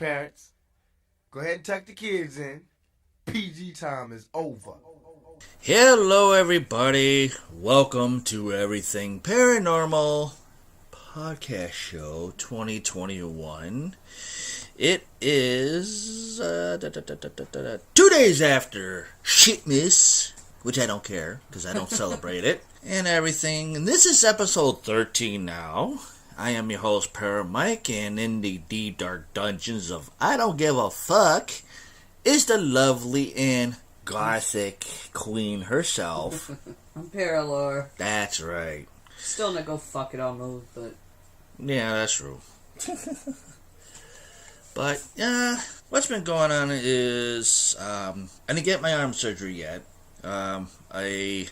parents, go ahead and tuck the kids in. PG time is over. Hello everybody, welcome to Everything Paranormal Podcast Show 2021. It is 2 days after Shitmas, which I don't care because I don't celebrate it, and everything. And this is episode 13 now. I am your host, Mike, and in the deep dark dungeons of I don't give a fuck is the lovely and gothic queen herself. I'm Paralore. That's right. Still not go fuck it all move, but... Yeah, that's true. But, what's been going on is, I didn't get my arm surgery yet. A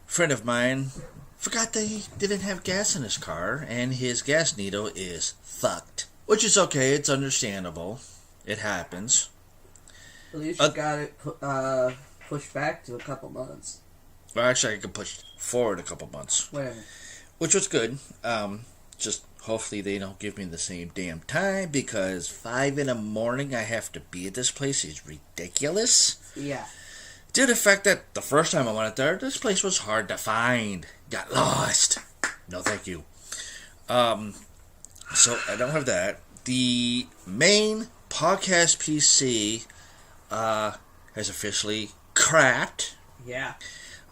friend of mine forgot that he didn't have gas in his car, and his gas needle is fucked. Which is okay, it's understandable. It happens. At least you got it pushed back to a couple months. Well, actually, I could push forward a couple months. Whatever. Which was good. Just hopefully they don't give me the same damn time, because 5 in the morning I have to be at this place is ridiculous. Yeah. Due to the fact that the first time I went there, this place was hard to find. Got lost. No, thank you. So I don't have that. The main podcast PC has officially cracked. Yeah.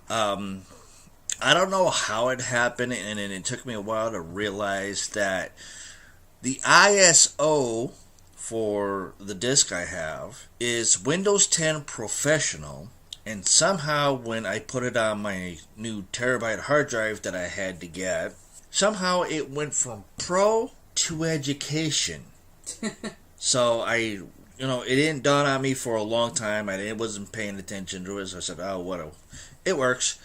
I don't know how it happened, and it took me a while to realize that the ISO for the disk I have is Windows 10 Professional, and somehow when I put it on my new terabyte hard drive that I had to get, somehow it went from Pro to Education. So it didn't dawn on me for a long time. I wasn't paying attention to it, so I said, oh, whatever. It works.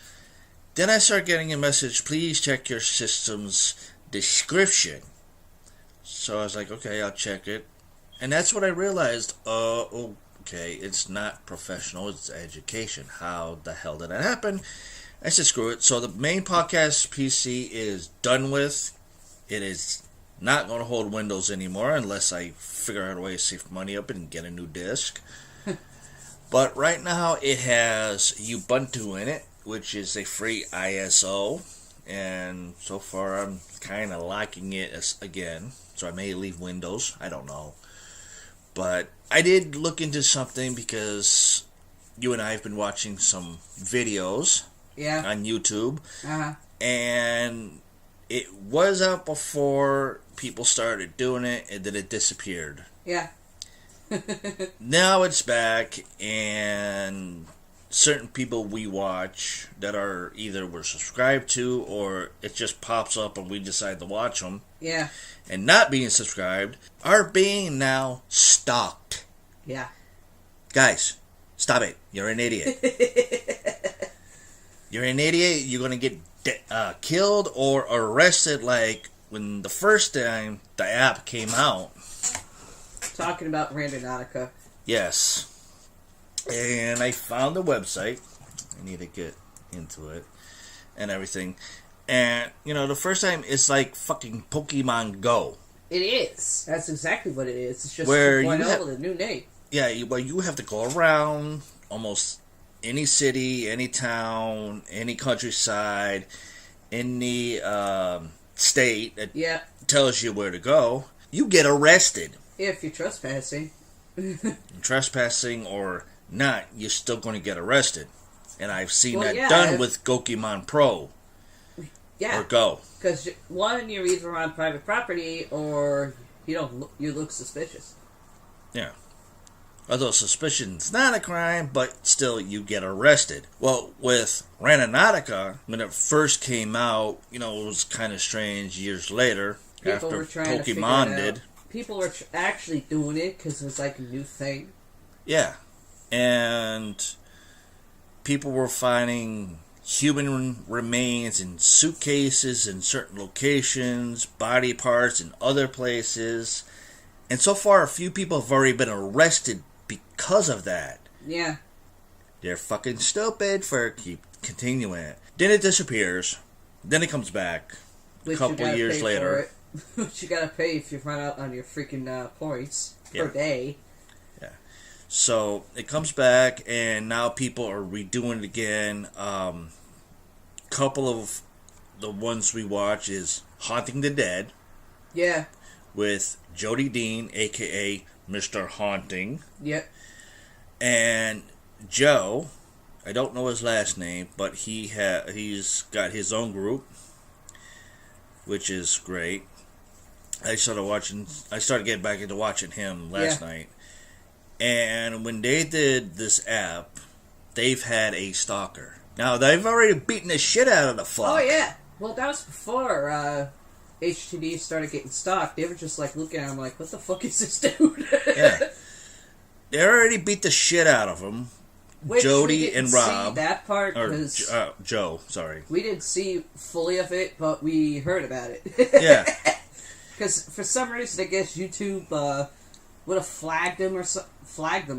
Then I start getting a message, please check your system's description. So I was like, okay, I'll check it. And that's what I realized, okay, it's not professional, it's education. How the hell did that happen? I said, screw it. So the main podcast PC is done with. It is not going to hold Windows anymore unless I figure out a way to save money up and get a new disk. But right now it has Ubuntu in it, which is a free ISO, and so far I'm kind of liking it again, so I may leave Windows, I don't know. But I did look into something because you and I have been watching some videos on YouTube, and it was out before people started doing it, and then it disappeared. Yeah. Now it's back, and certain people we watch that are either we're subscribed to or it just pops up and we decide to watch them. Yeah. And not being subscribed are being now stalked. Yeah. Guys, stop it. You're an idiot. You're an idiot. You're going to get killed or arrested like when the first time the app came out. Talking about Randonautica. Yes. And I found the website. I need to get into it and everything. And, the first time it's like fucking Pokemon Go. It is. That's exactly what it is. It's just where 2.0 with a new name. Yeah, where you have to go around almost any city, any town, any countryside, any state that tells you where to go. You get arrested. If you're trespassing. Trespassing or not, you're still going to get arrested. And I've seen done with Pokemon Pro. Yeah. Or Go. Because one, you're either on private property or you look suspicious. Yeah. Although suspicion's not a crime, but still you get arrested. Well, with Randonautica, when it first came out, it was kind of strange years later. People after were trying Pokemon to figure it did. out. People were actually doing it because it was like a new thing. Yeah. And people were finding human remains in suitcases in certain locations, body parts in other places. And so far, a few people have already been arrested because of that. Yeah. They're fucking stupid for continuing it. Then it disappears. Then it comes back a couple years later. Which you gotta pay if you run out on your freaking points. per day. So it comes back, and now people are redoing it again. Couple of the ones we watch is Haunting the Dead. Yeah. With Jody Dean, a.k.a. Mr. Haunting. Yep. And Joe, I don't know his last name, but he's got his own group, which is great. I started getting back into watching him last night. And when they did this app, they've had a stalker. Now, they've already beaten the shit out of the fuck. Oh, yeah. Well, that was before HTD started getting stalked. They were just, like, looking at him like, what the fuck is this dude? Yeah. They already beat the shit out of him. Which Jody and Rob. See that part, or because Joe, sorry. We didn't see fully of it, but we heard about it. Yeah. Because for some reason, I guess YouTube would have flagged them or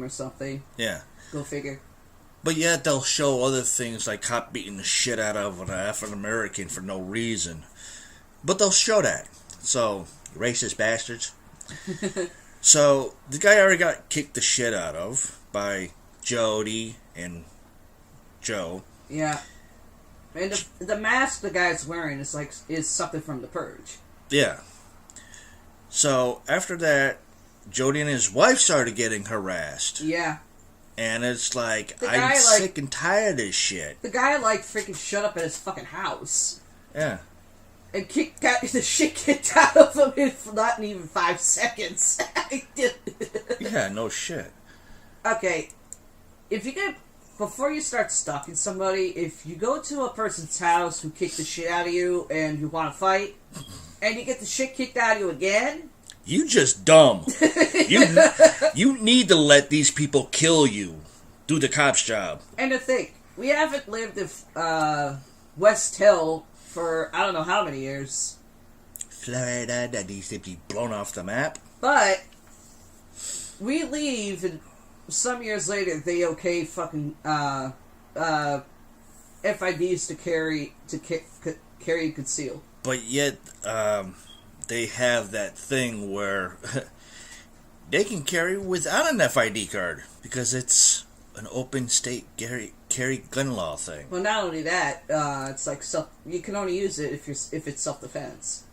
something. Yeah. Go figure. But yet they'll show other things like cop beating the shit out of an African American for no reason. But they'll show that. So, racist bastards. So, the guy already got kicked the shit out of by Jody and Joe. Yeah. And the mask the guy's wearing is something from The Purge. Yeah. So, after that, Jody and his wife started getting harassed. Yeah. And it's like, I'm sick and tired of this shit. The guy, freaking shut up at his fucking house. Yeah. And got the shit kicked out of him in not even 5 seconds. Yeah, no shit. Okay. Before you start stalking somebody, if you go to a person's house who kicked the shit out of you and you want to fight, and you get the shit kicked out of you again... You just dumb. You need to let these people kill you. Do the cop's job. And to think, we haven't lived in West Hill for I don't know how many years. Florida, that needs to be blown off the map. But we leave, and some years later, they okay fucking FIDs to carry and conceal. But yet, they have that thing where they can carry without an FID card because it's an open state carry gun law thing. Well, not only that, it's like you can only use it if it's self-defense.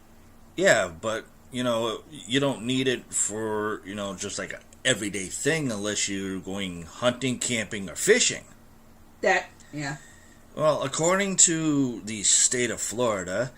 Yeah, but you don't need it for just like an everyday thing unless you're going hunting, camping, or fishing. Yeah. Well, according to the state of Florida,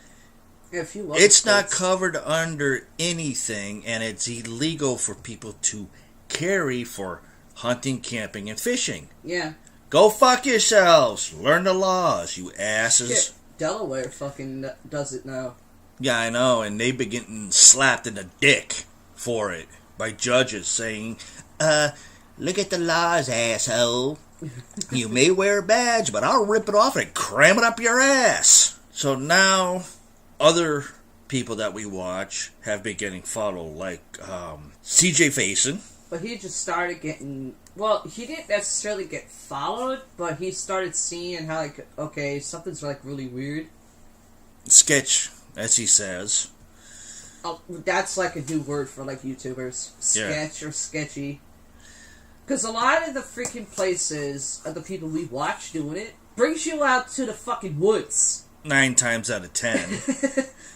it's not covered under anything, and it's illegal for people to carry for hunting, camping, and fishing. Yeah. Go fuck yourselves. Learn the laws, you asses. Shit, Delaware fucking does it now. Yeah, I know, and they've been getting slapped in the dick for it by judges saying, look at the laws, asshole. You may wear a badge, but I'll rip it off and cram it up your ass. So now... Other people that we watch have been getting followed, like CJ Faison. But he just started getting... Well, he didn't necessarily get followed, but he started seeing how, something's, really weird. Sketch, as he says. Oh, that's, a new word for, YouTubers. Sketch or sketchy. Because a lot of the freaking places of the people we watch doing it brings you out to the fucking woods. 9 times out of 10.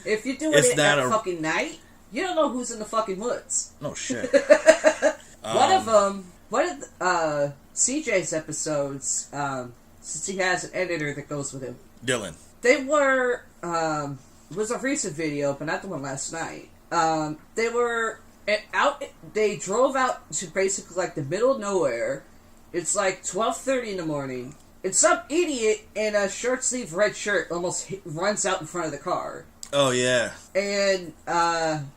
If you're doing it at fucking night, you don't know who's in the fucking woods. No shit. One of CJ's episodes, since he has an editor that goes with him. Dylan. They were, it was a recent video, but not the one last night. They were they drove out to basically the middle of nowhere. It's 12:30 in the morning. And some idiot in a short-sleeve red shirt almost runs out in front of the car. Oh, yeah. And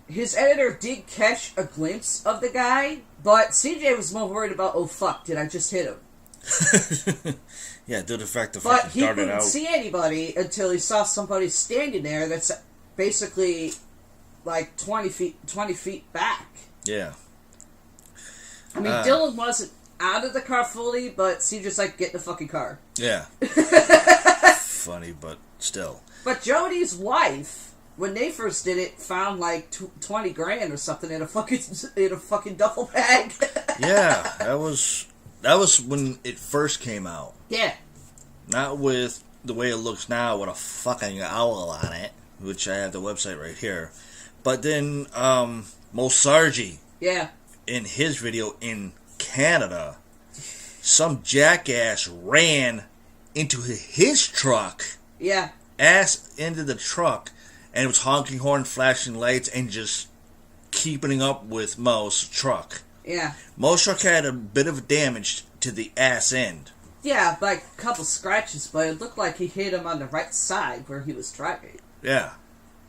his editor did catch a glimpse of the guy, but CJ was more worried about, oh, fuck, did I just hit him? Yeah, due to the fact the but fucking he darted couldn't see anybody until he saw somebody standing there that's basically 20 feet back. Yeah. I mean, Dylan wasn't out of the car fully, but see, just get in the fucking car. Yeah. Funny, but still. But Jody's wife when they first did it, found like 20 grand or something in a fucking duffel bag. Yeah, that was when it first came out. Yeah. Not with the way it looks now with a fucking owl on it, which I have the website right here. But then Mosarji, Yeah. in his video in Canada, some jackass ran into his truck. Yeah. Ass into the truck, and it was honking horn, flashing lights, and just keeping up with Mo's truck. Yeah. Mo's truck had a bit of damage to the ass end. Yeah, like a couple scratches, but it looked like he hit him on the right side where he was driving. Yeah.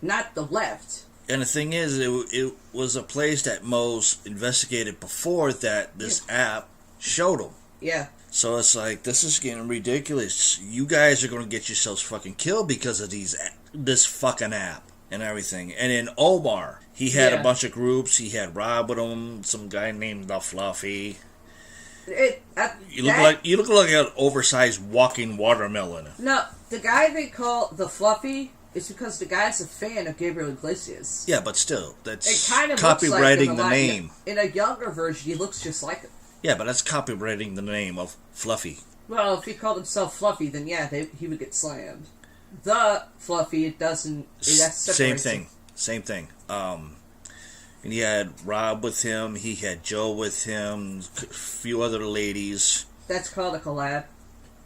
Not the left. And the thing is, it was a place that Mo's investigated before that this app showed him. Yeah. So it's like, this is getting ridiculous. You guys are going to get yourselves fucking killed because of this fucking app and everything. And in Omar, he had a bunch of groups. He had Rob with him, some guy named The Fluffy. You look like an oversized walking watermelon. No, the guy they call The Fluffy is because the guy's a fan of Gabriel Iglesias. Yeah, but still, that's it kind of copywriting looks like the name. In a younger version, he looks just like him. Yeah, but that's copywriting the name of Fluffy. Well, if he called himself Fluffy, then yeah, he would get slammed. The Fluffy, it doesn't... Same thing. And he had Rob with him, he had Joe with him, a few other ladies. That's called a collab.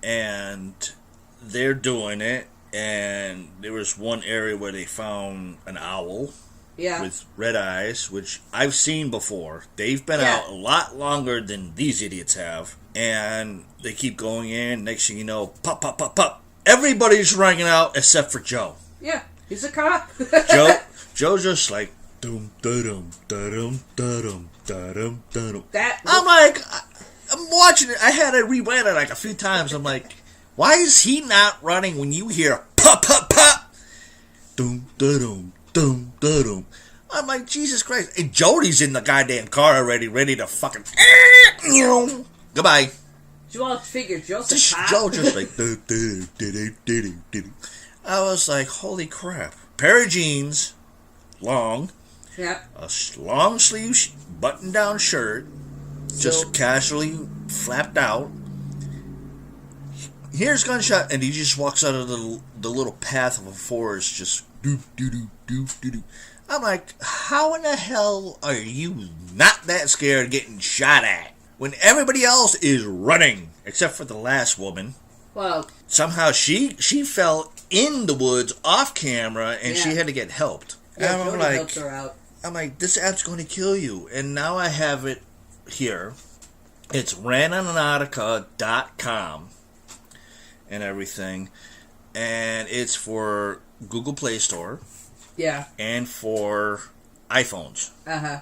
And they're doing it, and there was one area where they found an owl. Yeah. With red eyes, which I've seen before. They've been out a lot longer than these idiots have. And they keep going in. Next thing you know, pop, pop, pop, pop. Everybody's running out except for Joe. Yeah, he's a cop. Joe's just like, dum, da-dum, da-dum, da-dum, da-dum, da-dum. I'm like, I'm watching it. I had to rewind it like a few times. I'm like, why is he not running when you hear pop, pop, pop? Dum, da-dum. Dum, dum. I'm like, Jesus Christ. And Jody's in the goddamn car already, ready to fucking... Goodbye. Joe figured Joe just like... I was like, holy crap. Pair of jeans, long. Yep. A long sleeve button-down shirt, just casually flapped out. Here's gunshot, and he just walks out of the little path of a forest, just... I'm like, how in the hell are you not that scared of getting shot at when everybody else is running except for the last woman? Well, somehow she fell in the woods off camera and she had to get helped. Yeah, and Jody helped her out. I'm like, this app's going to kill you. And now I have it here. It's rananautica.com and everything, and it's for Google Play Store. Yeah. And for iPhones. Uh-huh.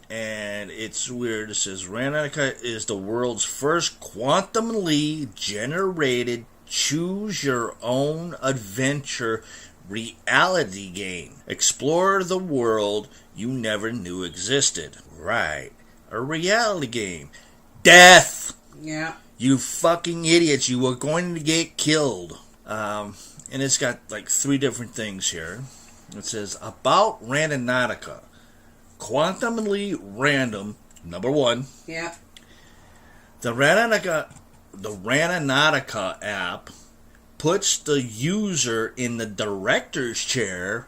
And it's weird. It says Ranautica is the world's first quantumly generated choose-your-own-adventure reality game. Explore the world you never knew existed. Right. A reality game. Death! Yeah. You fucking idiots. You are going to get killed. And it's got like 3 different things here. It says, about Ranautica. Quantumly random, number 1. Yeah. The Ranautica app puts the user in the director's chair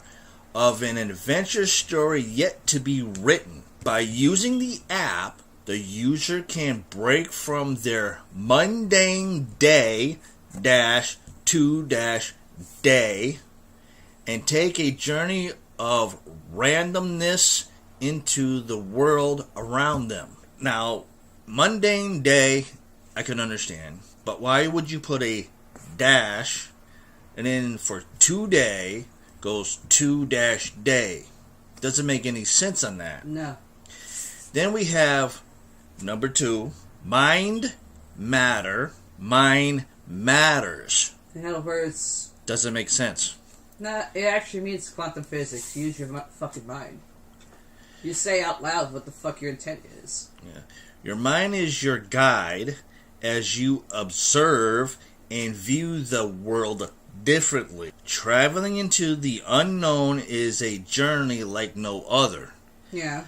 of an adventure story yet to be written. By using the app, the user can break from their mundane day -2 day and take a journey of randomness into the world around them. Now, mundane day, I can understand, but why would you put a dash and then for 2 day goes 2 day? Doesn't make any sense on that. No. Then we have number 2, mind matters. In other words, doesn't make sense. nah, it actually means quantum physics. Use your fucking mind. You say out loud what the fuck your intent is. Yeah. Your mind is your guide as you observe and view the world differently. Traveling into the unknown is a journey like no other. Yeah.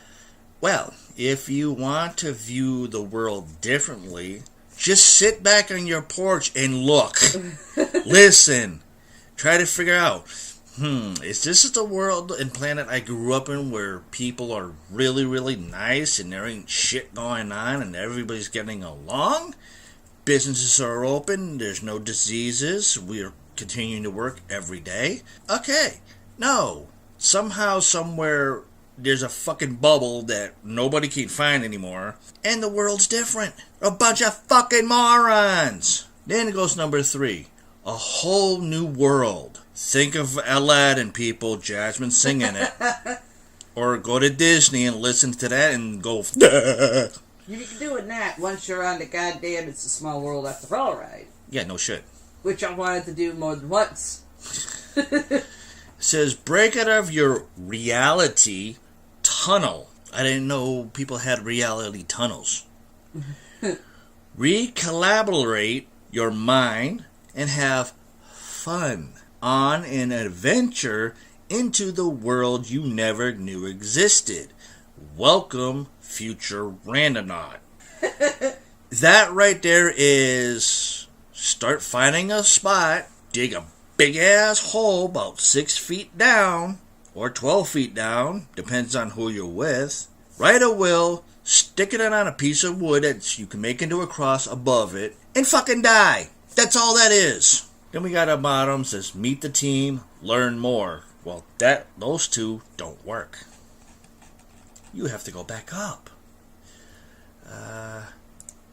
Well, if you want to view the world differently, just sit back on your porch and look. Listen. Try to figure out, is this the world and planet I grew up in where people are really, really nice and there ain't shit going on and everybody's getting along? Businesses are open, there's no diseases, we're continuing to work every day. Okay, no. Somehow, somewhere, there's a fucking bubble that nobody can find anymore, and the world's different. A bunch of fucking morons. Then goes number 3. A whole new world. Think of Aladdin, people. Jasmine singing it. Or go to Disney and listen to that and go... You can do it that once you're on the goddamn It's a Small World After All ride. Yeah, no shit. Which I wanted to do more than once. It says, break out of your reality tunnel. I didn't know people had reality tunnels. Recalibrate your mind and have fun on an adventure into the world you never knew existed. Welcome, future Randonaut. That right there is start finding a spot, dig a big ass hole about 6 feet down or 12 feet down, depends on who you're with. Write a will, stick it on a piece of wood that you can make into a cross above it, and fucking die. That's all that is. Then we got a bottom says meet the team, learn more. Well, those two don't work. You have to go back up.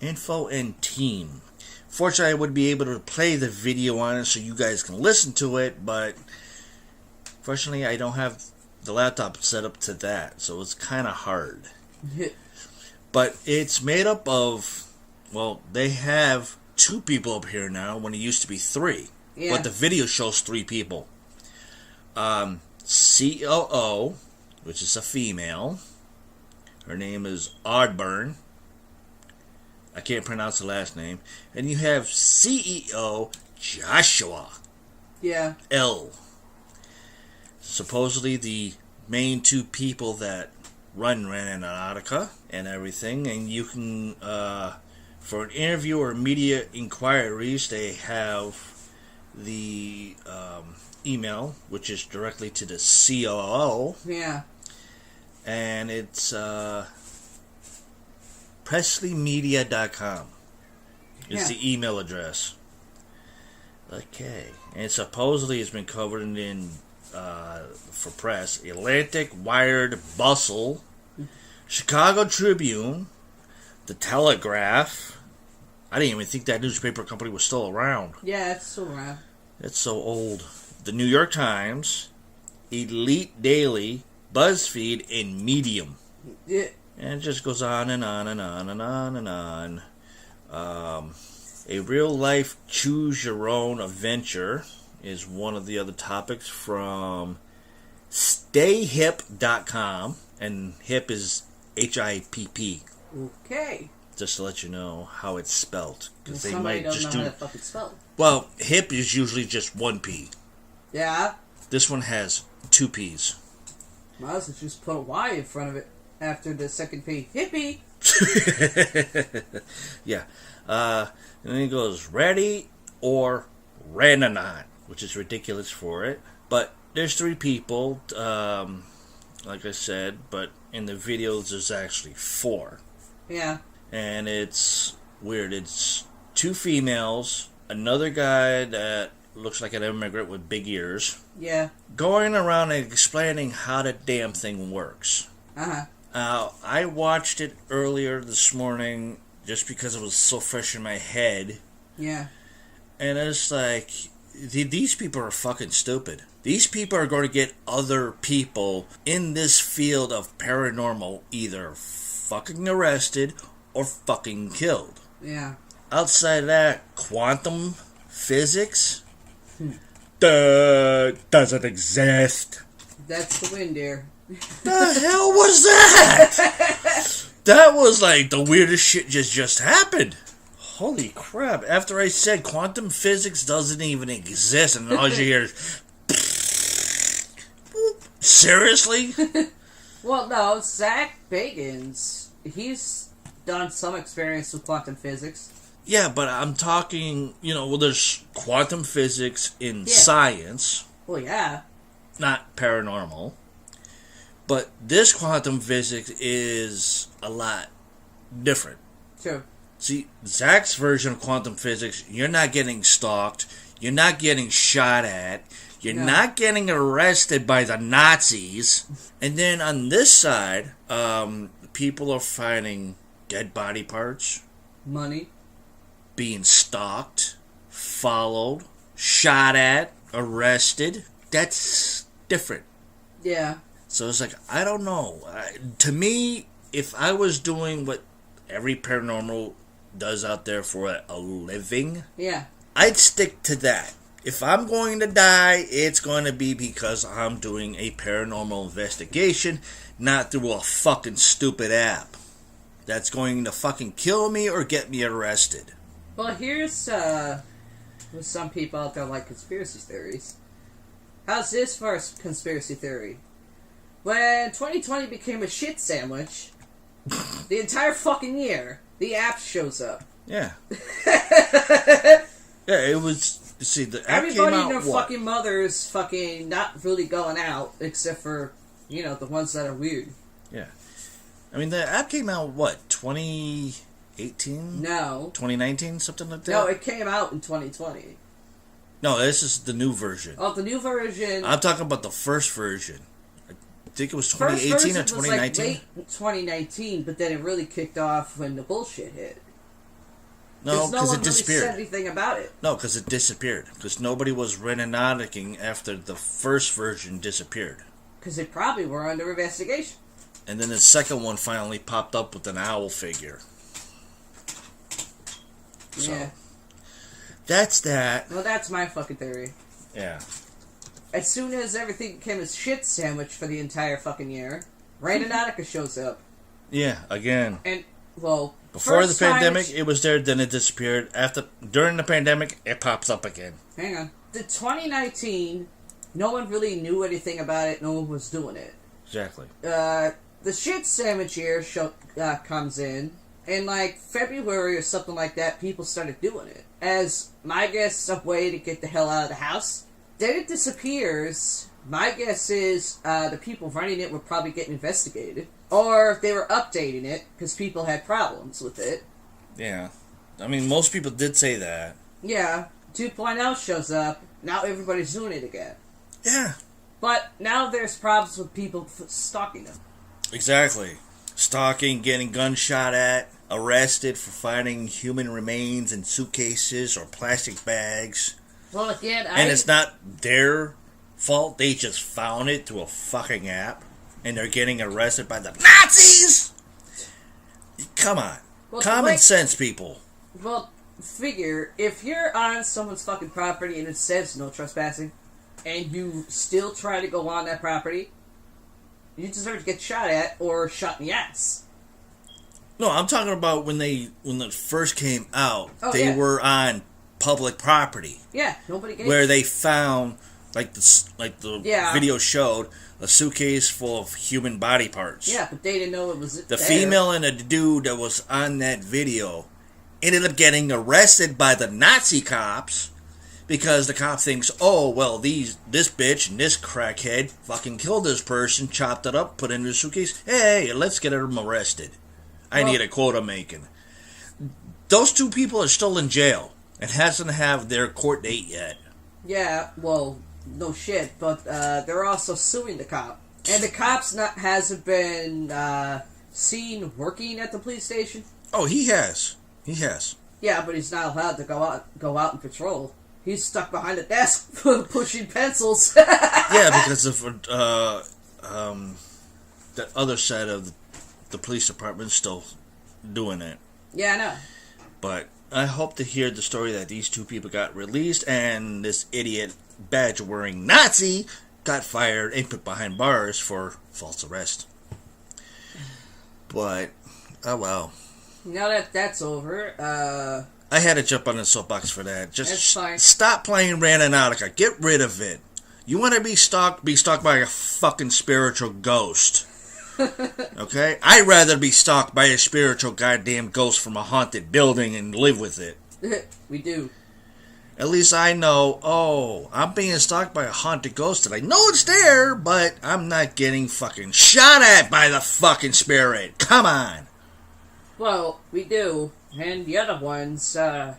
Info and team. Fortunately, I would be able to play the video on it so you guys can listen to it, but fortunately, I don't have the laptop set up to that, so it's kind of hard. But it's made up of, well, they have 2 people up here now when it used to be 3. Yeah. But the video shows 3 people. COO, which is a female. Her name is Oddburn. I can't pronounce the last name. And you have CEO Joshua. Yeah. L. Supposedly the main 2 people that run Randonautica and everything. And you can, for an interview or media inquiries, they have the email, which is directly to the COO. Yeah. And it's PresleyMedia.com is the email address. Okay. And supposedly it's been covered in for press, Atlantic, Wired, Bustle, Chicago Tribune, The Telegraph. I didn't even think that newspaper company was still around. Yeah, it's still around. It's so old. The New York Times, Elite Daily, BuzzFeed, and Medium. Yeah. And it just goes on and on and on and on and on. A real-life choose-your-own adventure is one of the other topics from StayHip.com. And HIP is HIPP. Okay. Just to let you know how it's spelled. Because they Somebody might don't just know do... how to fucking spell. Well, HIP is usually just 1 P. Yeah. This one has 2 P's. Might as well just put a Y in front of it after the second P. Hippie! Yeah. And then it goes ready or Randonaut, which is ridiculous for it. But there's 3 people, like I said, but in the videos there's actually 4. Yeah. And it's weird. It's 2 females, another guy that looks like an immigrant with big ears, Yeah. going around and explaining how the damn thing works. Uh-huh. I watched it earlier this morning just because it was so fresh in my head. Yeah. And it's like, these people are fucking stupid. These people are going to get other people in this field of paranormal either fucking arrested or fucking killed. Yeah. Outside of that, quantum physics doesn't exist. That's the wind, dear. The hell was that? That was like the weirdest shit just happened. holy crap. After I said quantum physics doesn't even exist, and all you hear is... Seriously? Well, no, Zach Bagans, he's done some experience with quantum physics. Yeah, but I'm talking, there's quantum physics in science. Well, yeah. Not paranormal. But this quantum physics is a lot different. True. See, Zach's version of quantum physics, you're not getting stalked, you're not getting shot at, you're not getting arrested by the Nazis. And then on this side, people are finding dead body parts. Money. Being stalked, followed, shot at, arrested. That's different. Yeah. So it's like, I don't know. To me, if I was doing what every paranormal does out there for a living, I'd stick to that. If I'm going to die, it's going to be because I'm doing a paranormal investigation, not through a fucking stupid app that's going to fucking kill me or get me arrested. Well, here's with some people out there like conspiracy theories. How's this for a conspiracy theory? When 2020 became a shit sandwich, the entire fucking year, the app shows up. Yeah. Yeah, it was... See, the app everybody came out, and their fucking mothers fucking not really going out, except for, the ones that are weird. Yeah. I mean, the app came out, 2018? No. 2019? Something like that? No, it came out in 2020. No, this is the new version. Oh, the new version... I'm talking about the first version. I think it was 2018 or 2019? Was like late 2019, but then it really kicked off when the bullshit hit. No, because it disappeared. No one really said anything about it. No, because it disappeared. Because nobody was renoticing after the first version disappeared. Because they probably were under investigation. And then the second one finally popped up with an owl figure. So, yeah. That's that. Well, that's my fucking theory. Yeah. As soon as everything became a shit sandwich for the entire fucking year, Randonautica shows up. Yeah, again. And, well... Before the pandemic, it was there, then it disappeared. During the pandemic, it pops up again. Hang on. The 2019, no one really knew anything about it. No one was doing it. Exactly. The shit sandwich year comes in. In, February or something like that, people started doing it. As, my guess, a way to get the hell out of the house. Then it disappears. My guess is the people running it were probably getting investigated. Or they were updating it because people had problems with it. Yeah. I mean, most people did say that. Yeah. 2.0 shows up. Now everybody's doing it again. Yeah. But now there's problems with people stalking them. Exactly. Stalking, getting gunshot at, arrested for finding human remains in suitcases or plastic bags. Well, again, And it's not their fault. They just found it through a fucking app. And they're getting arrested by the Nazis! Come on. Well, Common sense, people. Well, figure, if you're on someone's fucking property and it says no trespassing, and you still try to go on that property, you deserve to get shot at or shot in the ass. No, I'm talking about when it first came out, they were on public property. Yeah, nobody gave where they found, like the video showed, a suitcase full of human body parts. Yeah, but they didn't know it was the female and the dude that was on that video ended up getting arrested by the Nazi cops because the cop thinks, oh, well, this bitch and this crackhead fucking killed this person, chopped it up, put it in the suitcase. Hey, let's get them arrested. I need a quota making. Those two people are still in jail. It hasn't have their court date yet. Yeah, well... No shit, but they're also suing the cop. And the cop's hasn't been seen working at the police station. Oh, he has. He has. Yeah, but he's not allowed to go out and patrol. He's stuck behind a desk pushing pencils. Yeah, because of that other side of the police department still doing it. Yeah, I know. But I hope to hear the story that these two people got released and this idiot badge-wearing Nazi got fired and put behind bars for false arrest. But, oh well. Now that that's over, I had to jump on the soapbox for that. That's Just fine. stop playing Randonautica. Get rid of it. You want to be stalked by a fucking spiritual ghost. Okay? I'd rather be stalked by a spiritual goddamn ghost from a haunted building and live with it. We do. At least I know, oh, I'm being stalked by a haunted ghost and I know it's there, but I'm not getting fucking shot at by the fucking spirit. Come on. Well, we do. And the other one's, my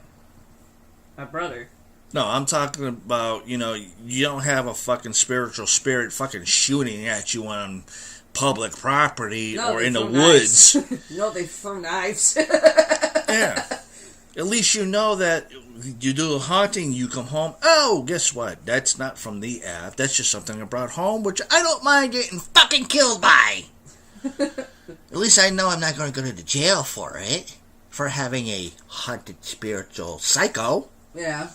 brother. No, I'm talking about, you don't have a fucking spiritual spirit fucking shooting at you on public property or in the woods. No, they throw knives. Yeah. At least you know that you do a haunting, you come home. Oh, guess what? That's not from the app. That's just something I brought home, which I don't mind getting fucking killed by. At least I know I'm not going to go to the jail for it. For having a haunted spiritual psycho. Yeah.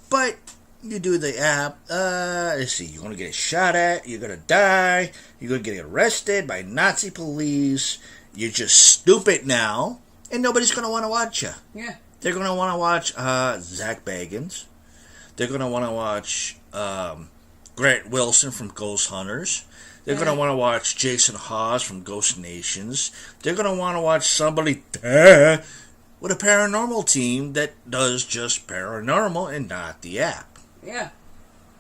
But you do the app. Let's see. You're going to get shot at. You're going to die. You're going to get arrested by Nazi police. You're just stupid now. And nobody's going to want to watch you. Yeah. They're going to want to watch Zach Bagans. They're going to want to watch Grant Wilson from Ghost Hunters. They're going to want to watch Jason Hawes from Ghost Nations. They're going to want to watch somebody with a paranormal team that does just paranormal and not the app. Yeah.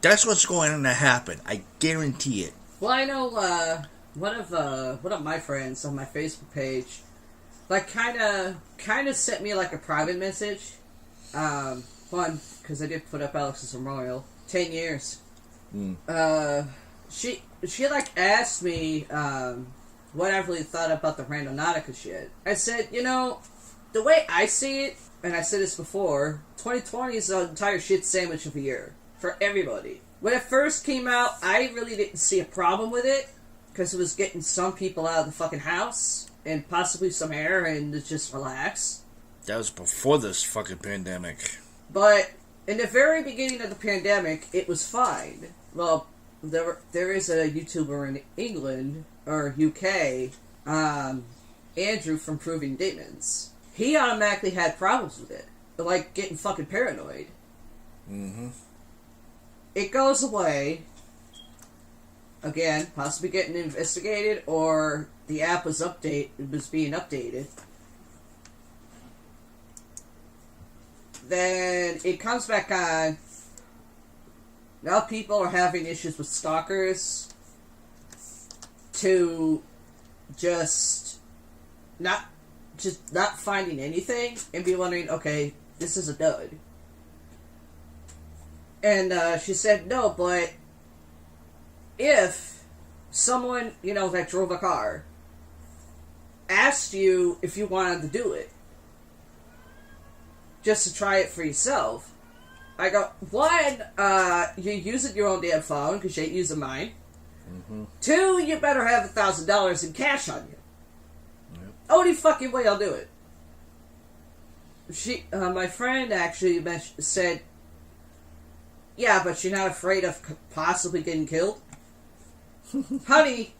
That's what's going to happen. I guarantee it. Well, I know one of my friends on my Facebook page, like kind of sent me like a private message. One because I did put up Alex's Memorial 10 years. She like asked me what I really thought about the Randonautica shit. I said, the way I see it, and I said this before, 2020 is an entire shit sandwich of a year for everybody. When it first came out, I really didn't see a problem with it because it was getting some people out of the fucking house and possibly some air and just relax. That was before this fucking pandemic. But in the very beginning of the pandemic, it was fine. Well, there is a YouTuber in England, or UK, Andrew from Proving Demons. He automatically had problems with it. Like, getting fucking paranoid. Mm-hmm. It goes away. Again, possibly getting investigated, or the app was being updated. Then it comes back on. Now people are having issues with stalkers to just not finding anything and be wondering, okay, this is a dud. And she said, no, but if someone, that drove a car asked you if you wanted to do it, just to try it for yourself, I go, one, you're using your own damn phone because you ain't using mine. Mm-hmm. Two, you better have $1,000 in cash on you. Yep. Only fucking way I'll do it. My friend actually said, yeah, but you're not afraid of possibly getting killed? Honey,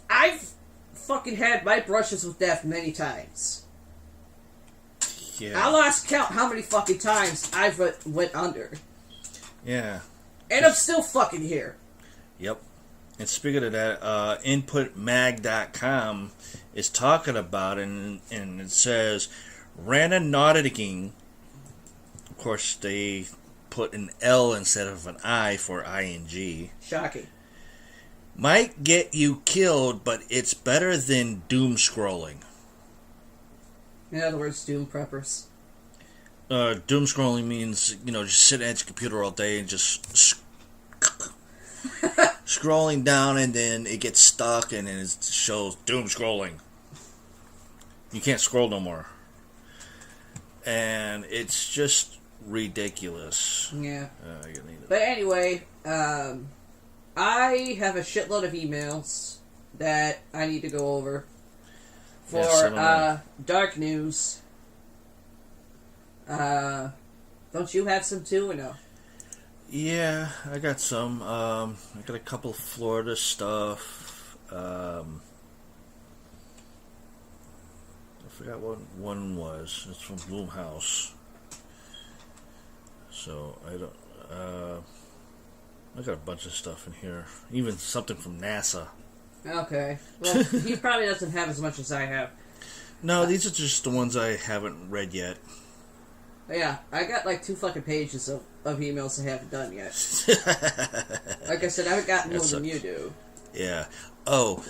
I've fucking had my brushes with death many times. Yeah. I lost count how many fucking times I've went under. Yeah. And I'm still fucking here. Yep. And speaking of that, inputmag.com is talking about it, and it says, Randonautica, of course they put an L instead of an I for ING. Shocking. Might get you killed, but it's better than doom scrolling. In other words, doom preppers. Doom scrolling means, just sitting at your computer all day and just scrolling down, and then it gets stuck, and then it shows doom scrolling. You can't scroll no more. And it's just ridiculous. Yeah. But anyway, I have a shitload of emails that I need to go over for dark news. Don't you have some too, or no? Yeah, I got some. I got a couple of Florida stuff. forgot what one was. It's from Bloomhouse. So I don't. I got a bunch of stuff in here. Even something from NASA. Okay. Well, he probably doesn't have as much as I have. No, these are just the ones I haven't read yet. Yeah, I got like 2 fucking pages of emails I haven't done yet. Like I said, I haven't gotten more than you do. Yeah. Oh,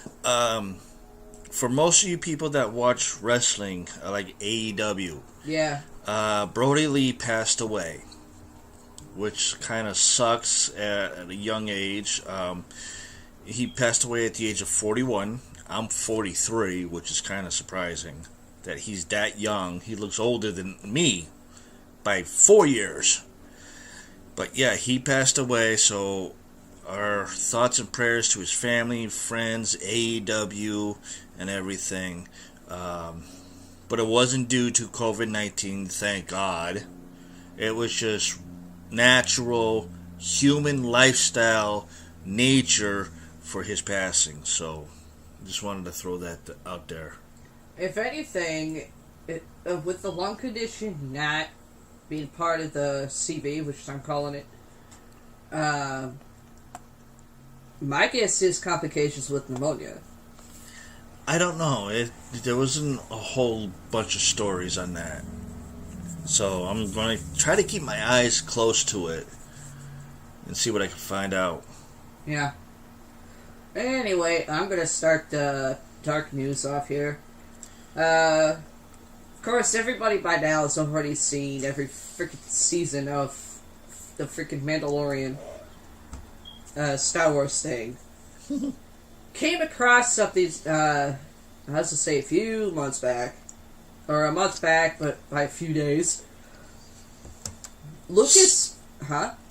for most of you people that watch wrestling, like AEW, yeah, Brody Lee passed away, which kind of sucks at a young age. He passed away at the age of 41. I'm 43, which is kind of surprising that he's that young. He looks older than me by 4 years. But yeah, he passed away, so our thoughts and prayers to his family, friends, AEW, and everything. But it wasn't due to COVID-19, thank God. It was just natural human lifestyle nature for his passing. So just wanted to throw that out there. If anything, with the lung condition not being part of the CV, which I'm calling it, my guess is complications with pneumonia. I don't know. There wasn't a whole bunch of stories on that. So I'm going to try to keep my eyes close to it and see what I can find out. Yeah. Anyway, I'm going to start the dark news off here. Of course, everybody by now has already seen every freaking season of the freaking Mandalorian Star Wars thing. Came across something, I was to say a few months back, or a month back, but by a few days.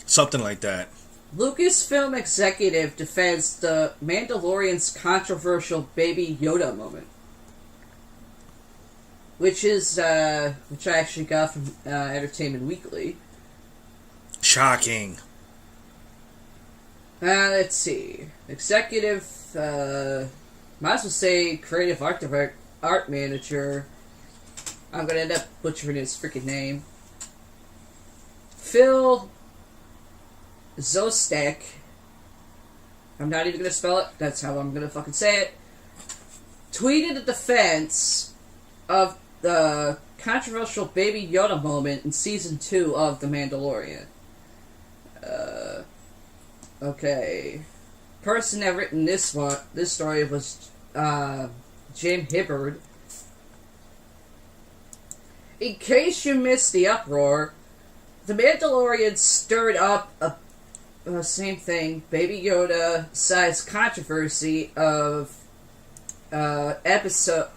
Something like that. Lucasfilm executive defends the Mandalorian's controversial Baby Yoda moment. Which I actually got from Entertainment Weekly. Shocking. Let's see. Executive, might as well say creative art manager. I'm gonna end up butchering his freaking name. Phil Zostek. I'm not even gonna spell it. That's how I'm gonna fucking say it. Tweeted a defense of the controversial Baby Yoda moment in Season 2 of The Mandalorian. Okay. Person that written this story was Jim Hibbard. In case you missed the uproar, The Mandalorian stirred up a same thing, Baby Yoda-sized controversy of the episode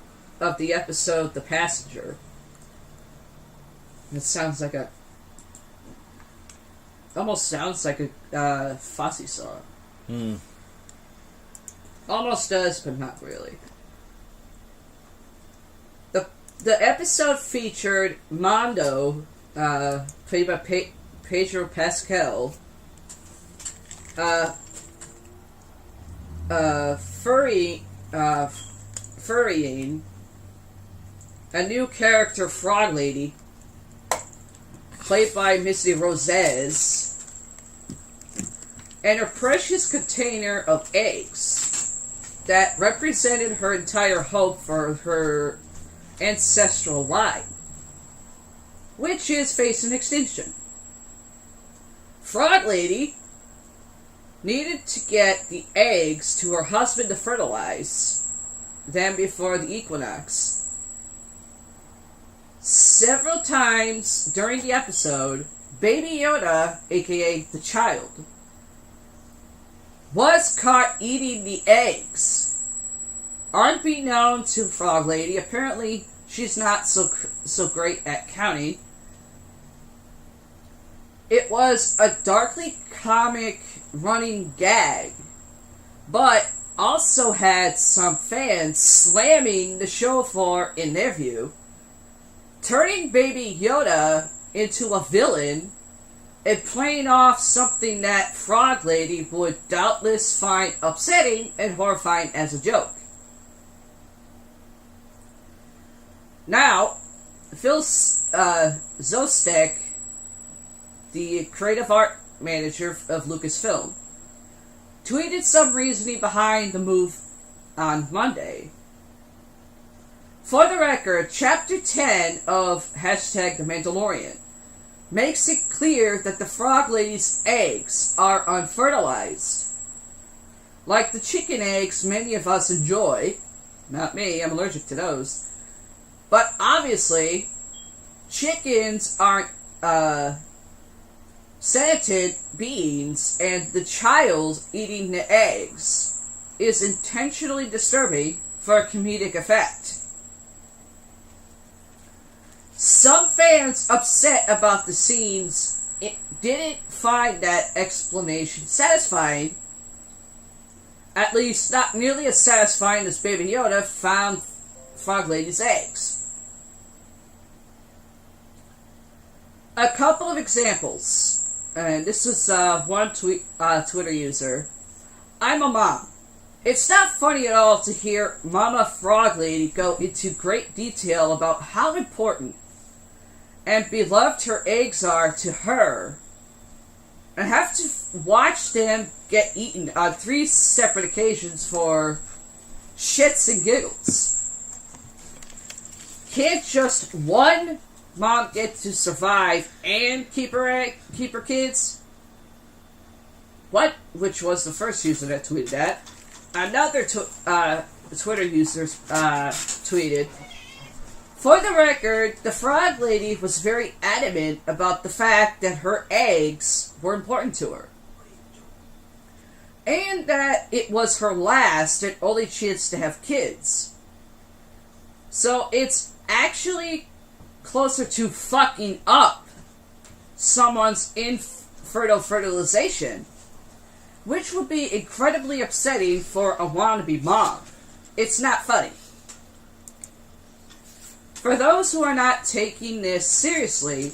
The Passenger. It sounds like almost sounds like a Fosse song. Almost does, but not really. The episode featured Mondo, played by Pedro Pascal, Furrying, a new character, Frog Lady, played by Missy Rosez, and a precious container of eggs that represented her entire hope for her ancestral line, which is facing extinction. Frog Lady needed to get the eggs to her husband to fertilize them before the equinox. Several times during the episode, Baby Yoda, aka the child, was caught eating the eggs. Unbeknown to Frog Lady, apparently she's not so great at counting. It was a darkly comic running gag, but also had some fans slamming the show for, in their view, turning Baby Yoda into a villain and playing off something that Frog Lady would doubtless find upsetting and horrifying as a joke. Now, Phil Zostek, the creative art manager of Lucasfilm, tweeted some reasoning behind the move on Monday. For the record, Chapter 10 of #The Mandalorian makes it clear that the Frog Lady's eggs are unfertilized. Like the chicken eggs many of us enjoy, not me, I'm allergic to those, but obviously, chickens aren't sentient beings, and the child eating the eggs is intentionally disturbing for a comedic effect. Some fans upset about the scenes didn't find that explanation satisfying, at least not nearly as satisfying as Baby Yoda found Frog Lady's eggs. A couple of examples, and this is one Twitter user. I'm a mom. It's not funny at all to hear Mama Frog Lady go into great detail about how important and beloved her eggs are to her, and have to watch them get eaten on 3 separate occasions for shits and giggles. Can't just one mom get to survive and keep her kids? What? Which was the first user that tweeted that. Another Twitter user tweeted, for the record, the Frog Lady was very adamant about the fact that her eggs were important to her, and that it was her last and only chance to have kids. So it's actually closer to fucking up someone's infertile fertilization, which would be incredibly upsetting for a wannabe mom. It's not funny. For those who are not taking this seriously,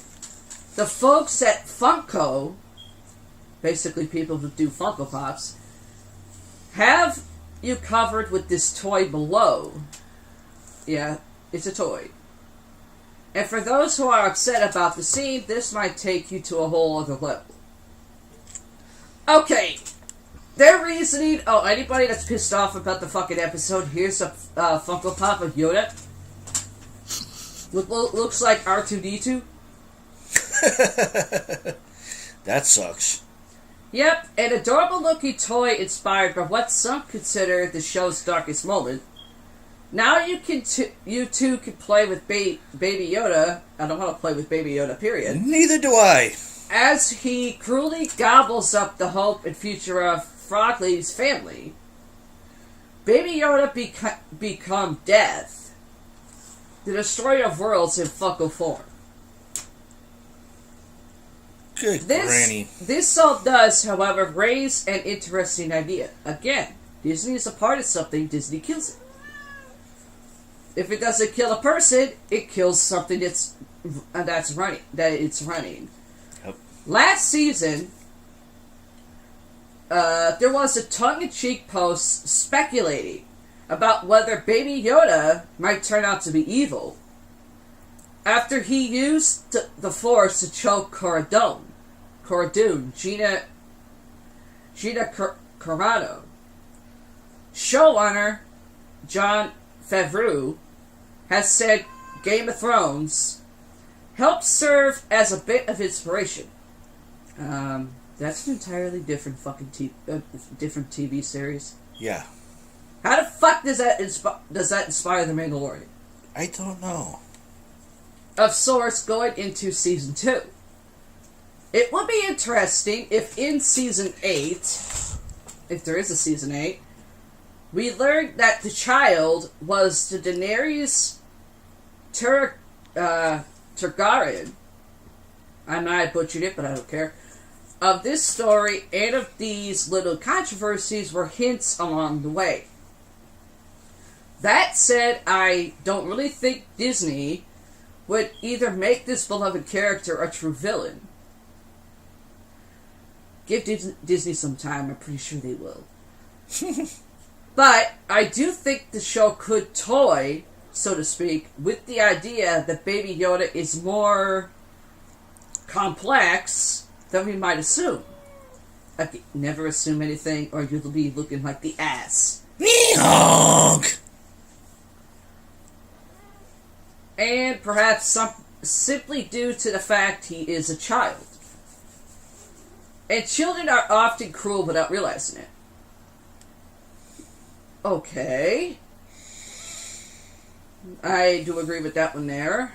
the folks at Funko, basically people who do Funko Pops, have you covered with this toy below. Yeah, it's a toy. And for those who are upset about the scene, this might take you to a whole other level. Okay, their reasoning... Oh, anybody that's pissed off about the fucking episode, here's a Funko Pop of Yoda. Looks like R2-D2. That sucks. Yep, an adorable-looking toy inspired by what some consider the show's darkest moment. Now you two can play with Baby Yoda. I don't want to play with Baby Yoda, period. Neither do I. As he cruelly gobbles up the hope and future of Frog Lady's family. Baby Yoda become death. The destroyer of worlds in Funko form. Good granny. This all does, however, raise an interesting idea. Again, Disney is a part of something, Disney kills it. If it doesn't kill a person, it kills something it's running. Yep. Last season, there was a tongue-in-cheek post speculating about whether Baby Yoda might turn out to be evil after he used the Force to choke Cara Dune, Gina Carano. Showrunner Jon Favreau has said Game of Thrones helped serve as a bit of inspiration. That's an entirely different fucking different TV series. Yeah. How the fuck does that inspire The Mandalorian? I don't know. Of sorts, going into Season 2. It would be interesting if in Season 8, if there is a Season 8, we learned that the child was the Daenerys Targaryen. I might have butchered it, but I don't care. Of this story and of these little controversies were hints along the way. That said, I don't really think Disney would either make this beloved character a true villain. Give Disney some time, I'm pretty sure they will. But I do think the show could toy so to speak, with the idea that Baby Yoda is more complex than we might assume. Okay, never assume anything or you'll be looking like the ass. Honk! And perhaps simply due to the fact he is a child. And children are often cruel without realizing it. Okay. I do agree with that one there.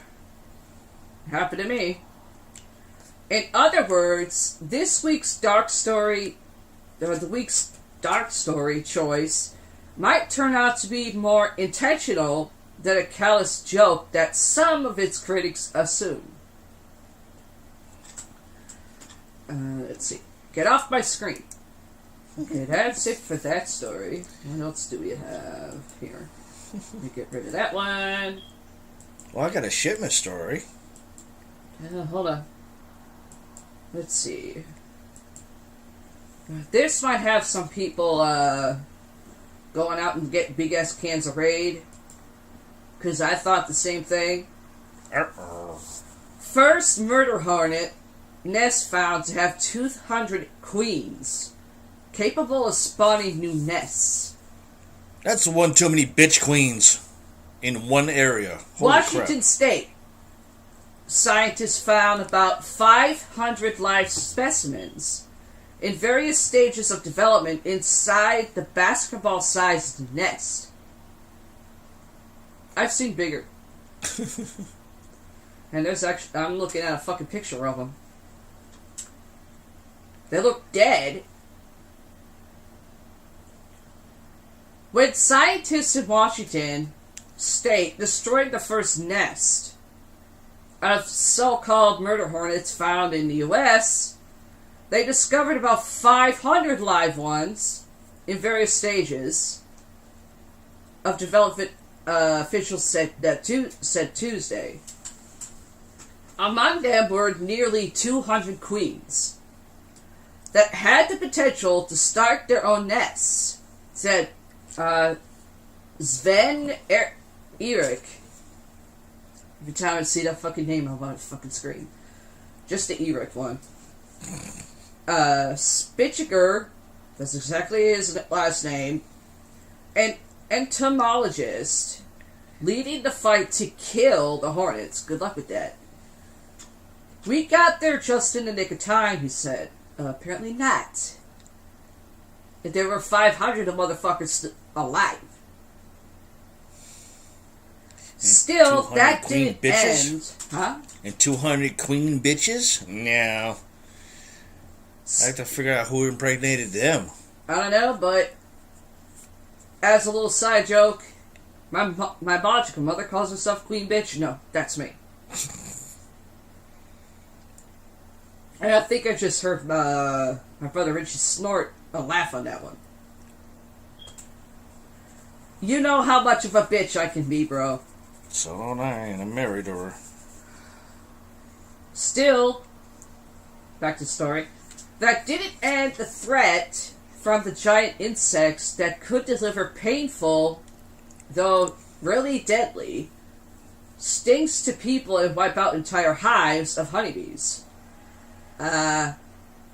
Happened to me. In other words, this week's dark story, or the week's dark story choice, might turn out to be more intentional than a callous joke that some of its critics assume. Let's see. Get off my screen. Okay, that's it for that story. What else do we have here? Let me get rid of that one. Well, I got a shipment story. Hold on. Let's see. This might have some people going out and get big ass cans of Raid. Because I thought the same thing. First murder hornet nest found to have 200 queens, capable of spawning new nests. That's one too many bitch queens in one area. Holy Washington crap. State. Scientists found about 500 live specimens in various stages of development inside the basketball-sized nest. I've seen bigger. And there's actually, I'm looking at a fucking picture of them. They look dead. When scientists in Washington State destroyed the first nest of so-called murder hornets found in the U.S., they discovered about 500 live ones in various stages of development, officials said Tuesday. Among them were nearly 200 queens that had the potential to start their own nests, said Sven Erik. Every time I see that fucking name, I'm on the fucking screen. Just the Erik one. Spitziger, that's exactly his last name, an entomologist leading the fight to kill the hornets. Good luck with that. We got there just in the nick of time, he said. Apparently not. If there were 500 of motherfuckers alive. Still, that didn't end. Huh? And 200 queen bitches? No. I have to figure out who impregnated them. I don't know, but as a little side joke, my biological mother calls herself Queen Bitch. No, that's me. And I think I just heard my brother Richie snort a laugh on that one. You know how much of a bitch I can be, bro. So don't I, and I'm married to her. Still, back to the story. That didn't end the threat from the giant insects that could deliver painful, though really deadly, stings to people and wipe out entire hives of honeybees.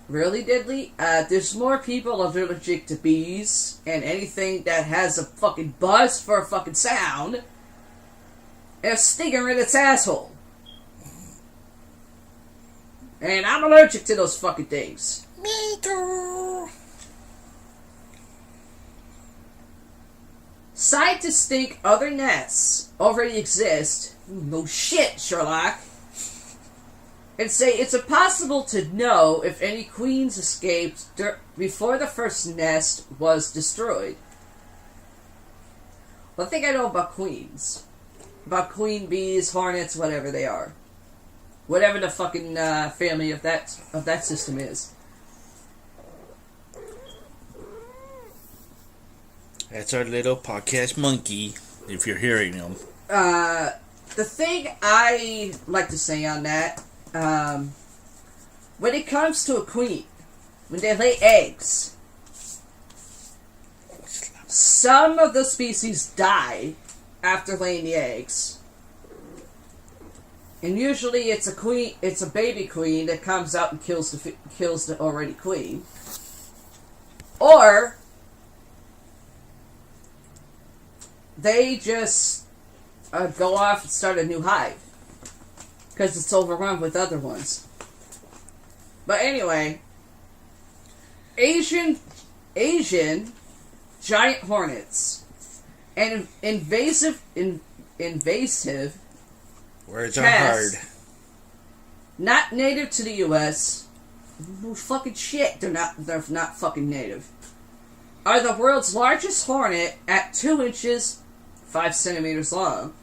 Really deadly? There's more people allergic to bees and anything that has a fucking buzz for a fucking sound and a stinger in its asshole. And I'm allergic to those fucking things. Me too. Scientists think other nests already exist. No shit, Sherlock. And say it's impossible to know if any queens escaped before the first nest was destroyed. One thing I know about queens. About queen bees, hornets, whatever they are. Whatever the fucking family of that system is. That's our little podcast monkey, if you're hearing him. The thing I like to say on that, when it comes to a queen, when they lay eggs, some of the species die after laying the eggs. And usually it's a queen, it's a baby queen that comes out and kills the already queen. Or they just go off and start a new hive because it's overrun with other ones. But anyway, Asian giant hornets and invasive words are hard. Not native to the U.S. No fucking shit. They're not fucking native. Are the world's largest hornet at 2 inches, 5 centimeters long,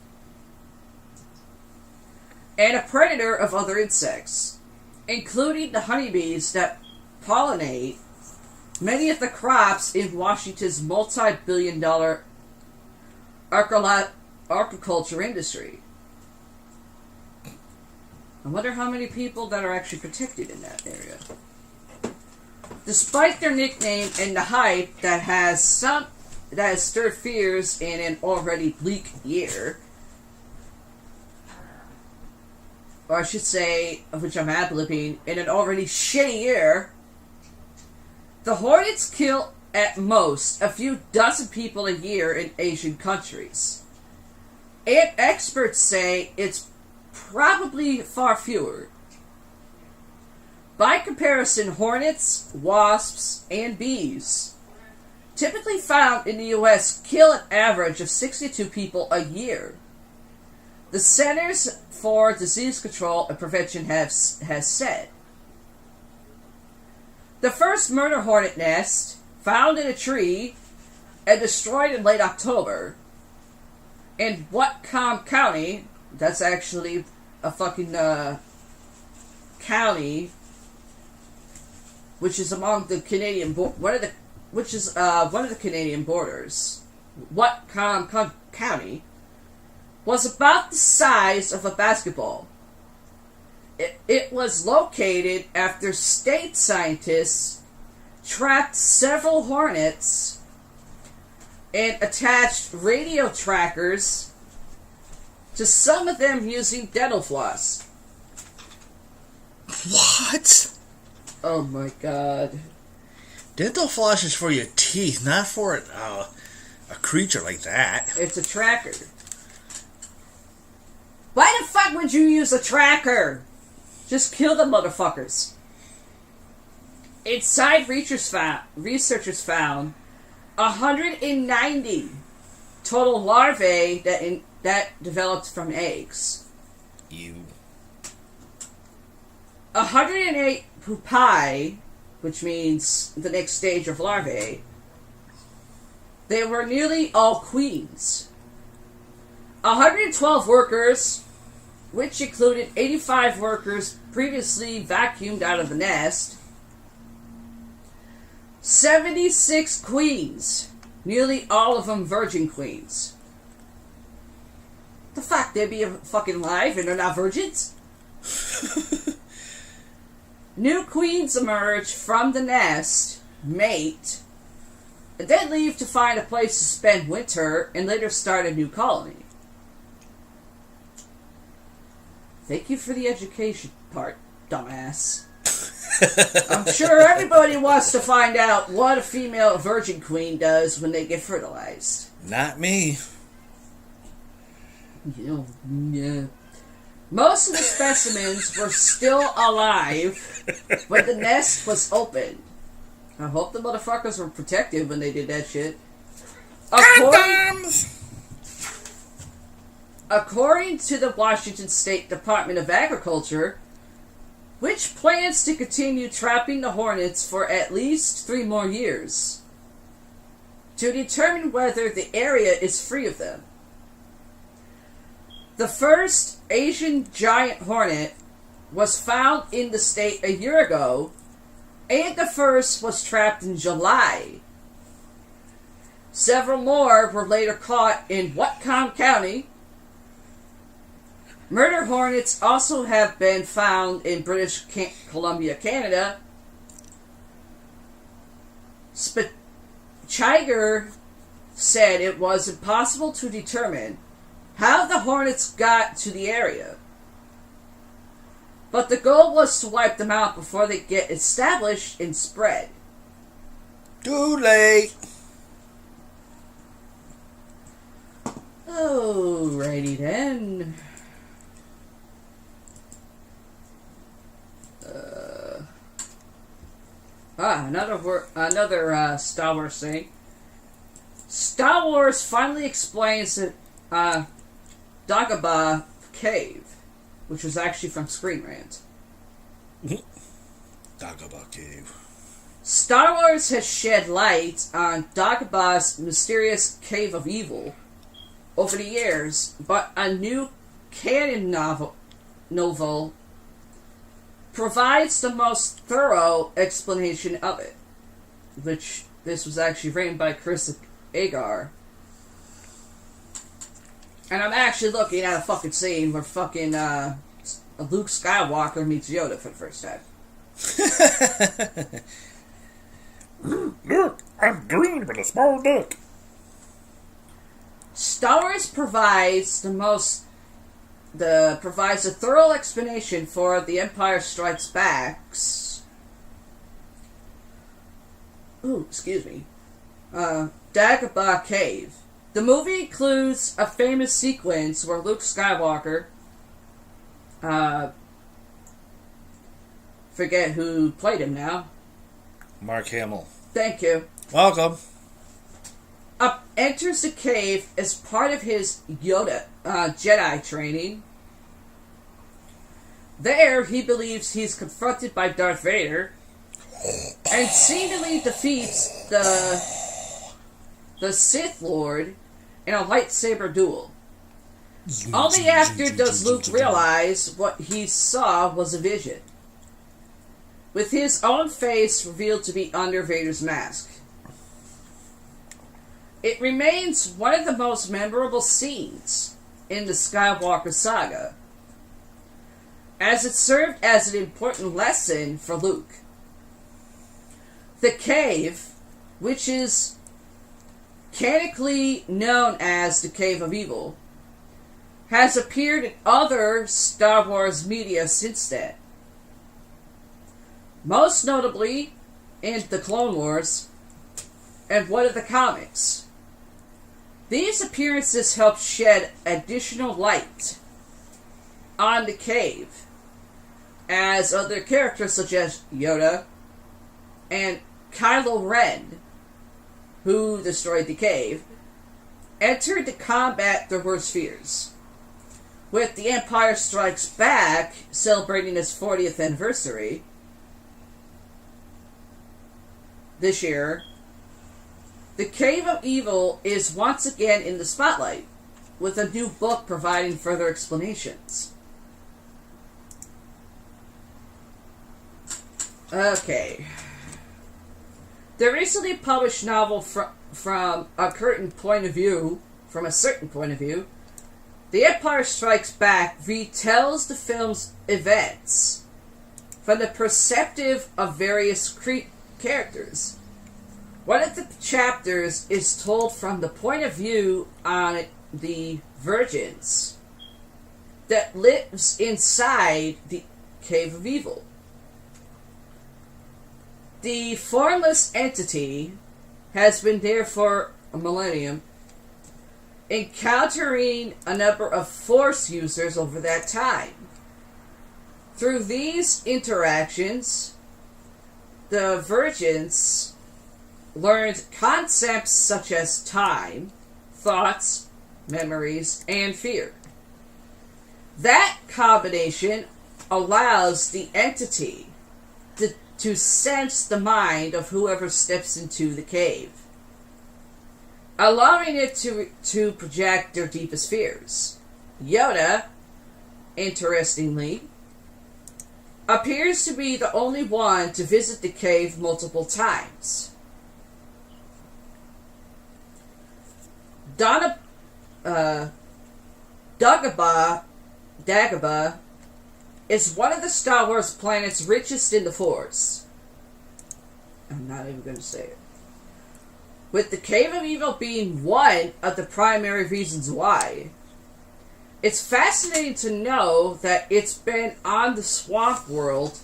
and a predator of other insects, including the honeybees that pollinate many of the crops in Washington's multi-billion-dollar agriculture industry. I wonder how many people that are actually protected in that area. Despite their nickname and the hype that has stirred fears in an already bleak year, or I should say, which I'm ad-libbing, in an already shitty year, the hornets kill at most a few dozen people a year in Asian countries. And experts say it's probably far fewer. By comparison, hornets, wasps, and bees, typically found in the U.S., kill an average of 62 people a year. The Centers for Disease Control and Prevention has said. The first murder hornet nest, found in a tree and destroyed in late October, in Whatcom County, that's actually a fucking county, which is among the Canadian one of the Canadian borders. Whatcom County was about the size of a basketball. It was located after state scientists trapped several hornets and attached radio trackers to some of them using dental floss. What? Oh my god. Dental floss is for your teeth, not for a creature like that. It's a tracker. Why the fuck would you use a tracker? Just kill the motherfuckers. Inside, researchers found 190 total larvae that developed from eggs. 108 pupae, which means the next stage of larvae. They were nearly all queens. 112 workers, which included 85 workers previously vacuumed out of the nest. 76 queens, nearly all of them virgin queens. The fuck, they'd be fucking alive and they're not virgins? New queens emerge from the nest, mate, and then leave to find a place to spend winter and later start a new colony. Thank you for the education part, dumbass. I'm sure everybody wants to find out what a female virgin queen does when they get fertilized. Not me. Yeah. Most of the specimens were still alive when the nest was opened. I hope the motherfuckers were protected when they did that shit. According to the Washington State Department of Agriculture, which plans to continue trapping the hornets for at least 3 more years to determine whether the area is free of them. The first Asian giant hornet was found in the state a year ago, and the first was trapped in July. Several more were later caught in Whatcom County. Murder hornets also have been found in British Columbia, Canada. Chiger said it was impossible to determine how the Hornets got to the area. But the goal was to wipe them out before they get established and spread. Too late. Alrighty then. Another Star Wars thing. Star Wars finally explains that Dagobah Cave, which was actually from Screen Rant. Dagobah Cave. Star Wars has shed light on Dagobah's mysterious Cave of Evil over the years, but a new canon novel provides the most thorough explanation of it, which this was actually written by Chris Agar. And I'm actually looking at a fucking scene where fucking Luke Skywalker meets Yoda for the first time. Look, I'm green with a small dick. Star Wars provides provides a thorough explanation for The Empire Strikes Back's Dagobah Cave. The movie includes a famous sequence where Luke Skywalker, forget who played him now. Mark Hamill. Thank you. Welcome. Enters the cave as part of his Yoda Jedi training. There, he believes he's confronted by Darth Vader and seemingly defeats the Sith Lord in a lightsaber duel. Only after does Luke realize what he saw was a vision, with his own face revealed to be under Vader's mask. It remains one of the most memorable scenes in the Skywalker saga, as it served as an important lesson for Luke. The cave, which is canonically known as the Cave of Evil, has appeared in other Star Wars media since then. Most notably in the Clone Wars and one of the comics. These appearances help shed additional light on the cave, as other characters such as Yoda and Kylo Ren, who destroyed the cave, entered to combat their worst fears. With The Empire Strikes Back celebrating its 40th anniversary this year, the Cave of Evil is once again in the spotlight, with a new book providing further explanations. Okay. The recently published novel from a certain point of view, The Empire Strikes Back retells the film's events from the perspective of various characters. One of the chapters is told from the point of view on the Virgins that lives inside the Cave of Evil. The formless entity has been there for a millennium, encountering a number of Force users over that time. Through these interactions, the Virgins learned concepts such as time, thoughts, memories, and fear. That combination allows the entity to sense the mind of whoever steps into the cave, allowing it to project their deepest fears. Yoda, interestingly, appears to be the only one to visit the cave multiple times. Dagobah is one of the Star Wars planets richest in the Force. I'm not even going to say it. With the Cave of Evil being one of the primary reasons why. It's fascinating to know that it's been on the Swamp World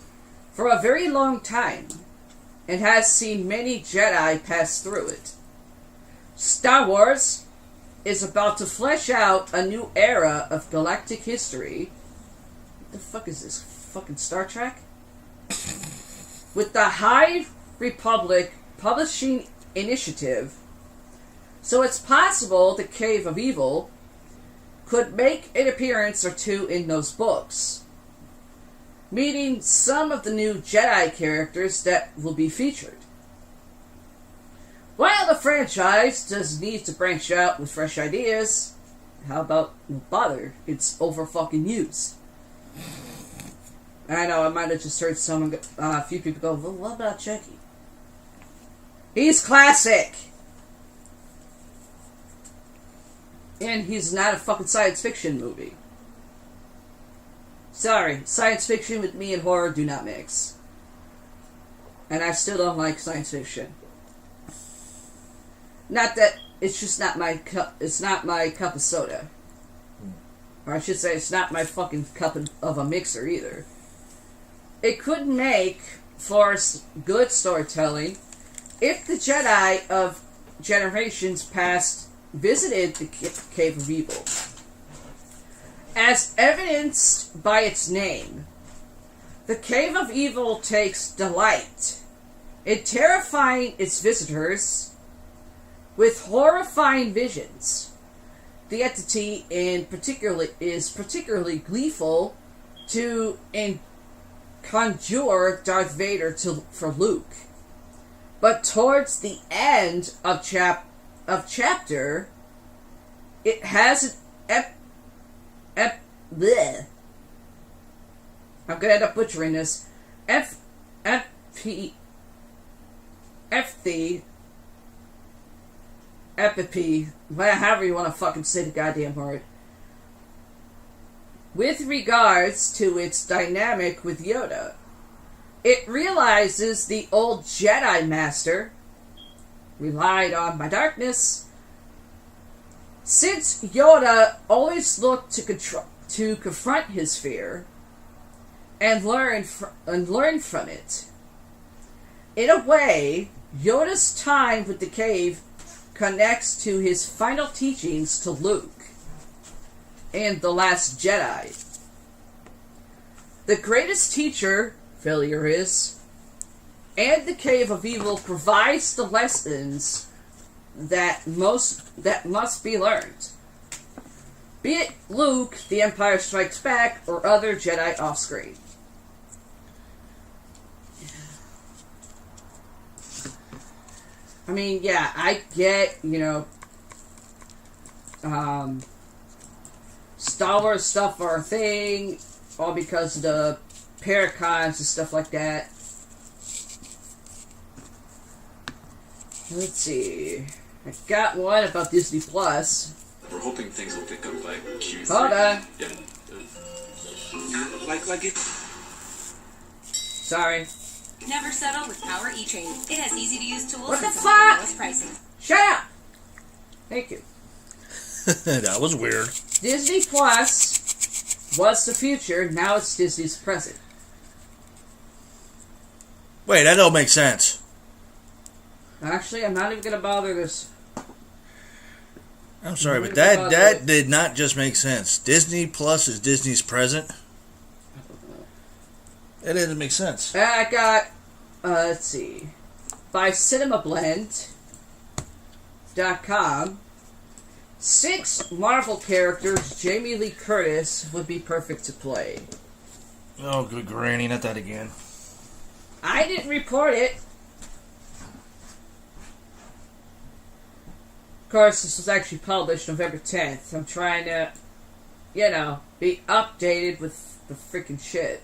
for a very long time and has seen many Jedi pass through it. Star Wars is about to flesh out a new era of galactic history. What the fuck is this? Fucking Star Trek? With the High Republic Publishing Initiative. So it's possible the Cave of Evil could make an appearance or two in those books, meeting some of the new Jedi characters that will be featured. While the franchise does need to branch out with fresh ideas, how about bother? It's over fucking used. I know, I might have just heard a few people go, well, what about Chucky? He's classic! And he's not a fucking science fiction movie. Sorry, science fiction with me and horror do not mix. And I still don't like science fiction. Not that, it's just not my cup, it's not my cup of soda. Or I should say, it's not my fucking cup of a mixer either. It could make for good storytelling if the Jedi of generations past visited the Cave of Evil. As evidenced by its name, the Cave of Evil takes delight in terrifying its visitors with horrifying visions. The entity is particularly gleeful to conjure Darth Vader for Luke. But towards the end of chapter, it has an bleh. I'm gonna end up butchering this. Epipi, however you want to fucking say the goddamn word. With regards to its dynamic with Yoda, it realizes the old Jedi Master relied on by darkness. Since Yoda always looked to confront his fear and learn from it. In a way, Yoda's time with the cave connects to his final teachings to Luke and The Last Jedi. The greatest teacher, failure is, and the Cave of Evil provides the lessons that must be learned. Be it Luke, The Empire Strikes Back, or other Jedi off-screen. I mean, yeah, I get, Star Wars stuff are a thing, all because of the Paracons and stuff like that. Let's see. I got one about Disney Plus. We're hoping things will pick up by Q3. Hold on. Yeah. Like it. Sorry. Never settle with Power E-Train. It has easy-to-use tools What the and some of fuck? the lowest pricing. Shut up! Thank you. That was weird. Disney Plus was the future, now it's Disney's present. Wait, that don't make sense. Actually, I'm not even going to bother this. I'm sorry, but that did not just make sense. Disney Plus is Disney's present? That doesn't make sense. I got, let's see, by CinemaBlend.com, 6 Marvel characters Jamie Lee Curtis would be perfect to play. Oh, good granny, not that again. I didn't report it. Of course, this was actually published November 10th. I'm trying to, be updated with the freaking shit.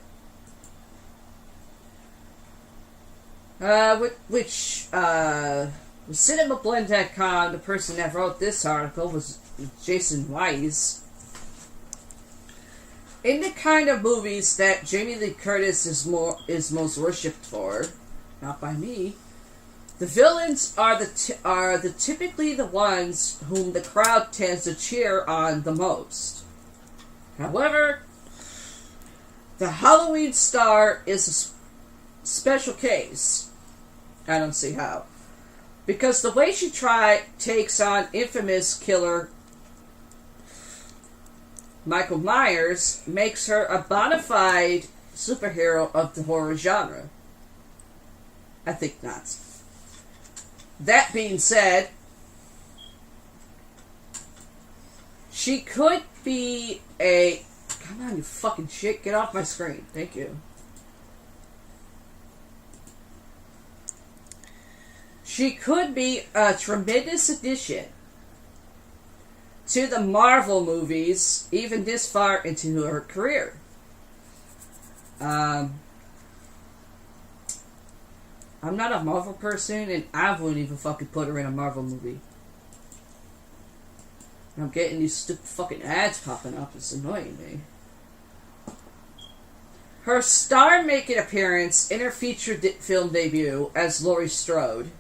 CinemaBlend.com, the person that wrote this article was Jason Wise. In the kind of movies that Jamie Lee Curtis is most worshipped for, not by me, the villains are typically the ones whom the crowd tends to cheer on the most. However, the Halloween star is a special case. I don't see how. Because the way she takes on infamous killer Michael Myers makes her a bona fide superhero of the horror genre. I think not. That being said, she could be a... Come on, you fucking shit. Get off my screen. Thank you. She could be a tremendous addition to the Marvel movies, even this far into her career. I'm not a Marvel person, and I wouldn't even fucking put her in a Marvel movie. I'm getting these stupid fucking ads popping up. It's annoying me. Her star-making appearance in her feature film debut as Laurie Strode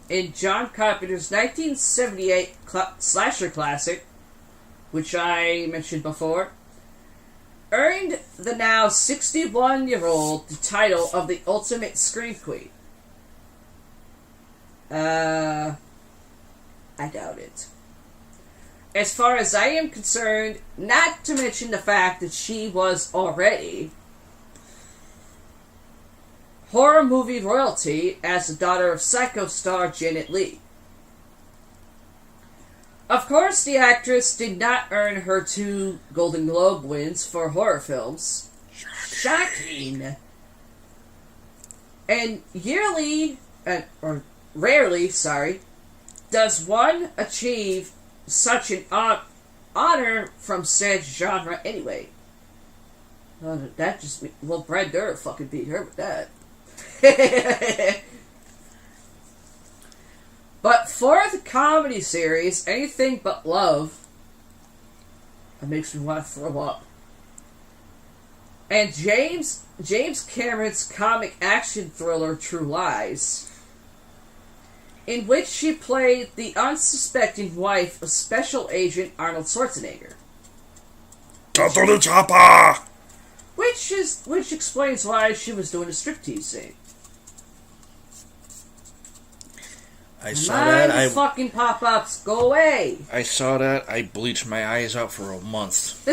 in John Carpenter's 1978 slasher classic, which I mentioned before, earned the now 61-year-old the title of the Ultimate Scream Queen. I doubt it. As far as I am concerned, not to mention the fact that she was already horror movie royalty as the daughter of Psycho star Janet Leigh. Of course, the actress did not earn her 2 Golden Globe wins for horror films. Shocking! And rarely, does one achieve such an honor from said genre anyway. That just... Well, Brad Dourif fucking beat her with that. But for the comedy series, Anything But Love, it makes me want to throw up. And James Cameron's comic action thriller True Lies, in which she played the unsuspecting wife of Special Agent Arnold Schwarzenegger. Go to the chopper! Which explains why she was doing a striptease scene. I saw that. Fucking pop-ups, go away! I saw that. I bleached my eyes out for a month.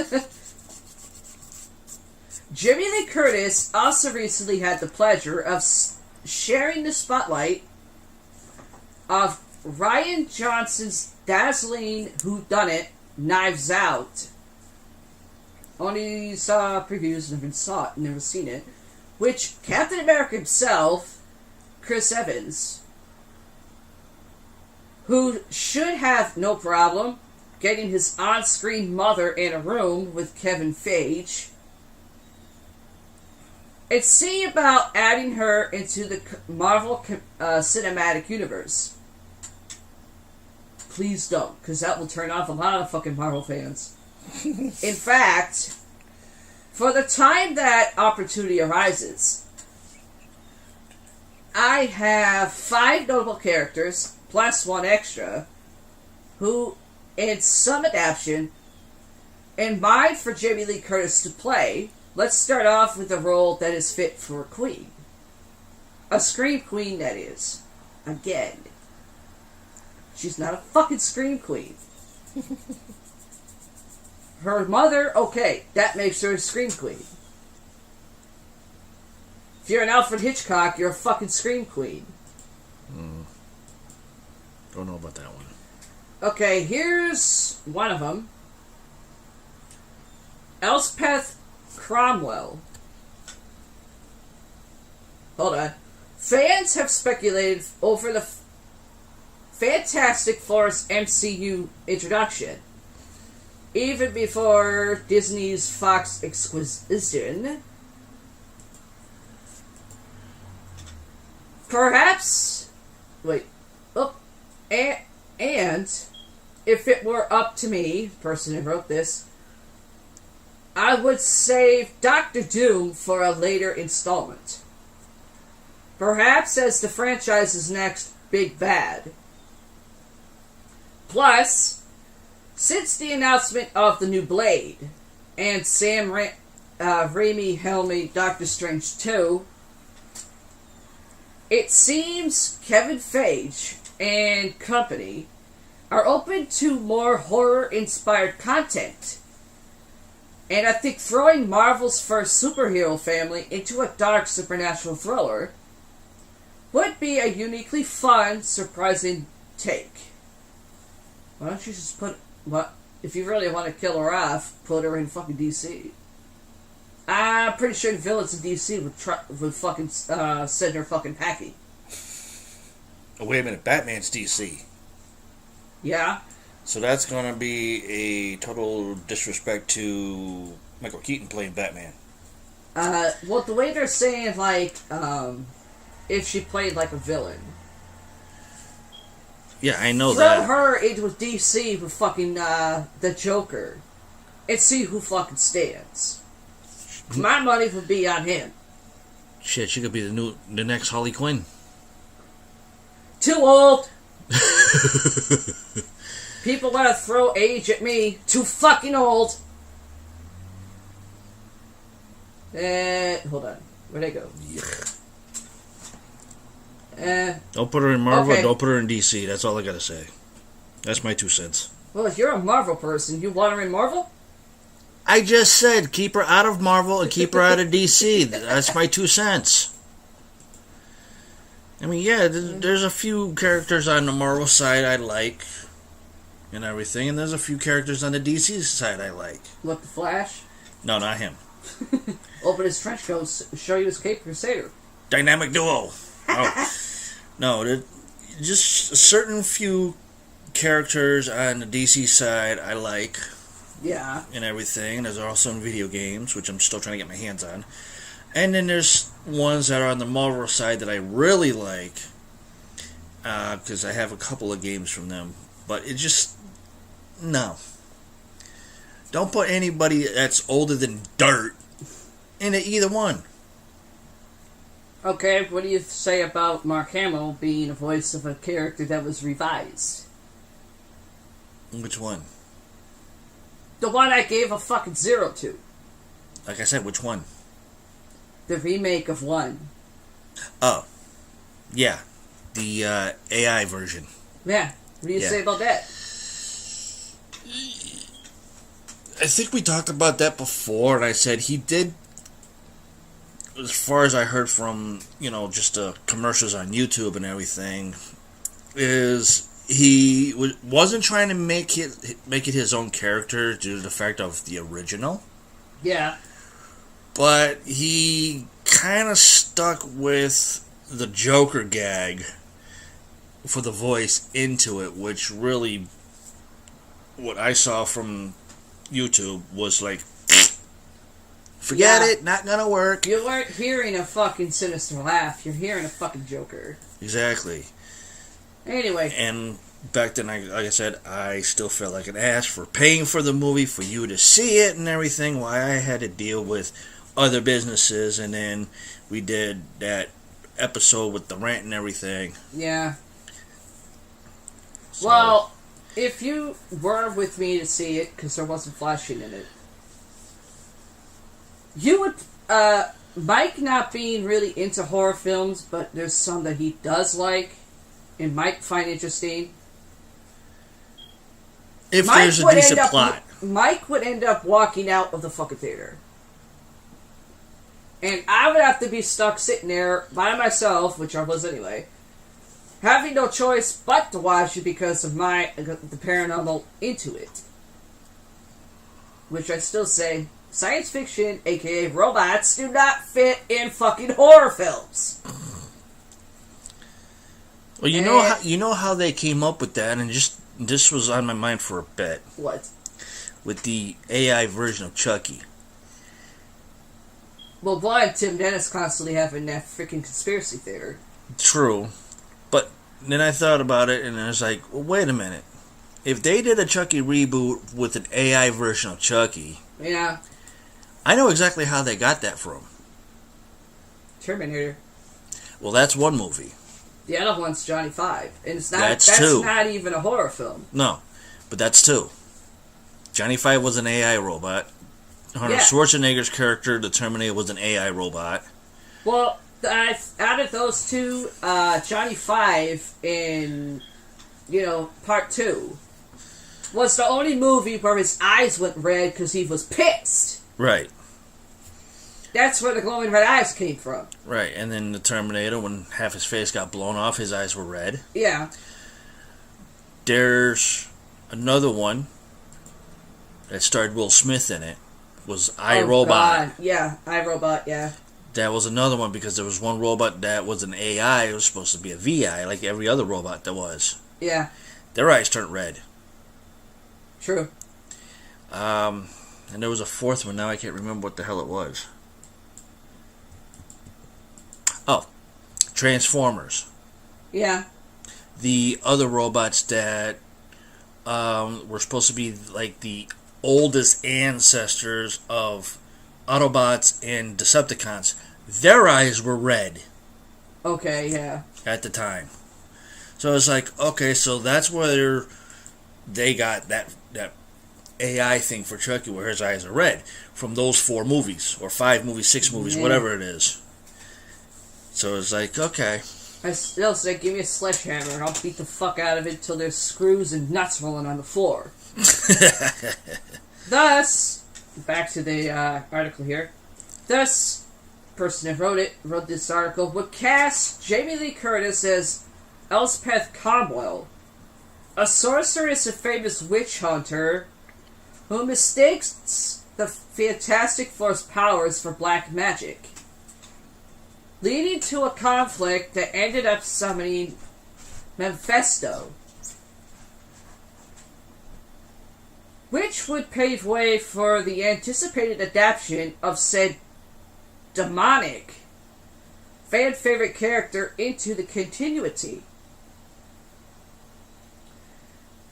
Jamie Lee Curtis also recently had the pleasure of sharing the spotlight of Rian Johnson's dazzling whodunit, Knives Out. Only saw previews, never seen it. Which Captain America himself, Chris Evans, who should have no problem getting his on-screen mother in a room with Kevin Feige, and see about adding her into the Marvel Cinematic Universe. Please don't, because that will turn off a lot of fucking Marvel fans. In fact, for the time that opportunity arises, I have 5 notable characters, plus 1 extra, who, in some adaptation, in mind for Jamie Lee Curtis to play. Let's start off with a role that is fit for a queen. A scream queen, that is. Again. She's not a fucking scream queen. Her mother, okay, that makes her a scream queen. If you're an Alfred Hitchcock, you're a fucking scream queen. Don't know about that one. Okay, here's one of them. Elspeth Cromwell. Hold on. Fans have speculated over the Fantastic Four's MCU introduction, even before Disney's Fox acquisition. Perhaps... Wait. Oh. And if it were up to me, the person who wrote this, I would save Doctor Doom for a later installment. Perhaps as the franchise's next big bad. Plus, since the announcement of the new Blade, and Sam Raimi helming Doctor Strange 2, it seems Kevin Feige and company are open to more horror-inspired content. And I think throwing Marvel's first superhero family into a dark supernatural thriller would be a uniquely fun, surprising take. Why don't you just if you really want to kill her off, put her in fucking DC. I'm pretty sure the villains in DC would fucking send her fucking packing. Oh, wait a minute, Batman's DC. Yeah? So that's going to be a total disrespect to Michael Keaton playing Batman. Well, the way they're saying, like, if she played like a villain. Yeah, I know Throw that. her into DC with fucking the Joker and see who fucking stands. My money would be on him. Shit, she could be the next Harley Quinn. Too old. People want to throw age at me. Too fucking old. Hold on. Where'd I go? Don't put her in Marvel, okay. Don't put her in DC. That's all I gotta say. That's my 2 cents. Well, if you're a Marvel person, you want her in Marvel? I just said keep her out of Marvel and keep her out of DC. That's my 2 cents. I mean, yeah, there's a few characters on the Marvel side I like and everything, and there's a few characters on the DC side I like. What, the Flash? No, not him. Open his trench coat, show you his Cape Crusader. Dynamic duo. Oh. No, just a certain few characters on the DC side I like. Yeah. And everything. There's also in video games, which I'm still trying to get my hands on. And then there's ones that are on the Marvel side that I really like, because I have a couple of games from them. But it just, no. Don't put anybody that's older than dirt into either one. Okay, what do you say about Mark Hamill being the voice of a character that was revised? Which one? The one I gave a fucking 0 to. Like I said, which one? The remake of 1. Oh. Yeah. The AI version. Yeah. What do you say about that? I think we talked about that before, and I said he did, as far as I heard from, just the commercials on YouTube and everything, is he wasn't trying to make it his own character due to the fact of the original. Yeah. But he kind of stuck with the Joker gag for the voice into it, which really, what I saw from YouTube was like, forget it, not gonna work. You weren't hearing a fucking sinister laugh, you're hearing a fucking Joker. Exactly. Anyway. And back then, like I said, I still felt like an ass for paying for the movie, for you to see it and everything, while I had to deal with other businesses, and then we did that episode with the rent and everything. Yeah. So, well, if you were with me to see it, because there wasn't flashing in it, you would, Mike not being really into horror films, but there's some that he does like, and might find interesting. if there's a decent plot. Mike would end up walking out of the fucking theater. And I would have to be stuck sitting there by myself, which I was anyway, having no choice but to watch it because of the paranormal into it. Which I still say, science fiction, aka robots, do not fit in fucking horror films. Well, you know how they came up with that, and this was on my mind for a bit. What? With the AI version of Chucky. Well, why Tim Dennis constantly having that freaking conspiracy theater? True. But then I thought about it, and I was like, well, wait a minute. If they did a Chucky reboot with an AI version of Chucky, Yeah. I know exactly how they got that from. Terminator. Well, that's one movie. The other one's Johnny Five. And it's not, That's two. not even a horror film. No, but that's two. Johnny Five was an AI robot. Arnold Yeah. Schwarzenegger's character, the Terminator, was an AI robot. Well, out of those two, Johnny Five in, part 2 was the only movie where his eyes went red because he was pissed. Right. That's where the glowing red eyes came from. Right, and then the Terminator, when half his face got blown off, his eyes were red. Yeah. There's another one that starred Will Smith in it. Was iRobot. God. Yeah, iRobot, yeah. That was another one because there was one robot that was an AI. It was supposed to be a VI, like every other robot that was. Yeah, Their eyes turned red. true. And there was a fourth one. Now I can't remember what the hell it was. Oh, Transformers. Yeah. The other robots that were supposed to be like the oldest ancestors of Autobots and Decepticons. Their eyes were red Okay, yeah. at the time. So it's like, okay, so that's where they got that AI thing for Chucky, where his eyes are red, from those 4 movies, or 5 movies, 6 movies, Yeah. whatever it is. So it's like, okay. I still say, give me a sledgehammer and I'll beat the fuck out of it till there's screws and nuts rolling on the floor. Thus, back to the article here. Thus, person that wrote this article, would cast Jamie Lee Curtis as Elspeth Cromwell, a sorceress and famous witch hunter who mistakes the Fantastic Four's powers for black magic, leading to a conflict that ended up summoning Mephisto, which would pave way for the anticipated adaptation of said demonic fan-favorite character into the continuity.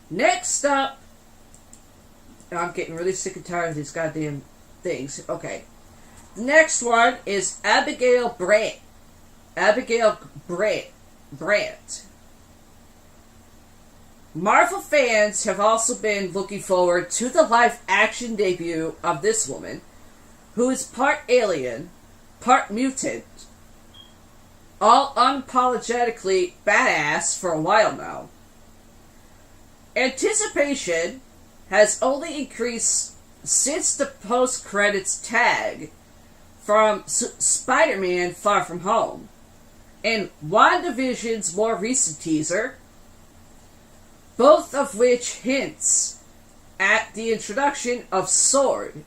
Next up, I'm getting really sick and tired of these goddamn things. Okay. Next one is Abigail Brandt. Marvel fans have also been looking forward to the live-action debut of this woman, who is part alien, part mutant, all unapologetically badass for a while now. Anticipation has only increased since the post-credits tag from Spider-Man Far From Home and WandaVision's more recent teaser, both of which hints at the introduction of SWORD,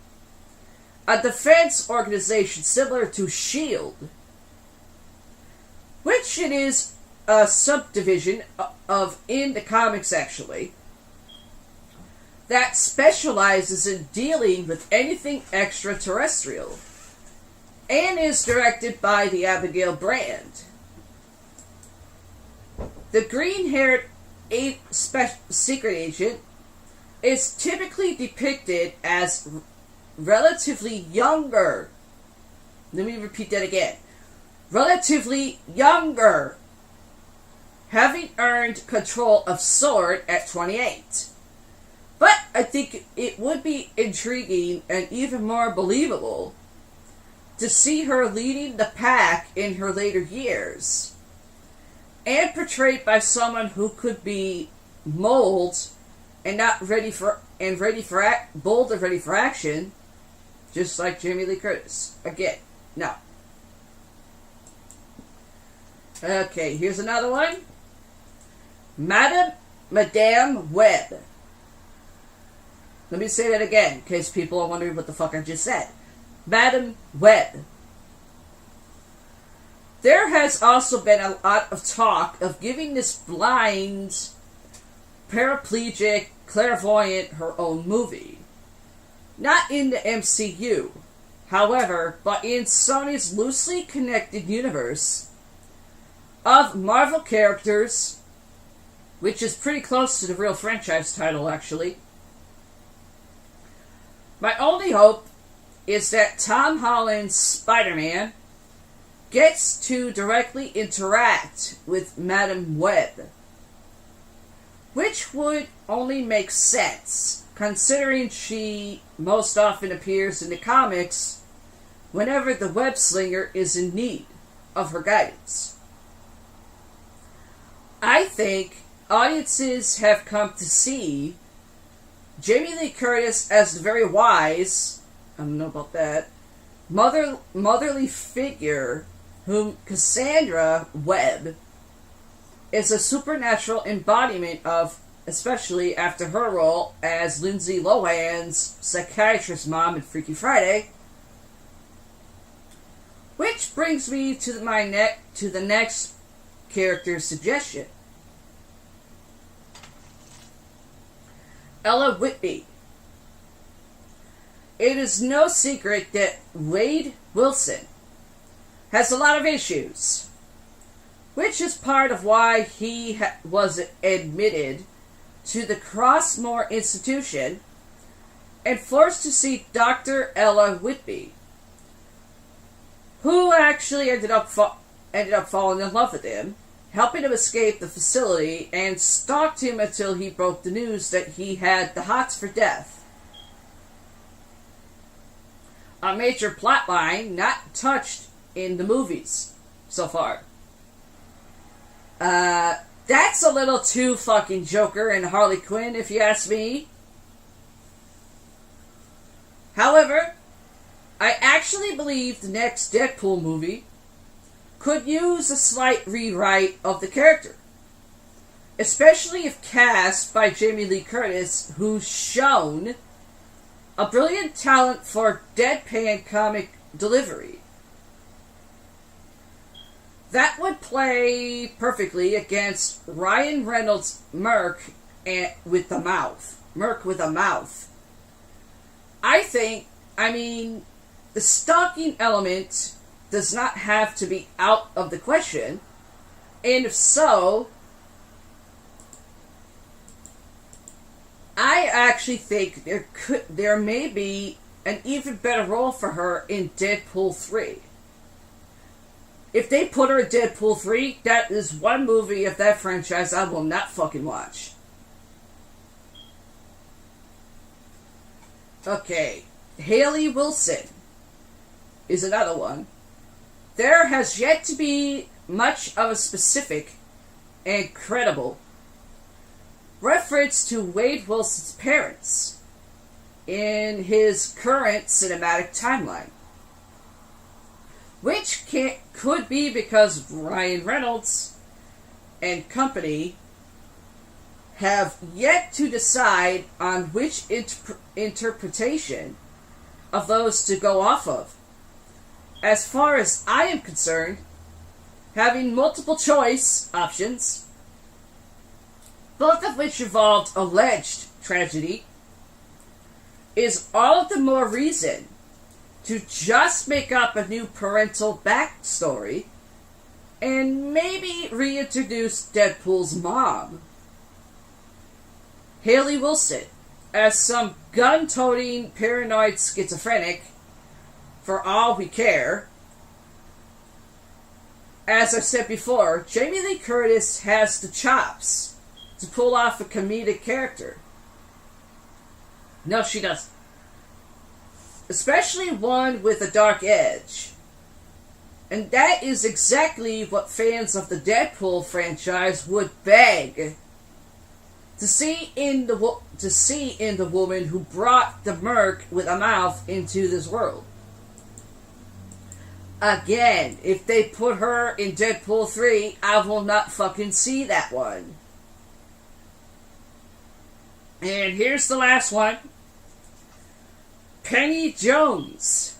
a defense organization similar to S.H.I.E.L.D., which it is a subdivision of in the comics actually, that specializes in dealing with anything extraterrestrial, and is directed by the Abigail Brandt. The green-haired secret agent is typically depicted as relatively younger. Let me repeat that again. Relatively younger, having earned control of SWORD at 28. But I think it would be intriguing and even more believable to see her leading the pack in her later years, and portrayed by someone who could be bold and ready for action, just like Jamie Lee Curtis. Again, no. Okay, here's another one. Madame Web. Let me say that again, in case people are wondering what the fuck I just said. Madame Web. There has also been a lot of talk of giving this blind, paraplegic, clairvoyant her own movie. Not in the MCU, however, but in Sony's loosely connected universe of Marvel characters, which is pretty close to the real franchise title, actually. My only hope is that Tom Holland's Spider-Man gets to directly interact with Madame Web, which would only make sense considering she most often appears in the comics whenever the web slinger is in need of her guidance. I think audiences have come to see Jamie Lee Curtis as the very wise, I don't know about that, motherly figure whom Cassandra Webb is a supernatural embodiment of, especially after her role as Lindsay Lohan's psychiatrist mom in Freaky Friday. Which brings me to the next character suggestion. Ella Whitby. It is no secret that Wade Wilson has a lot of issues, which is part of why he was admitted to the Crossmore Institution and forced to see Dr. Ella Whitby, who actually ended up falling in love with him, helping him escape the facility, and stalked him until he broke the news that he had the hots for death. A major plotline not touched in the movies so far. That's a little too fucking Joker and Harley Quinn, if you ask me. However, I actually believe the next Deadpool movie could use a slight rewrite of the character, especially if cast by Jamie Lee Curtis, who's shown a brilliant talent for deadpan comic delivery. That would play perfectly against Ryan Reynolds' Merc with a mouth. I mean, the stalking element does not have to be out of the question, and if so, I actually think there may be an even better role for her in Deadpool 3. If they put her in Deadpool 3, that is one movie of that franchise I will not fucking watch. Okay, Haley Wilson is another one. There has yet to be much of a specific and credible reference to Wade Wilson's parents in his current cinematic timeline, which could be because Ryan Reynolds and company have yet to decide on which interpretation of those to go off of. As far as I am concerned, having multiple choice options, both of which involved alleged tragedy, is all of the more reason to just make up a new parental backstory and maybe reintroduce Deadpool's mom, Haley Wilson, as some gun-toting paranoid schizophrenic for all we care. As I said before, Jamie Lee Curtis has the chops to pull off a comedic character. No, she doesn't. Especially one with a dark edge. And that is exactly what fans of the Deadpool franchise would beg to see in the woman who brought the Merc with a mouth into this world. Again, if they put her in Deadpool 3, I will not fucking see that one. And here's the last one. Penny Jones.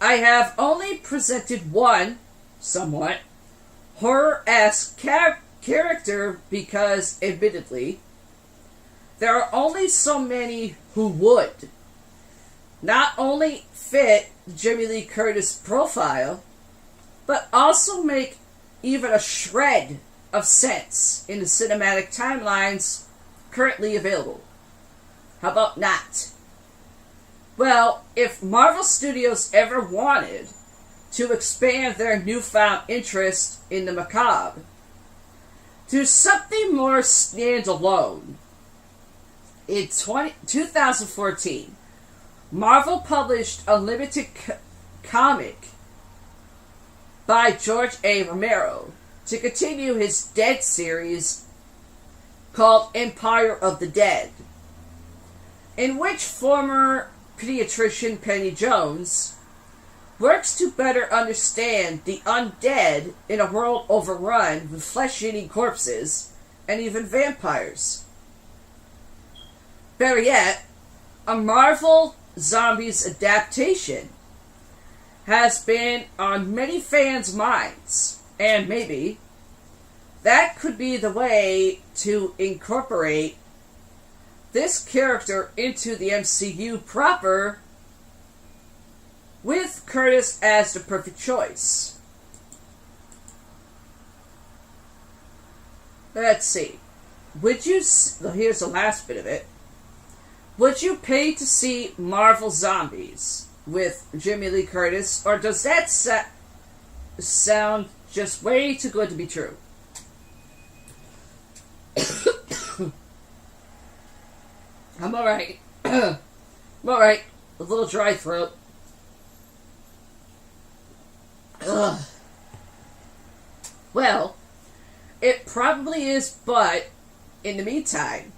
I have only presented one, somewhat, horror-esque character because, admittedly, there are only so many who would not only fit Jamie Lee Curtis' profile, but also make even a shred of sense in the cinematic timelines currently available. How about not? Well, if Marvel Studios ever wanted to expand their newfound interest in the macabre to something more standalone In 2014, Marvel published a limited comic by George A. Romero to continue his Dead series called Empire of the Dead, in which former pediatrician Penny Jones works to better understand the undead in a world overrun with flesh-eating corpses and even vampires. Better yet, a Marvel Zombies adaptation has been on many fans' minds, and maybe that could be the way to incorporate this character into the MCU proper, with Curtis as the perfect choice. Let's see. Here's the last bit of it. Would you pay to see Marvel Zombies with Jamie Lee Curtis, or does that sound just way too good to be true? I'm alright. I'm alright. A little dry throat. Ugh. Well, it probably is, but in the meantime,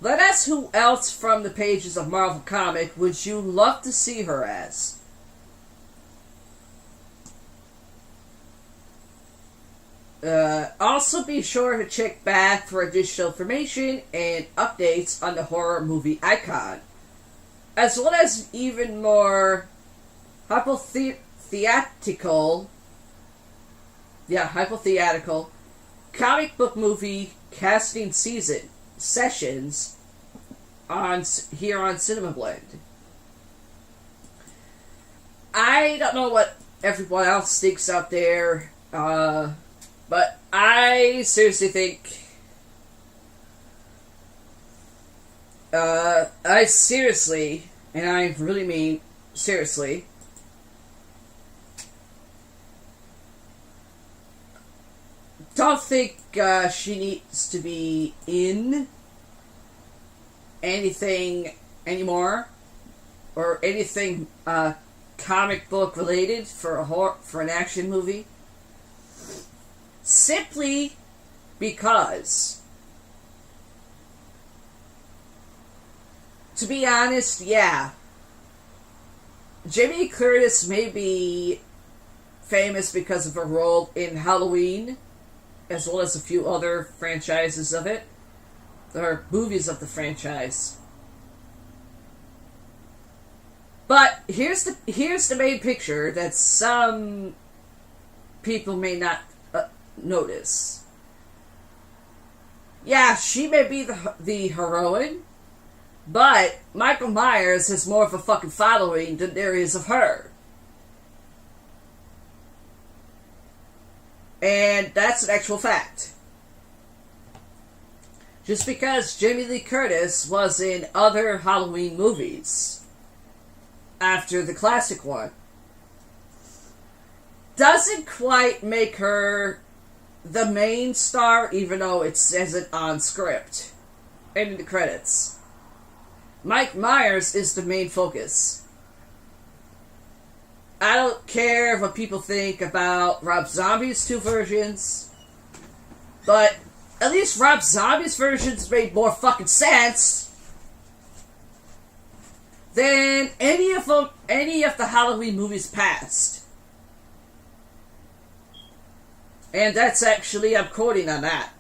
let us who else from the pages of Marvel Comic would you love to see her as? Also be sure to check back for additional information and updates on the horror movie icon, as well as even more hypothetical comic book movie casting sessions here on Cinema Blend. I don't know what everyone else thinks out there, but I seriously think I seriously, and I really mean seriously, don't think she needs to be in anything anymore, or anything comic book related for an action movie, simply because, to be honest, yeah, Jamie Lee Curtis may be famous because of her role in Halloween, as well as a few other franchises of it, or movies of the franchise. But here's the main picture that some people may not notice. Yeah, she may be the heroine, but Michael Myers has more of a fucking following than there is of her. And that's an actual fact. Just because Jamie Lee Curtis was in other Halloween movies after the classic one doesn't quite make her the main star, even though it says it on script and in the credits. Mike Myers is the main focus. I don't care what people think about Rob Zombie's two versions, but at least Rob Zombie's versions made more fucking sense than any of the Halloween movies past. And that's actually, I'm quoting on that.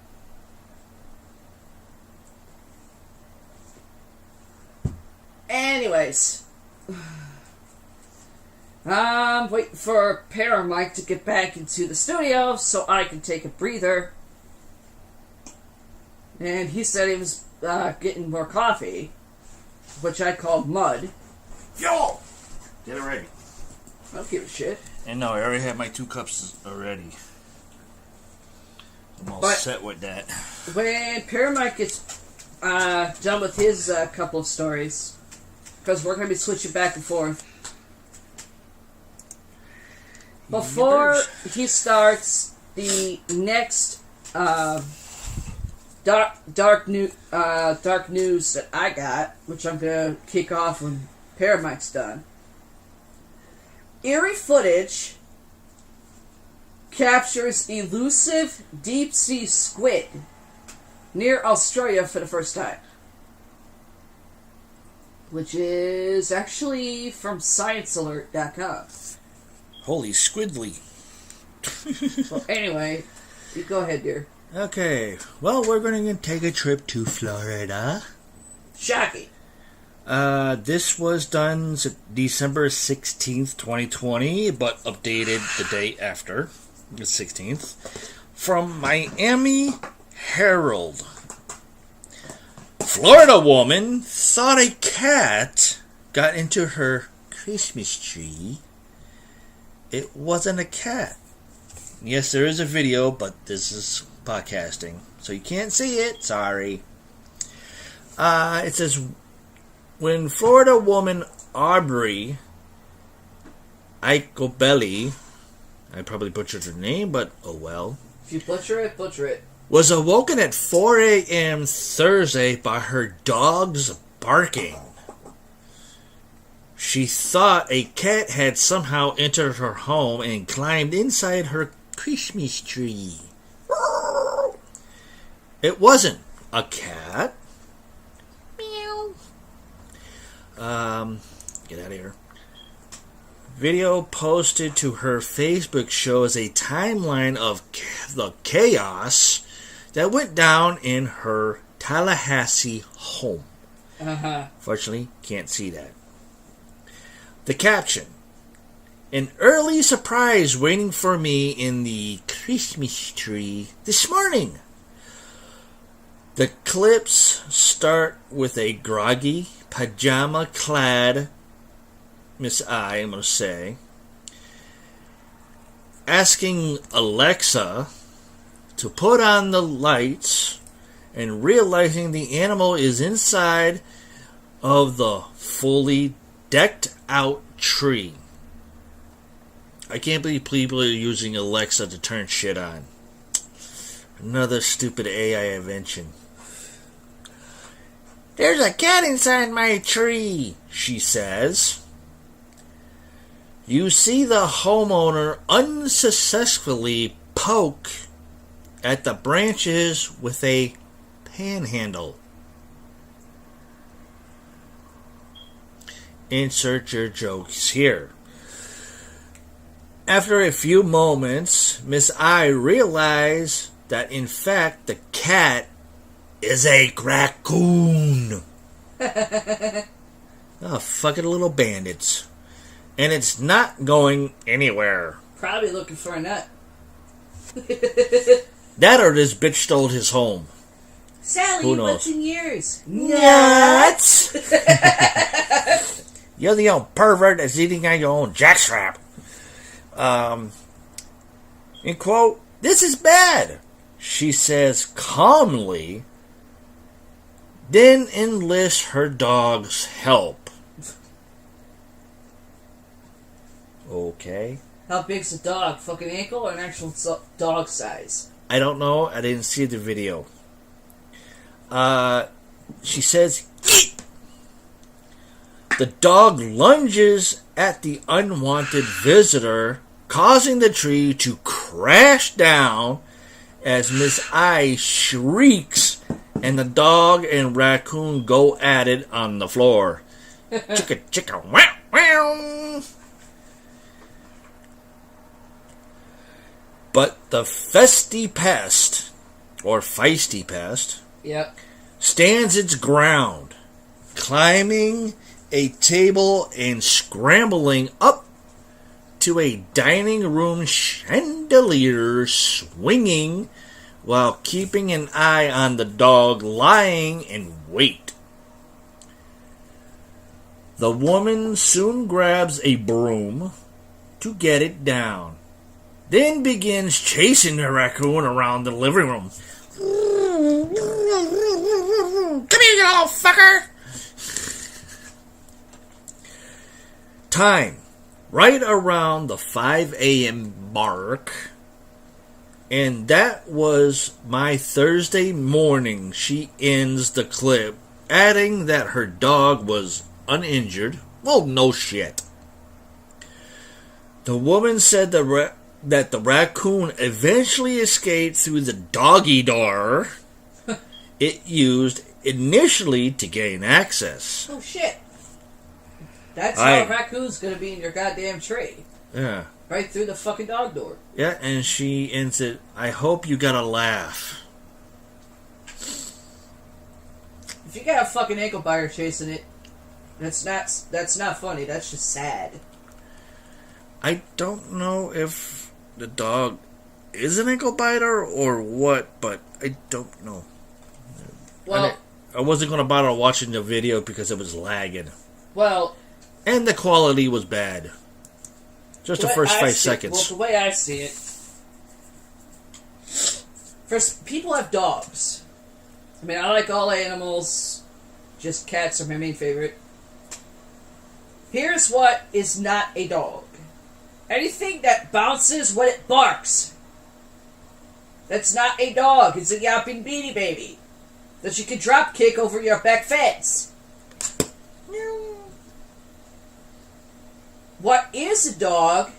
Anyways, I'm waiting for Paramike to get back into the studio so I can take a breather. And he said he was getting more coffee, which I call mud. Yo! Get it ready. I don't give a shit. And no, I already had my 2 cups already. I'm all set with that. When Paramike gets done with his couple of stories, because we're going to be switching back and forth, before he starts the next dark news that I got, which I'm gonna kick off when Paramike's done. Eerie footage captures elusive deep-sea squid near Australia for the first time. Which is actually from ScienceAlert.com. Holy squidly. So anyway, you go ahead, dear. Okay, well, we're going to take a trip to Florida. Shocking. This was done December 16th, 2020, but updated the day after, the 16th, from Miami Herald. Florida woman thought a cat got into her Christmas tree. It wasn't a cat. Yes, there is a video, but this is podcasting, so you can't see it. Sorry. It says, when Florida woman Aubrey Icobelli, I probably butchered her name, but oh well. If you butcher it, butcher it. Was awoken at 4 a.m. Thursday by her dog's barking. She thought a cat had somehow entered her home and climbed inside her Christmas tree. It wasn't a cat. Meow. Get out of here. Video posted to her Facebook shows a timeline of the chaos that went down in her Tallahassee home. Fortunately, can't see that. The caption: an early surprise waiting for me in the Christmas tree this morning. The clips start with a groggy, pajama-clad Miss I, I'm going to say, asking Alexa to put on the lights and realizing the animal is inside of the fully decked out tree. I can't believe people are using Alexa to turn shit on. Another stupid AI invention. There's a cat inside my tree, she says. You see the homeowner unsuccessfully poke at the branches with a panhandle. Insert your jokes here. After a few moments, Miss I realized that in fact the cat is a raccoon. Oh, fucking little bandits. And it's not going anywhere. Probably looking for a nut. That or this bitch stole his home. Sally, Who knows? what's in yours? Nuts! You're the old pervert that's eating on your own jackstrap. In quote, this is bad, she says calmly, then enlists her dog's help. Okay. How big's the dog? Fucking ankle or an actual dog size? I don't know. I didn't see the video. She says, eat! The dog lunges at the unwanted visitor, causing the tree to crash down as Miss I shrieks and the dog and raccoon go at it on the floor. Chicka chicka wow wow. But the feisty pest, or feisty pest, Yep. stands its ground, climbing a table and scrambling up to a dining room chandelier, swinging while keeping an eye on the dog lying in wait. The woman soon grabs a broom to get it down, then begins chasing the raccoon around the living room. Come here, you little fucker! Time, right around the 5 a.m. mark, And that was my Thursday morning. She ends the clip, adding that her dog was uninjured. Well, no shit. The woman said that the raccoon eventually escaped through the doggy door it used initially to gain access. Oh shit. That's how a raccoon's gonna be in your goddamn tree. Yeah. Right through the fucking dog door. Yeah, and she ends it, I hope you got a laugh. If you got a fucking ankle biter chasing it, that's not funny, that's just sad. I don't know if the dog is an ankle biter or what, but I don't know. Well, I wasn't going to bother watching the video because it was lagging. Well, and the quality was bad. Just the first 5 seconds. Well, the way I see it, first, people have dogs. I mean, I like all animals. Just cats are my main favorite. Here's what is not a dog. Anything that bounces when it barks. That's not a dog. It's a yapping beanie baby that you can drop kick over your back fence. What is a dog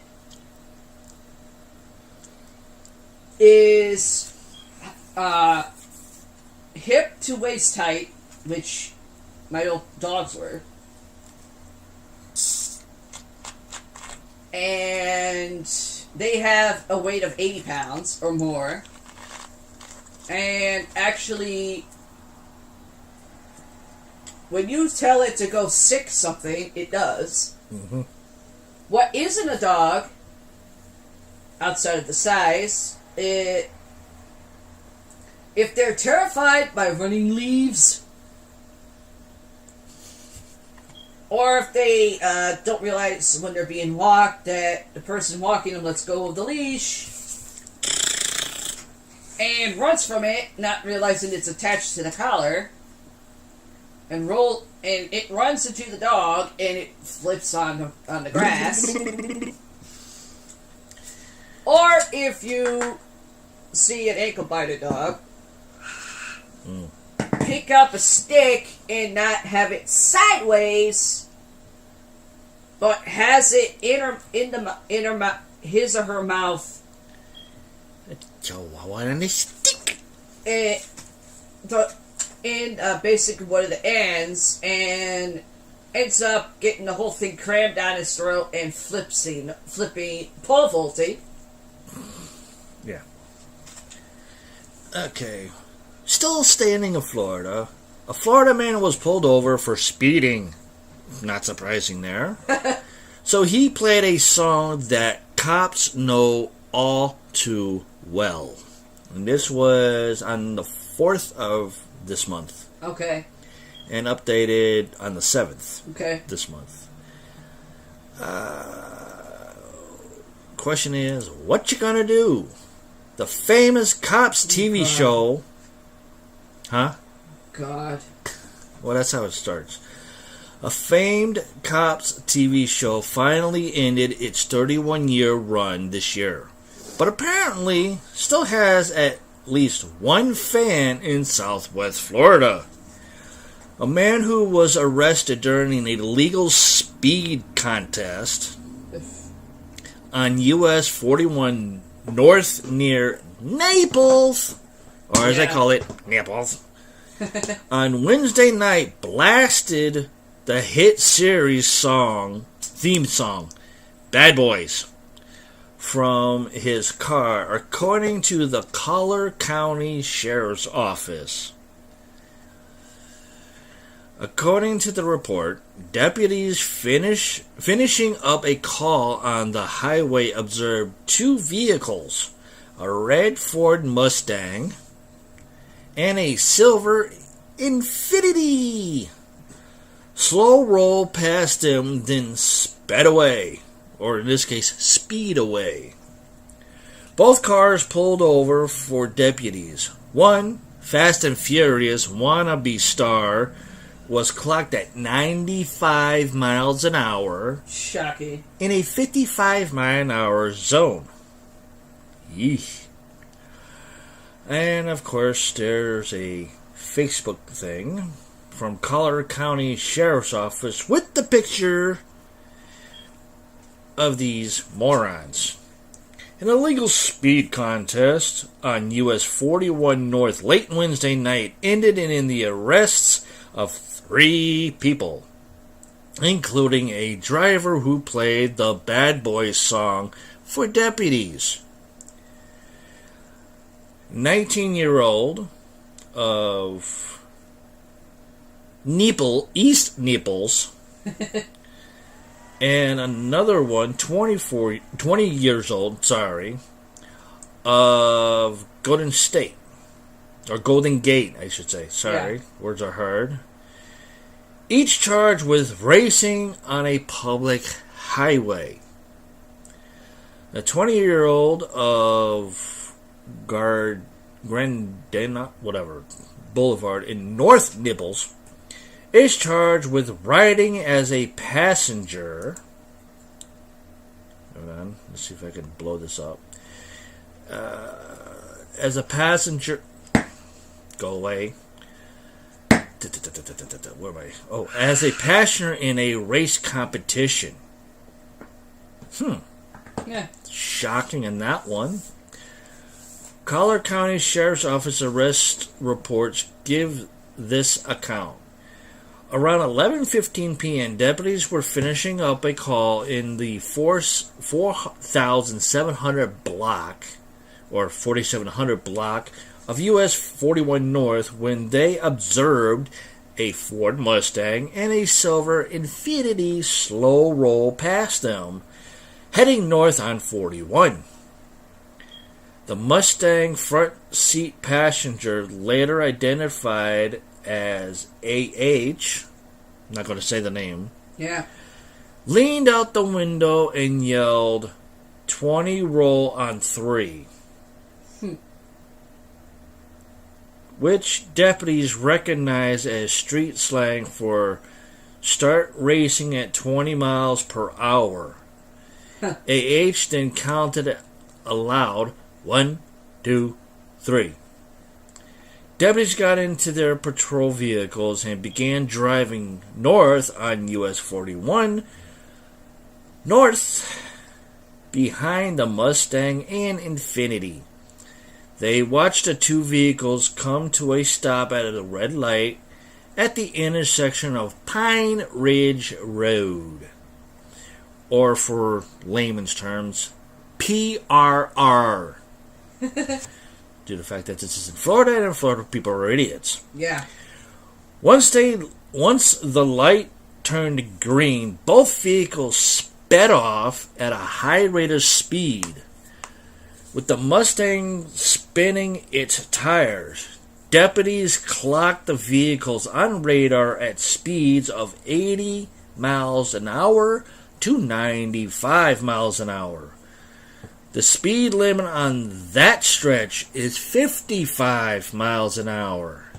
is hip to waist height, which my old dogs were, and they have a weight of 80 pounds or more, and actually, when you tell it to go sick something, it does. Mm-hmm. What isn't a dog, outside of the size, if they're terrified by running leaves, or if they don't realize when they're being walked that the person walking them lets go of the leash and runs from it, not realizing it's attached to the collar, and it runs into the dog and it flips on the grass. Or if you see an ankle biter dog, pick up a stick and not have it sideways, but has it in his or her mouth. Chihuahua and a stick. Basically one of the ends, and ends up getting the whole thing crammed down his throat and flipping pole vaulting. Yeah. Okay. Still staying in Florida. A Florida man was pulled over for speeding. Not surprising there. So he played a song that cops know all too well. And this was on the 4th of this month. Okay. And updated on the 7th. Okay. This month. Question is, what you gonna do? The famous Cops TV show. Huh? God. Well, that's how it starts. A famed Cops TV show finally ended its 31-year run this year. But apparently still has at least one fan in Southwest Florida. A man who was arrested during an illegal speed contest on US 41 North near Naples, or as I call it, Naples, on Wednesday night blasted the hit series theme song, Bad Boys, from his car, according to the Collier County Sheriff's Office. According to the report, deputies finishing up a call on the highway observed two vehicles, a red Ford Mustang and a silver Infiniti, slow roll past them, then sped away, or in this case, speed away. Both cars pulled over for deputies. One, Fast and Furious wannabe star, was clocked at 95 miles an hour. Shocking. In a 55 mile an hour zone. Yeesh. And of course, there's a Facebook thing from Collier County Sheriff's Office with the picture of these morons. An illegal speed contest on US 41 North late Wednesday night ended in the arrests of 3 people, including a driver who played the Bad Boys song for deputies. 19-year-old of East Naples, and another one, 20 years old, of Golden State, or Golden Gate, I should say. Sorry, words are hard. Each charged with racing on a public highway. The 20-year-old of Grandena, Boulevard in North Naples is charged with riding as a passenger. Hold on, let's see if I can blow this up. As a passenger, go away. Where am I? Oh, as a passenger in a race competition. Yeah. Shocking in that one. Collier County Sheriff's Office arrest reports give this account. Around 11:15 p.m., deputies were finishing up a call in the 4700 block, or 4700 block of US 41 North when they observed a Ford Mustang and a silver Infiniti slow roll past them, heading north on 41. The Mustang front seat passenger, later identified as A.H., I'm not going to say the name, leaned out the window and yelled, 20 roll on 3. Which deputies recognize as street slang for start racing at 20 miles per hour. A.H. then counted aloud, 1, 2, 3. Deputies got into their patrol vehicles and began driving north on US 41 north behind the Mustang and Infiniti. They watched the 2 vehicles come to a stop at a red light at the intersection of Pine Ridge Road, or for layman's terms, PRR. Due to the fact that this is in Florida, and Florida people are idiots. Yeah. Once the light turned green, both vehicles sped off at a high rate of speed, with the Mustang spinning its tires. Deputies clocked the vehicles on radar at speeds of 80 miles an hour to 95 miles an hour. The speed limit on that stretch is 55 miles an hour.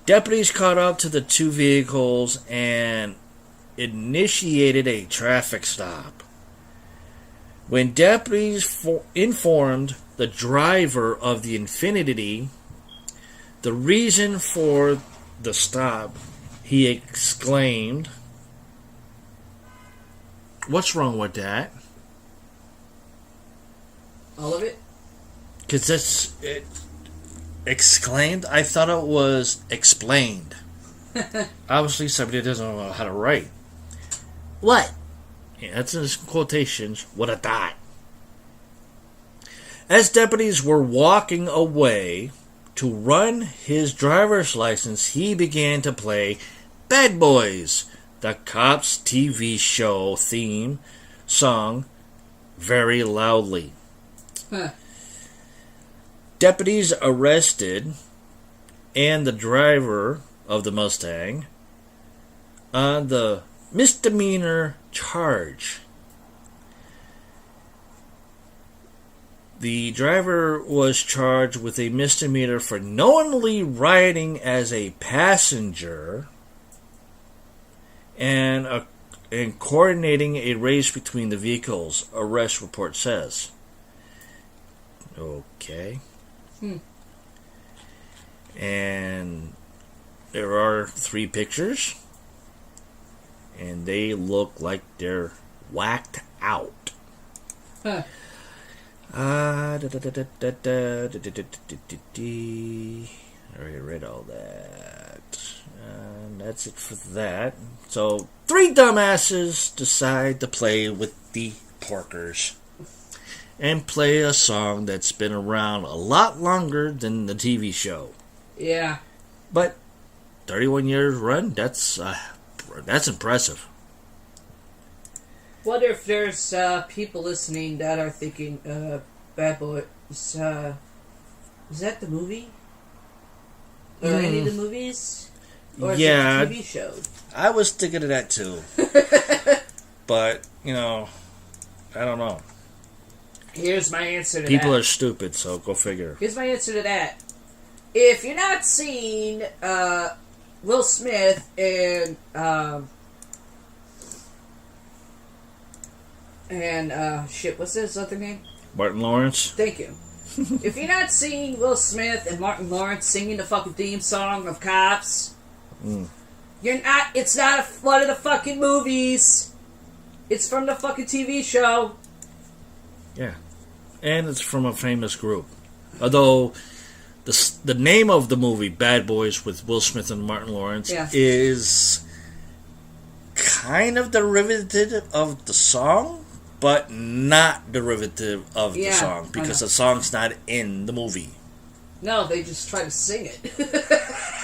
Deputies caught up to the 2 vehicles and initiated a traffic stop. When deputies informed the driver of the Infiniti the reason for the stop, he exclaimed, "What's wrong with that?" All of it? Because that's it. Exclaimed? I thought it was explained. Obviously, somebody doesn't know how to write. What? Yeah, that's in quotations. What a dot. As deputies were walking away to run his driver's license, he began to play Bad Boys, the Cops TV show theme song, very loudly. Deputies arrested and the driver of the Mustang on the misdemeanor charge. The driver was charged with a misdemeanor for knowingly riding as a passenger and coordinating a race between the vehicles, arrest report says. Okay. Hmm. And there are 3 pictures. And they look like they're whacked out. Huh. I already read all that. And that's it for that. So, 3 dumbasses decide to play with the porkers. And play a song that's been around a lot longer than the TV show. Yeah. But 31 years run, that's impressive. Wonder if there's people listening that are thinking, Bad Boy, is that the movie? Or any of the movies? Or is it Yeah. the TV show? I was thinking of that too. But, you know, I don't know. Here's my answer to People that. are stupid, so go figure. Here's my answer to that. If you're not seeing Will Smith and what's his other name? Martin Lawrence? Thank you. If you're not seeing Will Smith and Martin Lawrence singing the fucking theme song of Cops, you're not. It's not one of the fucking movies. It's from the fucking TV show. Yeah. And it's from a famous group. Although, the name of the movie, Bad Boys with Will Smith and Martin Lawrence, is kind of derivative of the song, but not derivative of the song, because the song's not in the movie. No, they just try to sing it.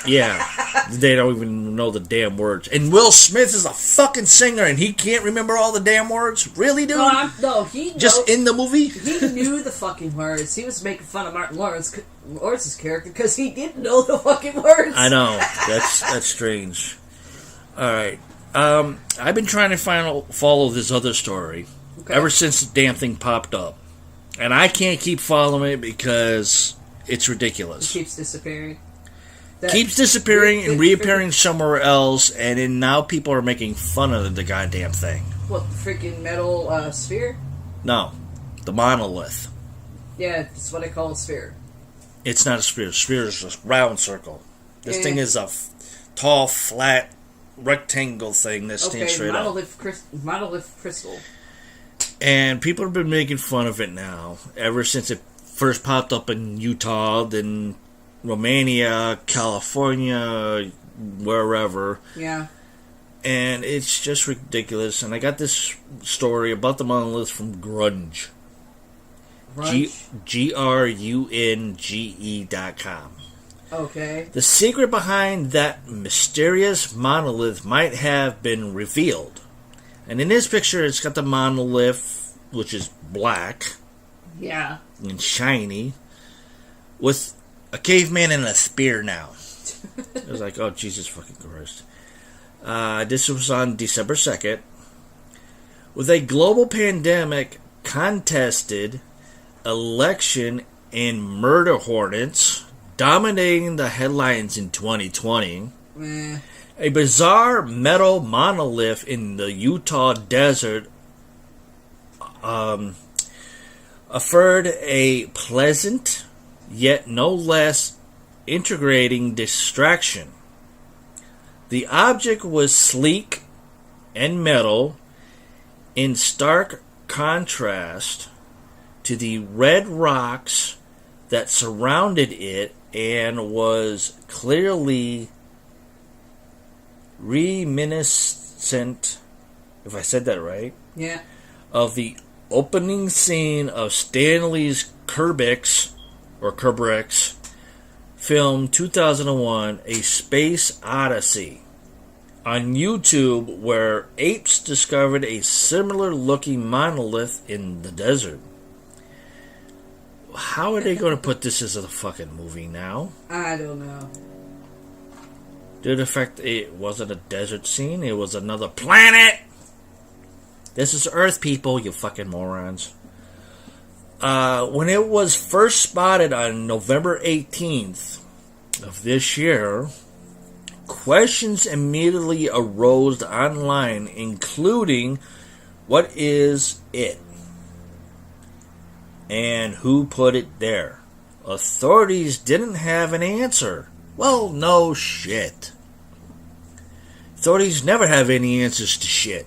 Yeah. They don't even know the damn words. And Will Smith is a fucking singer and he can't remember all the damn words? Really, dude? No, he just in the movie? He knew the fucking words. He was making fun of Martin Lawrence's character because he didn't know the fucking words. I know. That's strange. Alright. I've been trying to follow this other story ever since the damn thing popped up. And I can't keep following it because it's ridiculous. It keeps disappearing. Keeps disappearing and reappearing somewhere else, and then now people are making fun of the goddamn thing. What, the freaking metal sphere? No. The monolith. Yeah, that's what I call a sphere. It's not a sphere. A sphere is a round circle. This thing is a tall, flat, rectangle thing that stands straight up. Monolith crystal. And people have been making fun of it now, ever since it first popped up in Utah, then Romania, California, wherever. Yeah. And it's just ridiculous. And I got this story about the monolith from Grunge. GRUNGE.com. Okay. The secret behind that mysterious monolith might have been revealed. And in this picture, it's got the monolith, which is black. Yeah. And shiny. With a caveman and a spear now. It was like, oh, Jesus fucking Christ. This was on December 2nd. With a global pandemic, contested election, and murder hornets dominating the headlines in 2020, a bizarre metal monolith in the Utah desert offered a pleasant, yet no less integrating distraction. The object was sleek and metal, in stark contrast to the red rocks that surrounded it, and was clearly reminiscent, if I said that right, of the opening scene of Stanley's Kubrick's film 2001, A Space Odyssey, on YouTube, where apes discovered a similar looking monolith in the desert. How are they going to put this as a fucking movie now? I don't know. Due to the fact it wasn't a desert scene, it was another planet! This is Earth, people, you fucking morons. When it was first spotted on November 18th of this year, questions immediately arose online, including, what is it? and who put it there. Authorities didn't have an answer. Well, no shit. Authorities never have any answers to shit.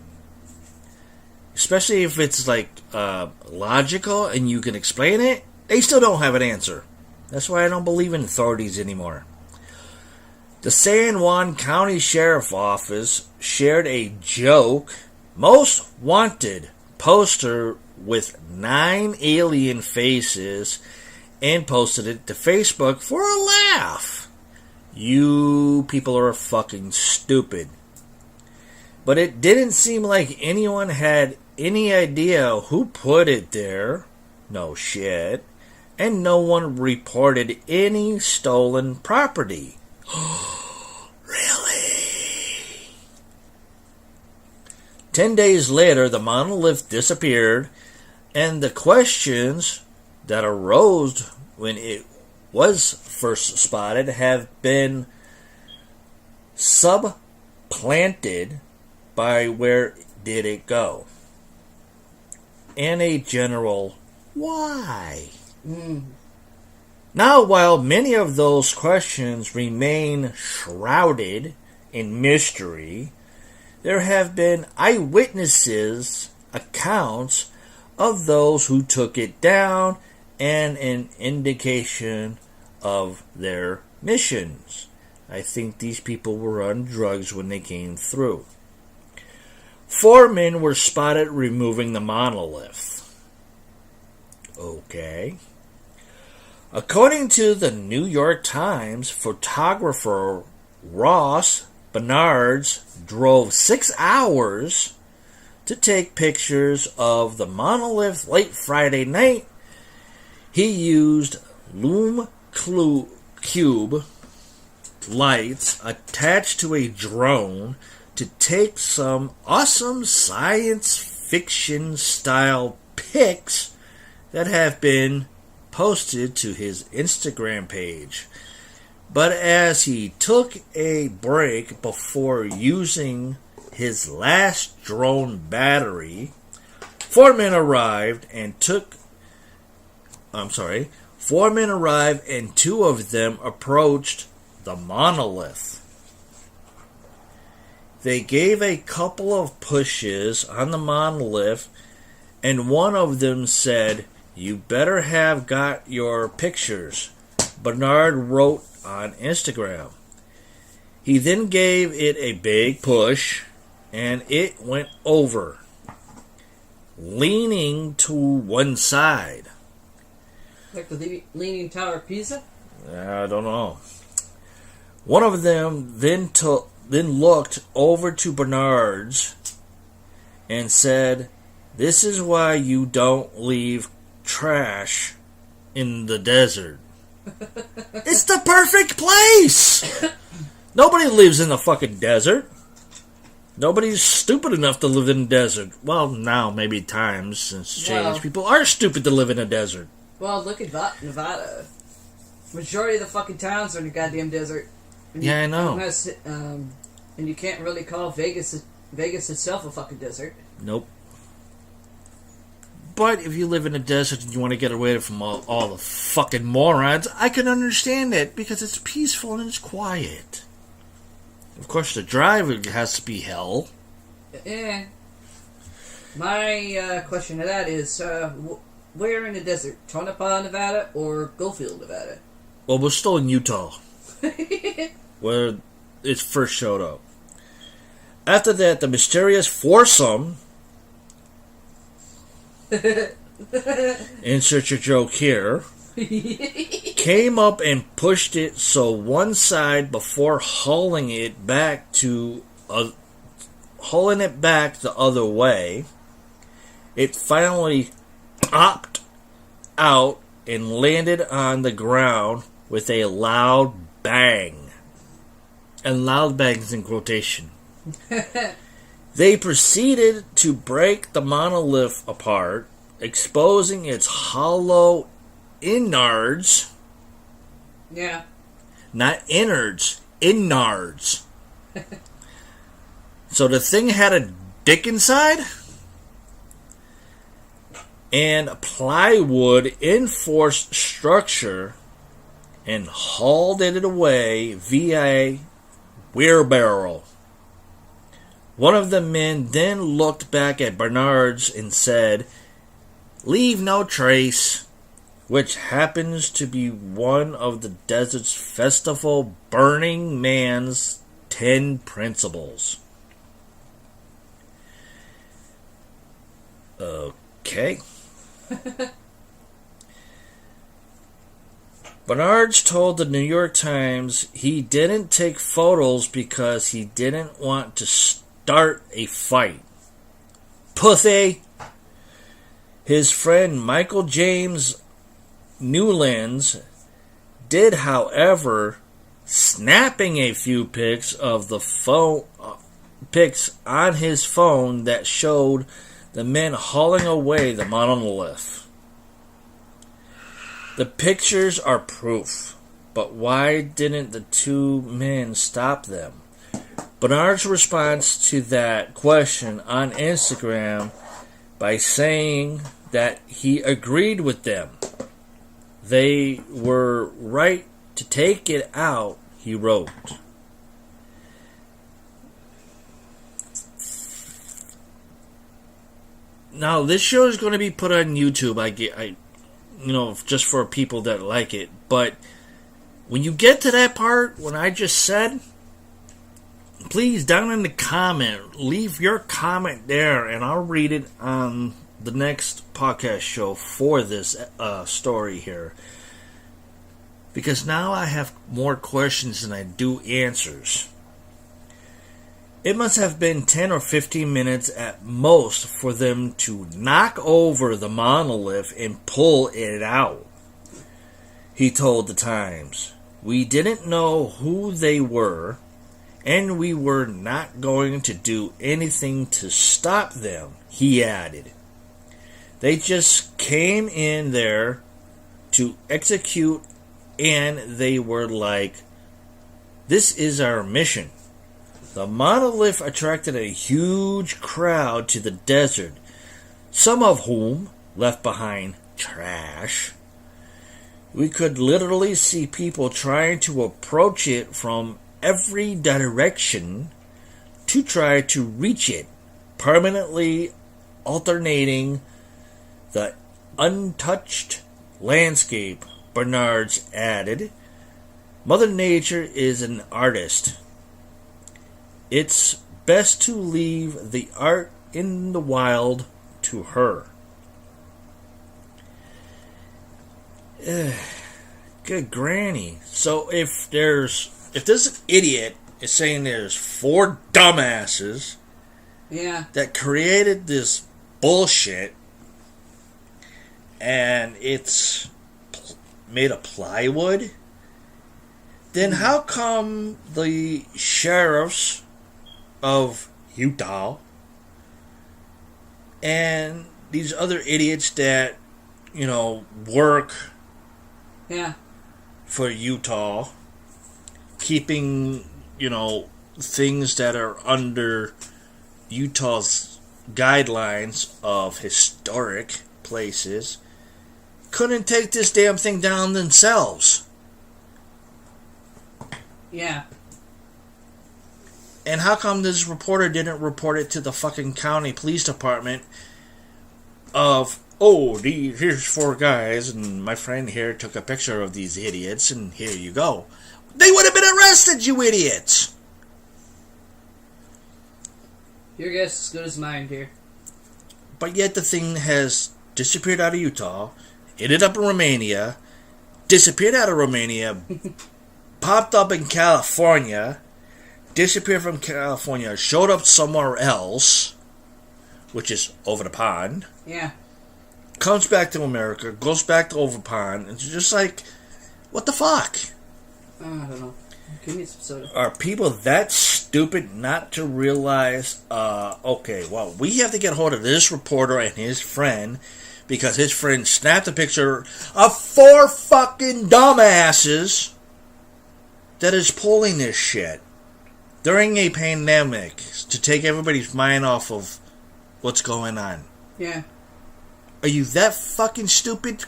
Especially if it's like logical and you can explain it, they still don't have an answer. That's why I don't believe in authorities anymore. The San Juan County Sheriff Office shared a joke, most wanted poster with 9 alien faces and posted it to Facebook for a laugh. You people are fucking stupid. But it didn't seem like anyone had any idea who put it there. No shit. And no one reported any stolen property. Really? 10 days later, the monolith disappeared, and the questions that arose when it was first spotted have been supplanted by where did it go? And a general why? Now, while many of those questions remain shrouded in mystery, there have been eyewitnesses' accounts of those who took it down and an indication of their missions. I think these people were on drugs when they came through. 4 men were spotted removing the monolith. Okay. According to the New York Times, photographer Ross Bernards drove 6 hours to take pictures of the monolith late Friday night. He used Lume Cube lights attached to a drone to take some awesome science fiction style pics that have been posted to his Instagram page. But as he took a break before using his last drone battery, 4 men arrived and 2 of them approached the monolith. They gave a couple of pushes on the monolith, and one of them said, "You better have got your pictures," Bernard wrote on Instagram. He then gave it a big push, and it went over, leaning to one side. Like the Leaning Tower of Pisa? I don't know. One of them then looked over to Bernard's and said, "This is why you don't leave trash in the desert." It's the perfect place! Nobody lives in the fucking desert. Nobody's stupid enough to live in the desert. Well, now maybe times since changed. Well, people are stupid to live in a desert. Well, look at Nevada. Majority of the fucking towns are in the goddamn desert. And Yeah, I know. And you can't really call Vegas itself a fucking desert. Nope. But if you live in a desert and you want to get away from all the fucking morons, I can understand it because it's peaceful and it's quiet. Of course, the drive has to be hell. Yeah. My question to that is, where in the desert? Tonopah, Nevada, or Goldfield, Nevada? Well, we're still in Utah, where it first showed up. After that, the mysterious foursome, insert your joke here, came up and pushed it so one side before hauling it back the other way. It finally popped out and landed on the ground with a loud bang. And loud bangs in quotation. They proceeded to break the monolith apart, exposing its hollow innards. Yeah. Not innards, innards. So the thing had a dick inside? and plywood enforced structure and hauled it away via wheelbarrow. One of the men then looked back at Bernard's and said, "Leave no trace," which happens to be one of the desert's festival Burning Man's 10 principles. Okay. Bernard's told the New York Times he didn't take photos because he didn't want to start a fight. Pussy! His friend Michael James Newlands did, however, snapping a few pics of the phone pics on his phone that showed the men hauling away the monolith. The pictures are proof, but why didn't the two men stop them? Bernard's response to that question on Instagram by saying that he agreed with them. They were right to take it out, he wrote. Now, this show is going to be put on YouTube, just for people that like it. But when you get to that part, when I just said, please, down in the comment, leave your comment there, and I'll read it on the next podcast show for this story here. Because now I have more questions than I do answers. It must have been 10 or 15 minutes at most for them to knock over the monolith and pull it out. He told the Times, "We didn't know who they were, and we were not going to do anything to stop them," he added. "They just came in there to execute, and they were like, 'This is our mission.'" The monolith attracted a huge crowd to the desert, some of whom left behind trash. We could literally see people trying to approach it from every direction to try to reach it, permanently alternating the untouched landscape, Bernard's added. Mother Nature is an artist. It's best to leave the art in the wild to her. Good granny. So if this idiot is saying there's 4 dumbasses that created this bullshit and it's made of plywood, then how come the sheriffs of Utah and these other idiots that, work for Utah, keeping, things that are under Utah's guidelines of historic places, couldn't take this damn thing down themselves? Yeah. And how come this reporter didn't report it to the fucking county police department of, here's 4 guys, and my friend here took a picture of these idiots, and here you go. They would have been arrested, you idiots! Your guess is as good as mine here. But yet the thing has disappeared out of Utah, ended up in Romania, disappeared out of Romania, popped up in California, disappeared from California, showed up somewhere else, which is over the pond. Yeah. Comes back to America, goes back to over the pond. It's just like, what the fuck? I don't know. Give me some soda. Are people that stupid not to realize, we have to get hold of this reporter and his friend, because his friend snapped a picture of 4 fucking dumbasses that is pulling this shit during a pandemic to take everybody's mind off of what's going on. Yeah. Are you that fucking stupid,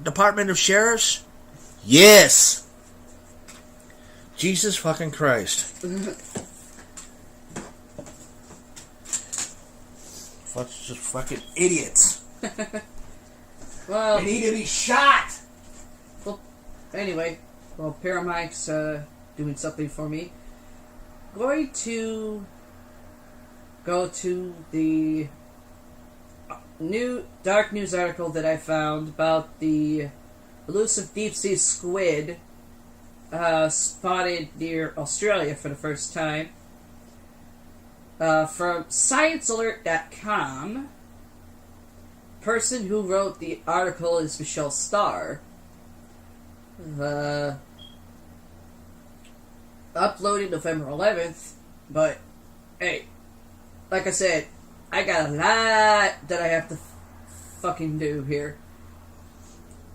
Department of Sheriffs? Yes! Jesus fucking Christ. Just fucking idiots. Well, They need to be shot. well, anyway, well, Paramike's doing something for me. Going to go to the new dark news article that I found about the elusive deep sea squid spotted near Australia for the first time. From ScienceAlert.com. Person who wrote the article is Michelle Starr. Uploaded November 11th, but hey, like I said, I got a lot that I have to fucking do here.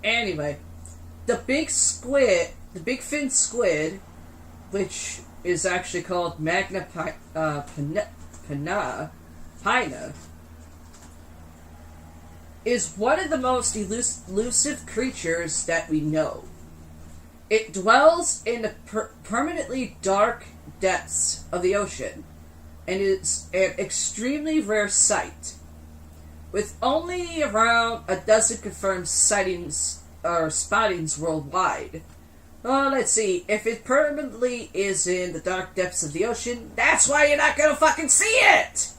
Anyway, the big fin squid, which is actually called Magna Pina, is one of the most elusive creatures that we know. It dwells in the permanently dark depths of the ocean and is an extremely rare sight, with only around a dozen confirmed sightings or spottings worldwide. Well, let's see. If it permanently is in the dark depths of the ocean, that's why you're not gonna fucking see it!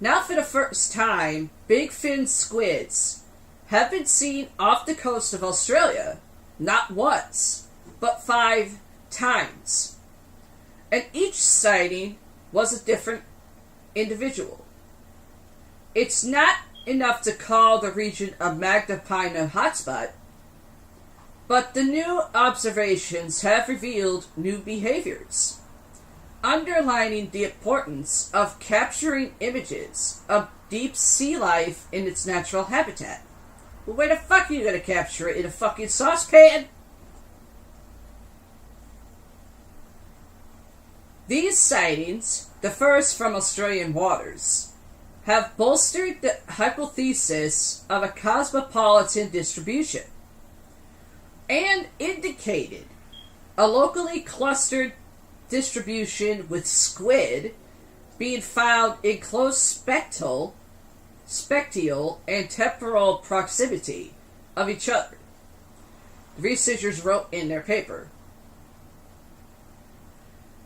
Now for the first time, big fin squids have been seen off the coast of Australia, not once, but 5 times. And each sighting was a different individual. It's not enough to call the region a Magna Pina hotspot, but the new observations have revealed new behaviors, underlining the importance of capturing images of deep sea life in its natural habitat. Well, where the fuck are you gonna capture it? In a fucking saucepan? These sightings, the first from Australian waters, have bolstered the hypothesis of a cosmopolitan distribution and indicated a locally clustered distribution, with squid being found in close spectial and temporal proximity of each other, the researchers wrote in their paper.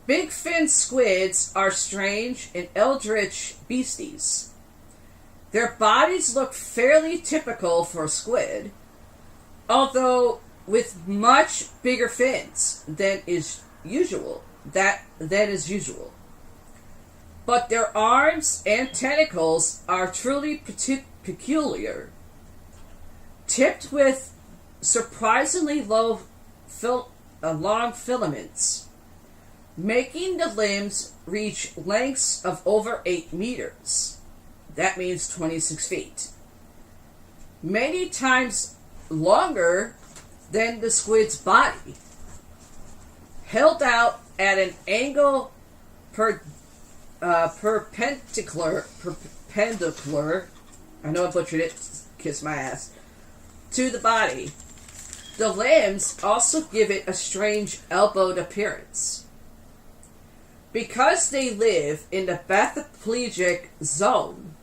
Big fin squids are strange and eldritch beasties. Their bodies look fairly typical for a squid, although with much bigger fins than is usual. But their arms and tentacles are truly peculiar, tipped with surprisingly long filaments, making the limbs reach lengths of over 8 meters. That means 26 feet. Many times longer than the squid's body, held out at an angle perpendicular, I know I butchered it, kiss my ass, to the body. The limbs also give it a strange elbowed appearance. Because they live in the bathypelagic zone,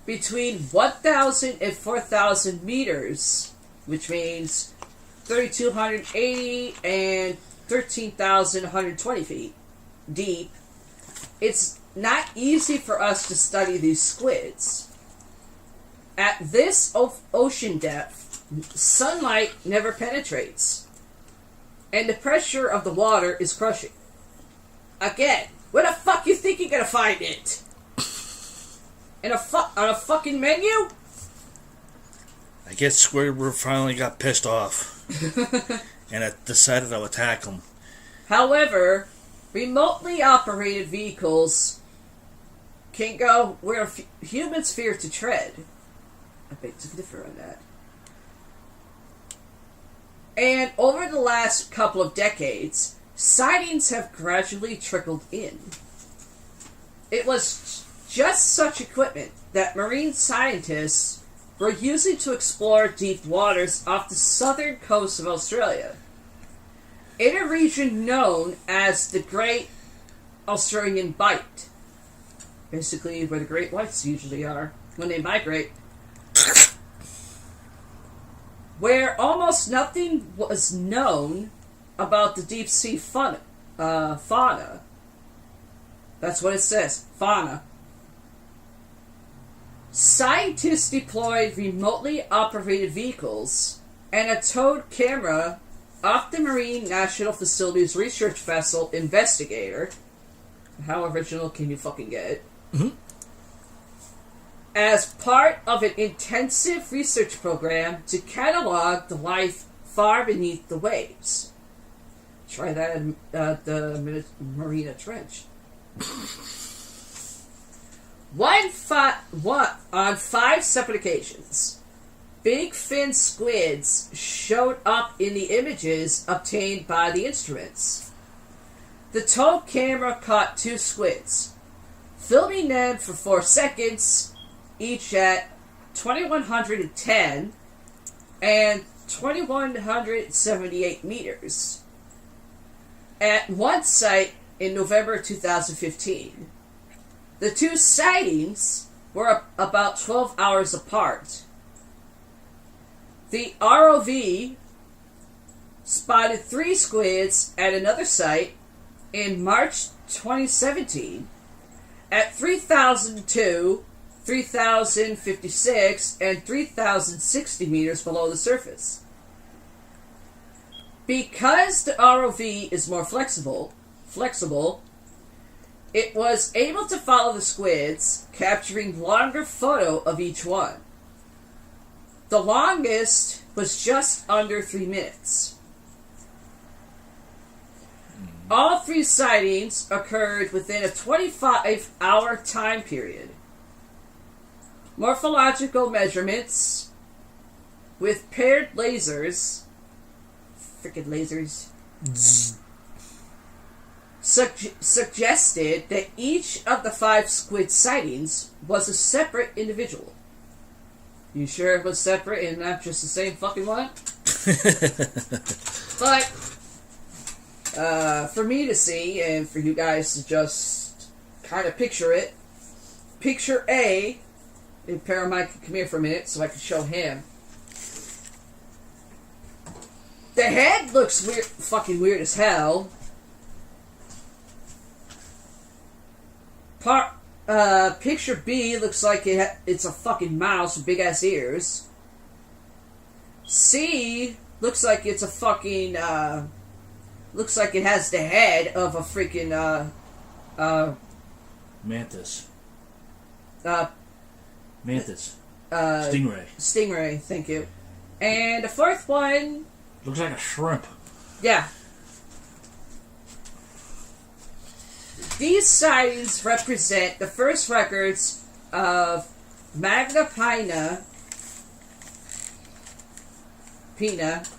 between 1,000 and 4,000 meters, which means 3,280 and 13,120 feet deep, it's not easy for us to study these squids. At this ocean depth, sunlight never penetrates, and the pressure of the water is crushing. Again, where the fuck you think you're gonna find it? On a fucking menu? I guess Squidward finally got pissed off. And I decided to attack him. However, remotely operated vehicles can go where humans fear to tread. I beg to differ on that. And over the last couple of decades, sightings have gradually trickled in. It was just such equipment that marine scientists were using to explore deep waters off the southern coast of Australia, in a region known as the Great Australian Bight. Basically, where the great whites usually are when they migrate. Where almost nothing was known about the deep sea fauna. That's what it says, fauna. Scientists deployed remotely operated vehicles and a towed camera off the Marine National Facility's research vessel Investigator. How original can you fucking get it? Mm-hmm. As part of an intensive research program to catalog the life far beneath the waves. Try that at the Marina Trench. On 5 separate occasions, big fin squids showed up in the images obtained by the instruments. The towed camera caught 2 squids, filming them for 4 seconds, each at 2110 and 2178 meters, at one site in November 2015. The 2 sightings were about 12 hours apart. The ROV spotted 3 squids at another site in March 2017 at 3,002, 3,056, and 3,060 meters below the surface. Because the ROV is more flexible, it was able to follow the squids, capturing longer photo of each one. The longest was just under 3 minutes. All 3 sightings occurred within a 25-hour time period. Morphological measurements with paired lasers, frickin' lasers, suggested that each of the 5 squid sightings was a separate individual. You sure it was separate and not just the same fucking one? But, for me to see, and for you guys to just kind of picture it, picture A, and Paramount can come here for a minute so I can show him. The head looks weird, fucking weird as hell. Picture B looks like it's a fucking mouse with big ass ears. C looks like it's a fucking, looks like it has the head of a freaking, Mantis. Stingray, thank you. And the 4th one... Looks like a shrimp. Yeah. These sightings represent the first records of Magna Pina,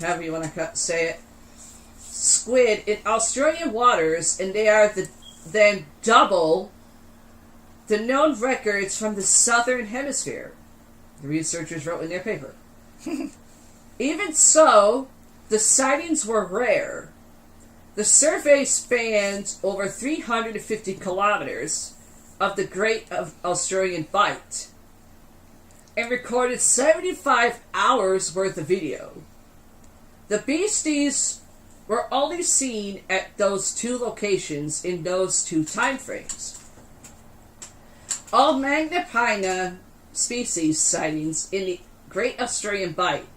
however you want to say it, squid in Australian waters, and they are then double the known records from the southern hemisphere, the researchers wrote in their paper. Even so, the sightings were rare. The survey spans over 350 kilometers of the Great Australian Bight and recorded 75 hours worth of video. The beasties were only seen at those 2 locations in those 2 time frames. All Magna Pina species sightings in the Great Australian Bight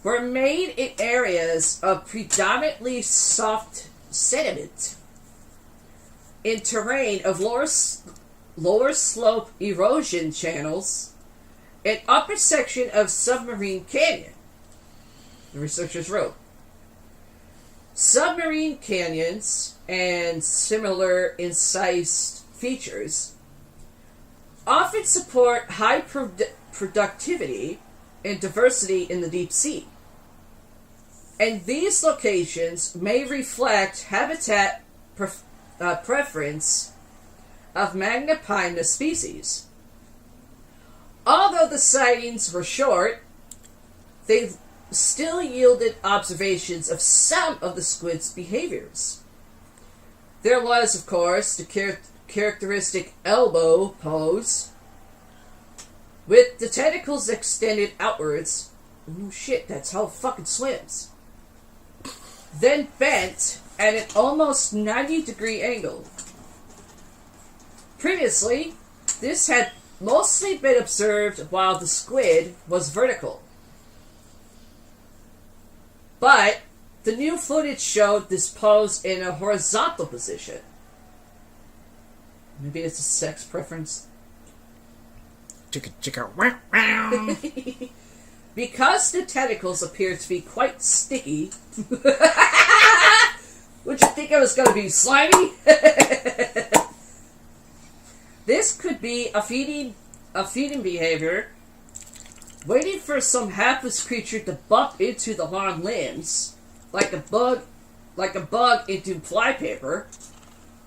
were made in areas of predominantly soft sediment, in terrain of lower slope erosion channels, and upper section of submarine canyon, the researchers wrote. Submarine canyons and similar incised features often support high productivity and diversity in the deep sea. And these locations may reflect habitat preference of Magna Pinna species. Although the sightings were short, they still yielded observations of some of the squid's behaviors. There was, of course, the characteristic elbow pose, with the tentacles extended outwards. Oh shit, that's how it fucking swims. Then bent at an almost 90-degree angle. Previously, this had mostly been observed while the squid was vertical. But the new footage showed this pose in a horizontal position. Maybe it's a sex preference. Chicka chicka wow wow. Because the tentacles appear to be quite sticky. Would you think I was going to be slimy? This could be a feeding behavior, waiting for some hapless creature to bump into the long limbs, like a bug into flypaper,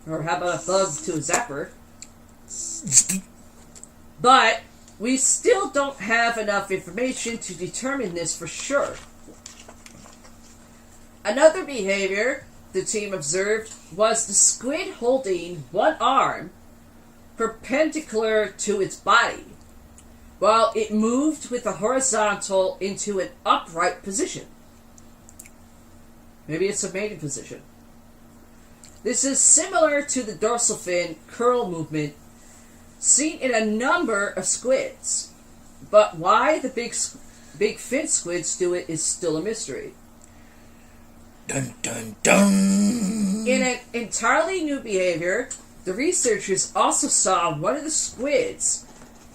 or how about a bug to a zapper? But we still don't have enough information to determine this for sure. Another behavior the team observed was the squid holding one arm perpendicular to its body, while it moved with a horizontal into an upright position. Maybe it's a mating position. This is similar to the dorsal fin curl movement seen in a number of squids, but why the big fin squids do it is still a mystery. Dun dun dun. In an entirely new behavior, the researchers also saw one of the squids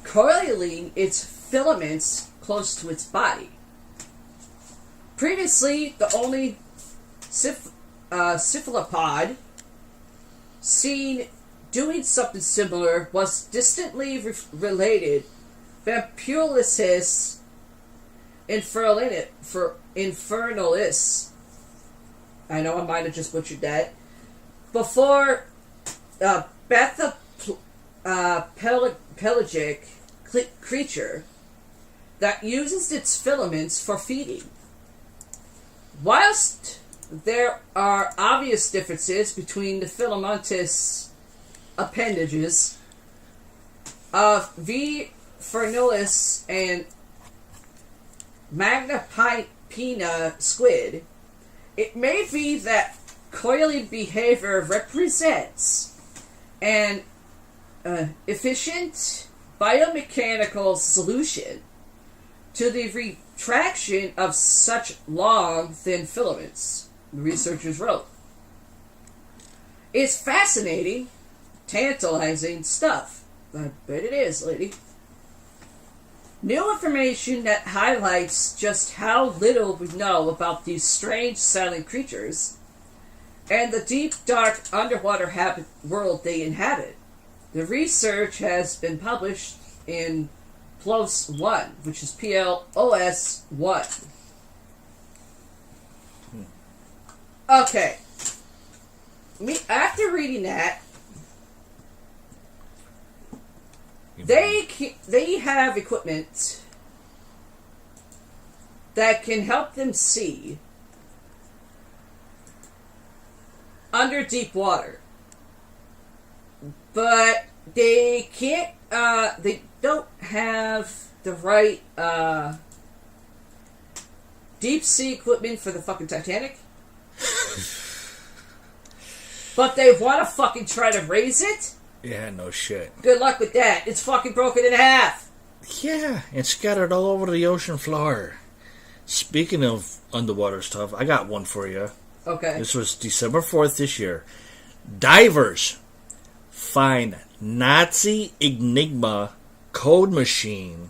coiling its filaments close to its body. Previously, the only cephalopod seen doing something similar was distantly related Vampulisis infernalis. I know I might have just butchered that. Before pelagic creature that uses its filaments for feeding. Whilst there are obvious differences between the filamentous appendages of V. fernilis and Magna Pinna squid, it may be that coiling behavior represents an efficient biomechanical solution to the retraction of such long, thin filaments, the researchers wrote. It's fascinating, tantalizing stuff. I bet it is, lady. New information that highlights just how little we know about these strange silent creatures and the deep, dark underwater world they inhabit. The research has been published in PLOS 1, which is PLOS 1. Okay. After reading that, they have equipment that can help them see under deep water, but they can't. They don't have the right deep sea equipment for the fucking Titanic. But they want to fucking try to raise it. Yeah, no shit. Good luck with that. It's fucking broken in half. Yeah, and scattered all over the ocean floor. Speaking of underwater stuff, I got one for you. Okay. This was December 4th this year. Divers find Nazi Enigma code machine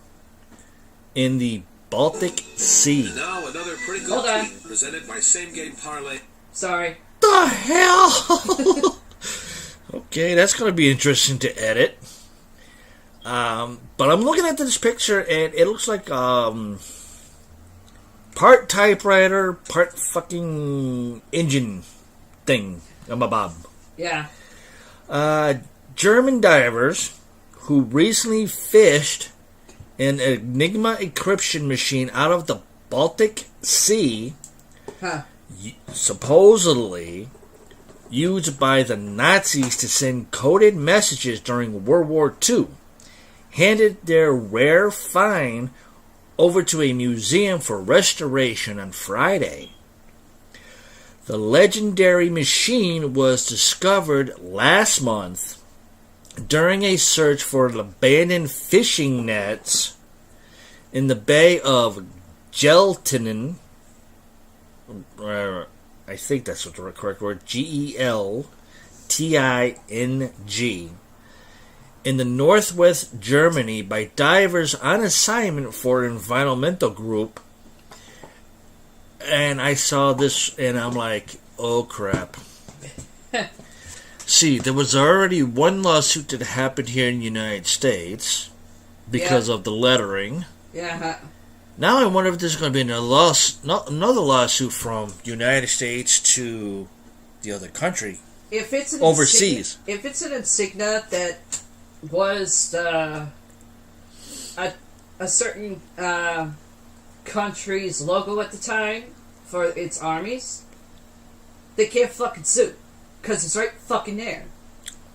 in the Baltic Sea. Now another pretty good Hold on. tweet presented by Same Game Parlay. Sorry. The hell? Okay, that's going to be interesting to edit. But I'm looking at this picture, and it looks like part typewriter, part fucking engine thing. I'm a bob. Yeah. German divers who recently fished an Enigma encryption machine out of the Baltic Sea, supposedly used by the Nazis to send coded messages during World War II, handed their rare find over to a museum for restoration on Friday. The legendary machine was discovered last month during a search for abandoned fishing nets in the Bay of Geltinen. I think that's what the correct word. Gelting in the northwest Germany by divers on assignment for an environmental group. And I saw this and I'm like, oh crap. See, there was already one lawsuit that happened here in the United States because of the lettering. Yeah. Now I wonder if there's going to be another lawsuit from the United States to the other country. If it's an overseas. If it's an insignia that was a certain country's logo at the time for its armies, they can't fucking sue. Because it's right fucking there.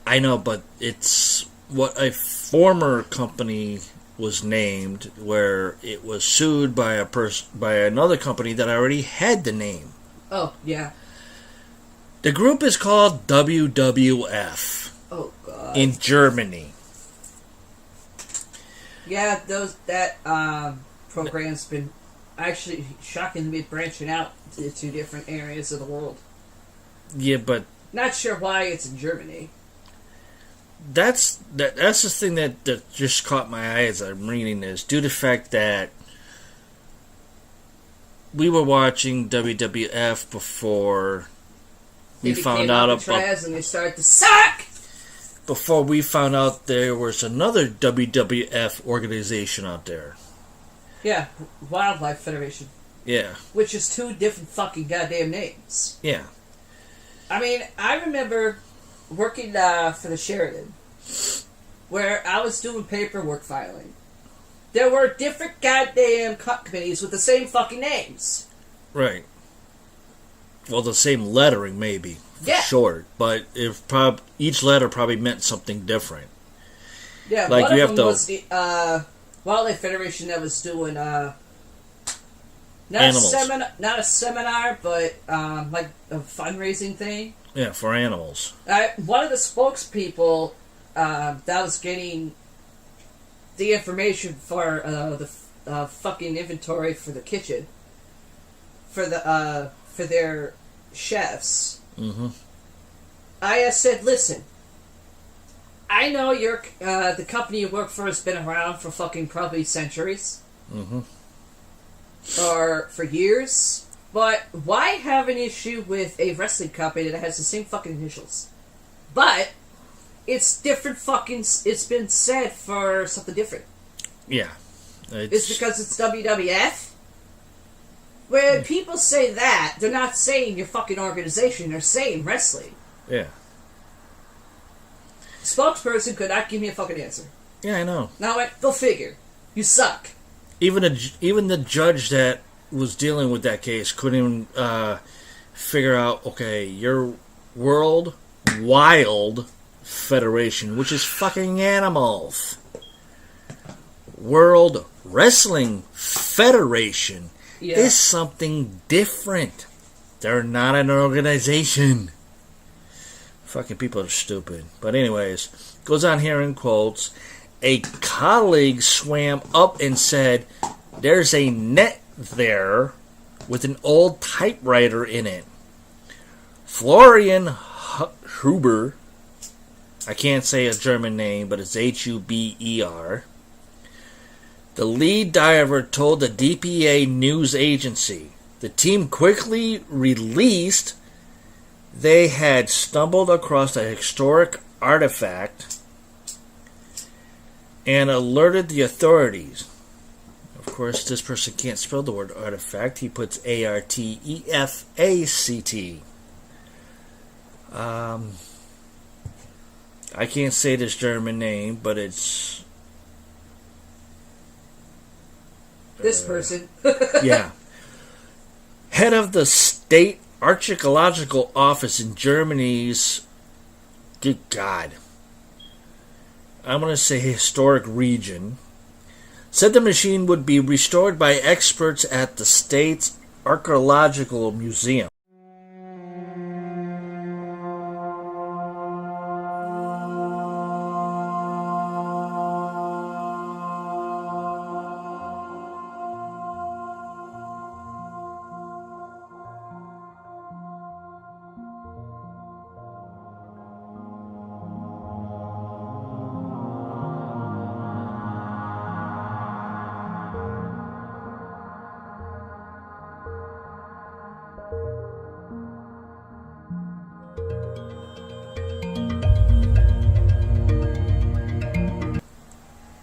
I know, but it's what a former company was named, where it was sued by another company that already had the name. Oh, yeah. The group is called WWF. Oh, God. In Germany. Yeah, that program's been actually shockingly branching out to different areas of the world. Yeah, but not sure why it's in Germany. That's the thing that just caught my eye as I'm reading this, due to the fact that we were watching WWF before we found out about, and they started to suck. Before we found out there was another WWF organization out there. Yeah, Wildlife Federation. Yeah. Which is two different fucking goddamn names. Yeah. I mean, I remember working for the Sheridan, where I was doing paperwork filing. There were different goddamn companies with the same fucking names. Right. Well, the same lettering, maybe. Yeah. Short, but each letter probably meant something different. Yeah, like one you of have them to, was the Wildlife Federation that was doing not a seminar, but like a fundraising thing. Yeah, for animals. One of the spokespeople that was getting the information for the fucking inventory for the kitchen for their chefs. Mm-hmm. I said, listen, I know the company you work for has been around for fucking probably centuries. Mm-hmm. Or for years. But why have an issue with a wrestling company that has the same fucking initials? But it's different fucking... It's been said for something different. Yeah. It's because it's WWF? When people say that, they're not saying your fucking organization. They're saying wrestling. Yeah. Spokesperson could not give me a fucking answer. Yeah, I know. Now I went, go figure. You suck. Even the judge that was dealing with that case couldn't figure out, okay, your World Wild Federation, which is fucking animals. World Wrestling Federation is something different. They're not an organization. Fucking people are stupid. But anyways, goes on here in quotes. A colleague swam up and said, "There's a net there with an old typewriter in it." Florian Huber, I can't say a German name, but it's Huber, the lead diver, told the DPA news agency. The team quickly released they had stumbled across a historic artifact and alerted the authorities. Of course, this person can't spell the word artifact. He puts ARTEFACT. I can't say this German name, but it's... This person. yeah. Head of the State Archaeological Office in Germany's... Good God. I'm going to say historic region. Said the machine would be restored by experts at the state's archaeological museum.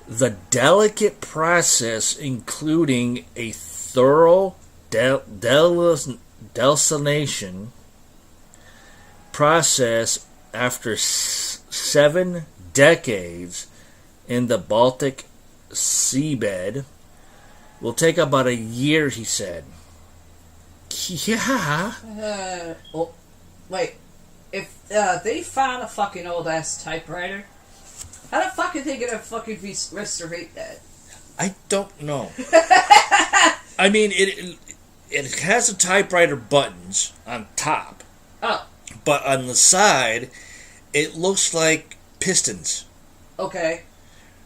The delicate process, including a thorough desalination process after 7 decades in the Baltic seabed, will take about a year, he said. Yeah. Well, wait. If they found a fucking old ass typewriter, how the fuck are they gonna fucking restaurate that? I don't know. I mean, it has the typewriter buttons on top. Oh. But on the side, it looks like pistons. Okay.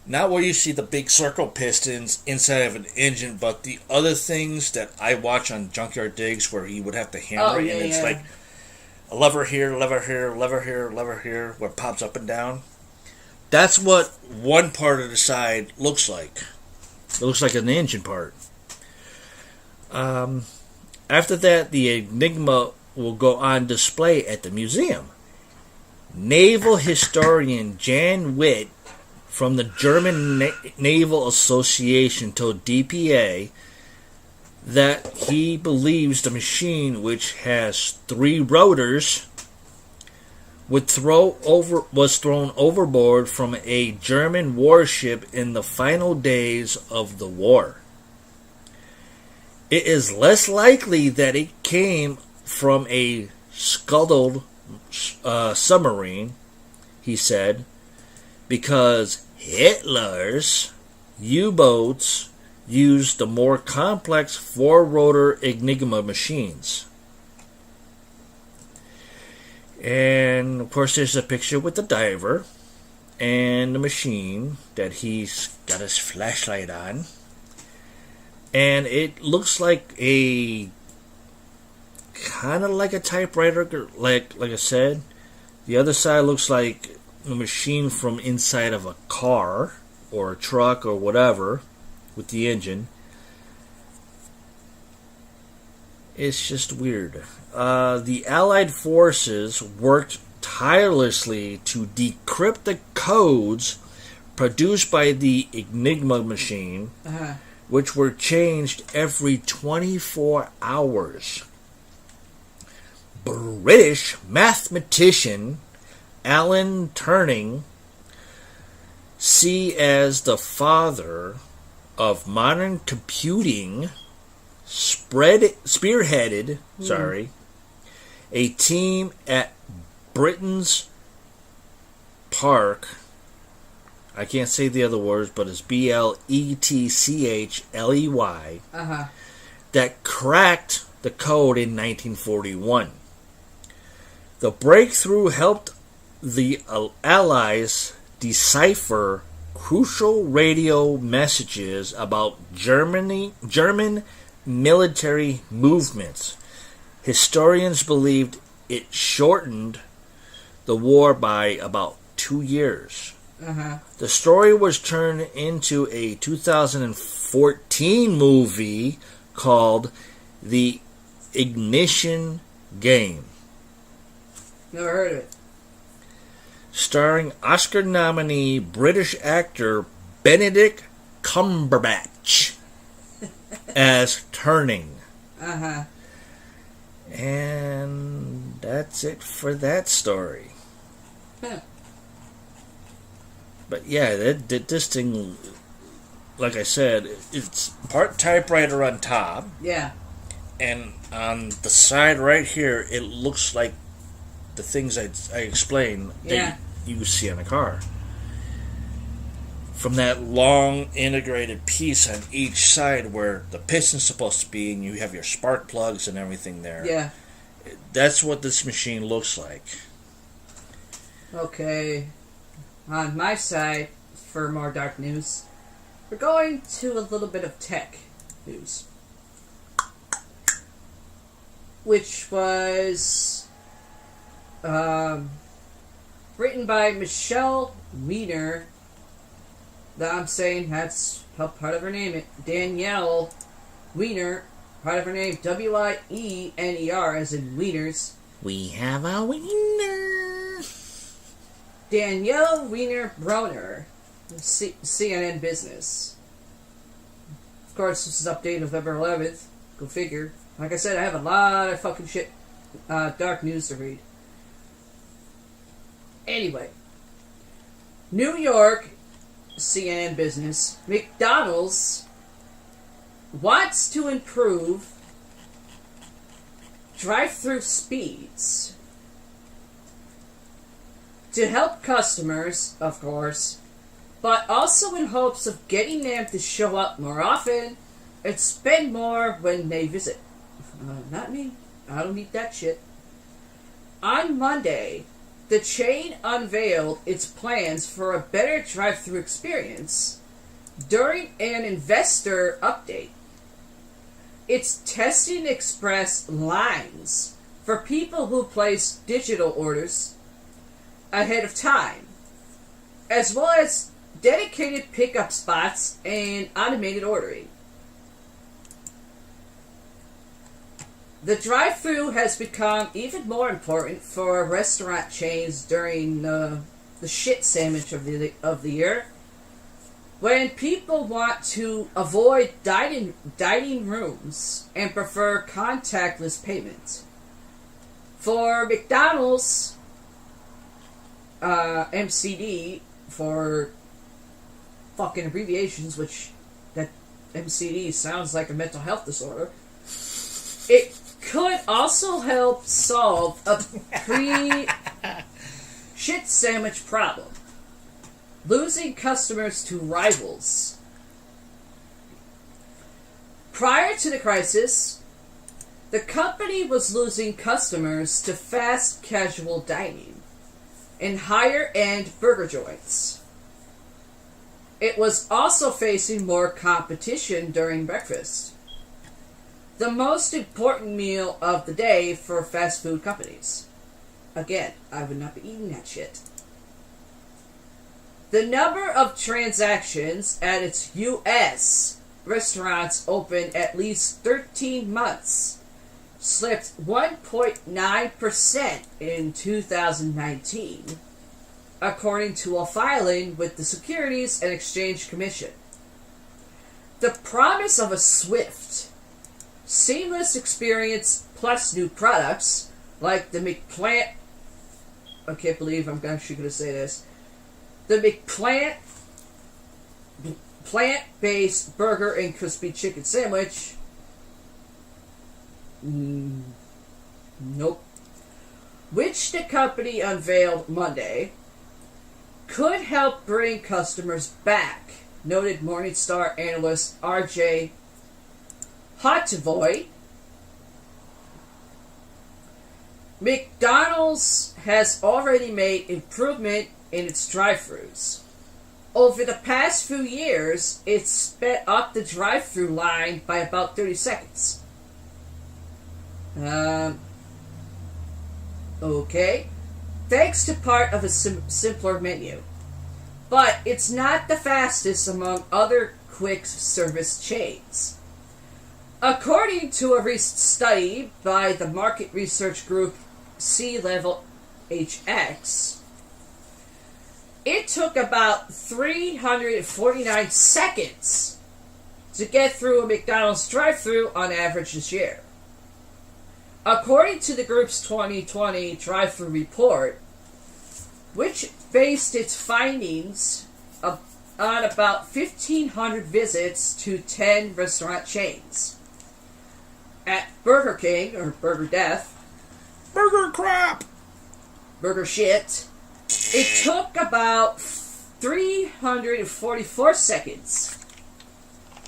Not where you see the big circle pistons inside of an engine, but the other things that I watch on Junkyard Digs where you would have to hammer it, and it's like a lever here, lever here, lever here, lever here, where it pops up and down. That's what one part of the side looks like. It looks like an engine part. After that, the Enigma will go on display at the museum. Naval historian Jan Witt from the German Naval Association told DPA that he believes the machine, which has 3 rotors, was thrown overboard from a German warship in the final days of the war. It is less likely that it came from a scuttled submarine, he said, because Hitler's U-boats used the more complex 4-rotor Enigma machines. And, of course, there's a picture with the diver and the machine that he's got his flashlight on. And it looks like a... kind of like a typewriter, like I said. The other side looks like a machine from inside of a car or a truck or whatever with the engine. It's just weird. The Allied forces worked tirelessly to decrypt the codes produced by the Enigma machine, which were changed every 24 hours. British mathematician Alan Turing, seen as the father of modern computing, spearheaded a team at Britain's Park. I can't say the other words, but it's BLETCHLEY. That cracked the code in 1941. The breakthrough helped the Allies decipher crucial radio messages about German military movements. Historians believed it shortened the war by about 2 years. The story was turned into a 2014 movie called The Ignition Game. Never heard of it. Starring Oscar nominee British actor Benedict Cumberbatch as Turing. And that's it for that story. But yeah, this thing, like I said, it's part typewriter on top, Yeah. and on the side right here, it looks like the things I explained Yeah. that you see on a car. From that long integrated piece on each side where the piston's supposed to be, and you have your spark plugs and everything there. Yeah. That's what this machine looks like. Okay. On my side, for more dark news, we're going to a little bit of tech news. Which was written by Michelle Wiener. I'm saying that's part of her name. Danielle Wiener, part of her name. Wiener, as in Wieners. We have a wiener. Danielle Wiener Broner, CNN Business. Of course, this is updated November 11th. Go figure. Like I said, I have a lot of fucking shit, dark news to read. Anyway, New York, CNN Business, McDonald's wants to improve drive-through speeds to help customers, of course, but also in hopes of getting them to show up more often and spend more when they visit. Not me. I don't need that shit. On Monday, the chain unveiled its plans for a better drive-through experience during an investor update. It's testing express lines for people who place digital orders ahead of time, as well as dedicated pickup spots and automated ordering. The drive-thru has become even more important for restaurant chains during the shit sandwich of the year, when people want to avoid dining rooms and prefer contactless payment. For McDonald's, MCD, for fucking abbreviations, which that MCD sounds like a mental health disorder, it could also help solve a shit sandwich problem. Losing customers to rivals. Prior to the crisis, the company was losing customers to fast casual dining and higher-end burger joints. It was also facing more competition during breakfast, the most important meal of the day for fast food companies. Again, I would not be eating that shit. The number of transactions at its U.S. restaurants open at least 13 months slipped 1.9% in 2019, according to a filing with the Securities and Exchange Commission. The promise of a swift, seamless experience plus new products like the McPlant... I can't believe I'm actually going to say this. The plant-based burger and crispy chicken sandwich. Nope. Which the company unveiled Monday, could help bring customers back, noted Morningstar analyst R.J. Hontavoy. McDonald's has already made improvement in its drive-thrus. Over the past few years, it's sped up the drive-thru line by about 30 seconds. Okay. Thanks to part of a simpler menu. But it's not the fastest among other quick service chains. According to a recent study by the market research group C-Level HX, it took about 349 seconds to get through a McDonald's drive-thru on average this year. According to the group's 2020 drive-thru report, which based its findings on about 1,500 visits to 10 restaurant chains. At Burger King, or Burger Death, Burger crap! Burger Shit, it took about 344 seconds.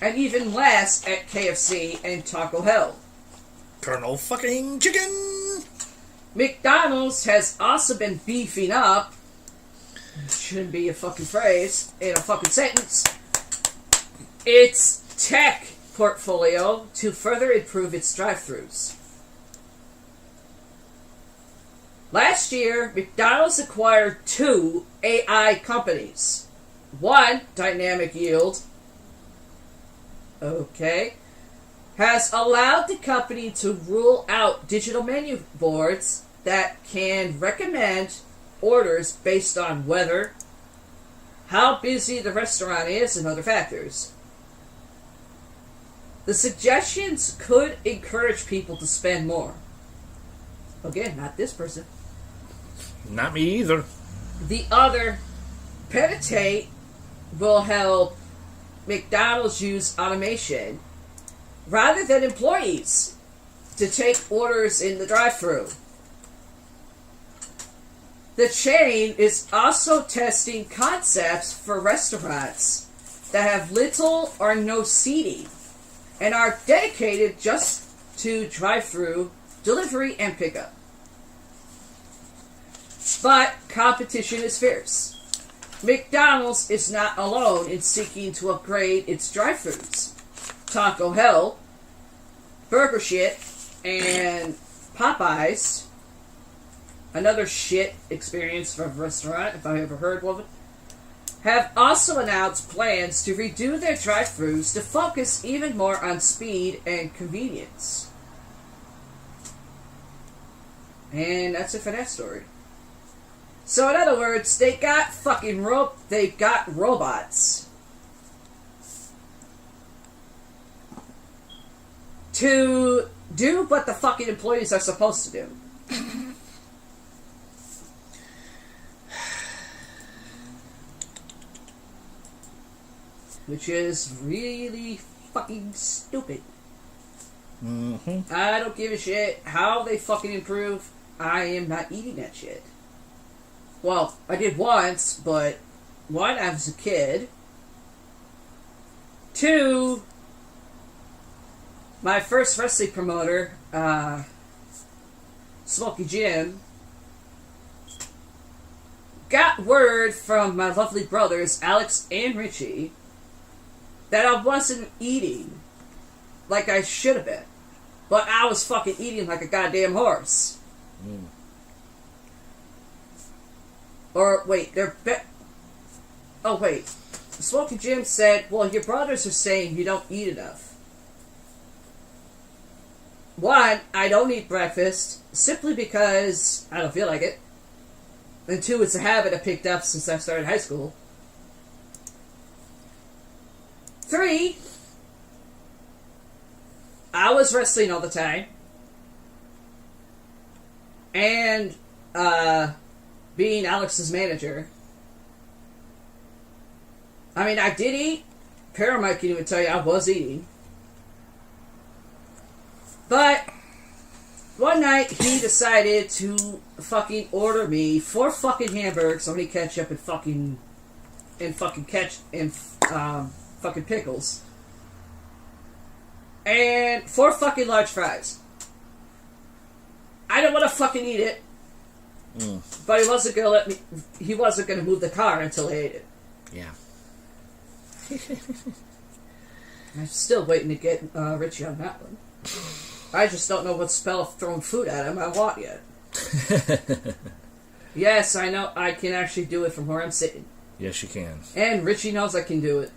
And even less at KFC and Taco Hell. Colonel fucking chicken! McDonald's has also been beefing up, shouldn't be a fucking phrase, in a fucking sentence, its tech portfolio to further improve its drive-thrus. Last year, McDonald's acquired 2 AI companies. One, Dynamic Yield, has allowed the company to rule out digital menu boards that can recommend orders based on weather, how busy the restaurant is, and other factors. The suggestions could encourage people to spend more. Again, not this person. Not me either. The other, Peditate, will help McDonald's use automation rather than employees to take orders in the drive-thru. The chain is also testing concepts for restaurants that have little or no seating and are dedicated just to drive-thru, delivery, and pickup. But competition is fierce. McDonald's is not alone in seeking to upgrade its drive-thrus. Taco Hell, Burger Shit, and Popeyes, another shit experience for a restaurant, if I ever heard of it, have also announced plans to redo their drive-thrus to focus even more on speed and convenience. And that's it for that story. So in other words, they got robots to do what the fucking employees are supposed to do. Which is really fucking stupid. Mm-hmm. I don't give a shit how they fucking improve. I am not eating that shit. Well, I did once, but one, I was a kid. 2, my first wrestling promoter, Smokey Jim, got word from my lovely brothers, Alex and Richie, that I wasn't eating like I should have been. But I was fucking eating like a goddamn horse. Mm. Or, wait, oh, wait. Smokey Jim said, well, your brothers are saying you don't eat enough. 1, I don't eat breakfast, simply because I don't feel like it. And 2, it's a habit I picked up since I started high school. 3, I was wrestling all the time. And, being Alex's manager. I mean, I did eat. Paramount can even tell you I was eating. But one night he decided to fucking order me 4 fucking hamburgers, so many ketchup and fucking pickles, and 4 fucking large fries. I didn't want to fucking eat it. But he wasn't gonna let me. He wasn't gonna move the car until I ate it. Yeah. I'm still waiting to get Richie on that one. I just don't know what spell of throwing food at him I want yet. Yes, I know I can actually do it from where I'm sitting. Yes, you can. And Richie knows I can do it.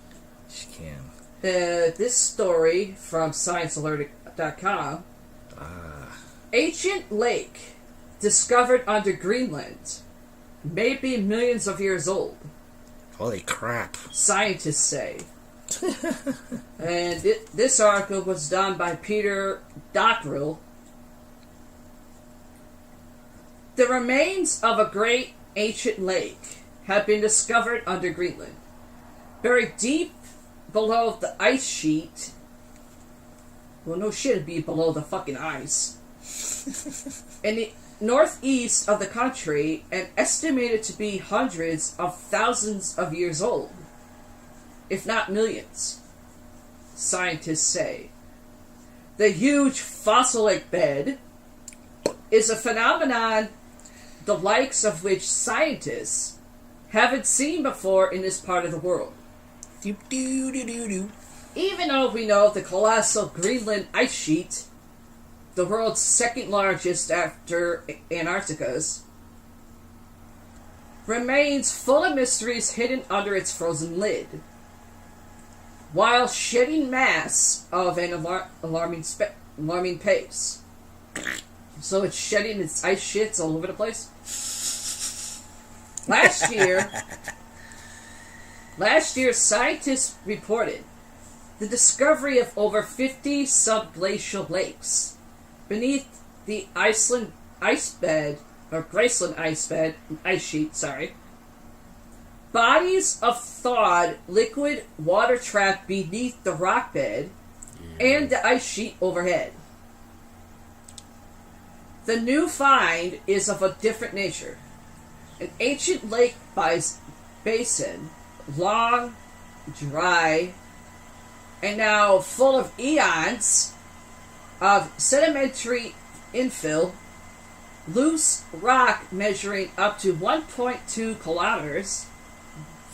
She can. This story from ScienceAlert.com. Ancient lake discovered under Greenland may be millions of years old. Holy crap. Scientists say. And this article was done by Peter Dockrell. The remains of a great ancient lake have been discovered under Greenland. buried deep below the ice sheet. Well, no shit, it'd be below the fucking ice. In the northeast of the country, and estimated to be hundreds of thousands of years old, if not millions, scientists say. The huge fossilic bed is a phenomenon the likes of which scientists haven't seen before in this part of the world. Even though we know the colossal Greenland ice sheet, the world's second largest after Antarctica's, remains full of mysteries hidden under its frozen lid, while shedding mass of an alarming pace. So it's shedding its ice shits all over the place. Last year, scientists reported the discovery of over 50 subglacial lakes beneath the Graceland ice sheet, bodies of thawed liquid water trapped beneath the rock bed and the ice sheet overhead. The new find is of a different nature. An ancient lake basin, long, dry, and now full of eons of sedimentary infill, loose rock measuring up to 1.2 kilometers,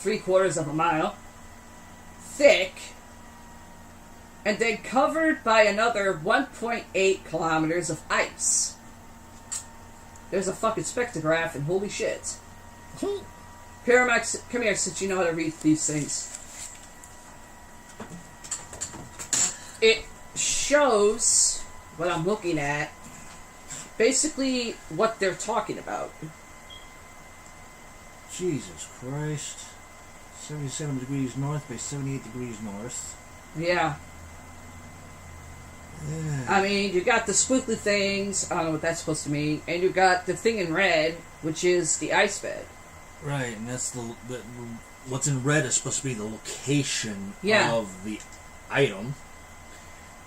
3/4 of a mile, thick, and then covered by another 1.8 kilometers of ice. There's a fucking spectrograph, and holy shit. Paramax, come here since you know how to read these things. It shows what I'm looking at, basically what they're talking about. Jesus Christ. 77 degrees north by 78 degrees north. Yeah. I mean, you got the squiggly things, I don't know what that's supposed to mean, and you got the thing in red, which is the ice bed. Right, and that's the what's in red is supposed to be the location of the item,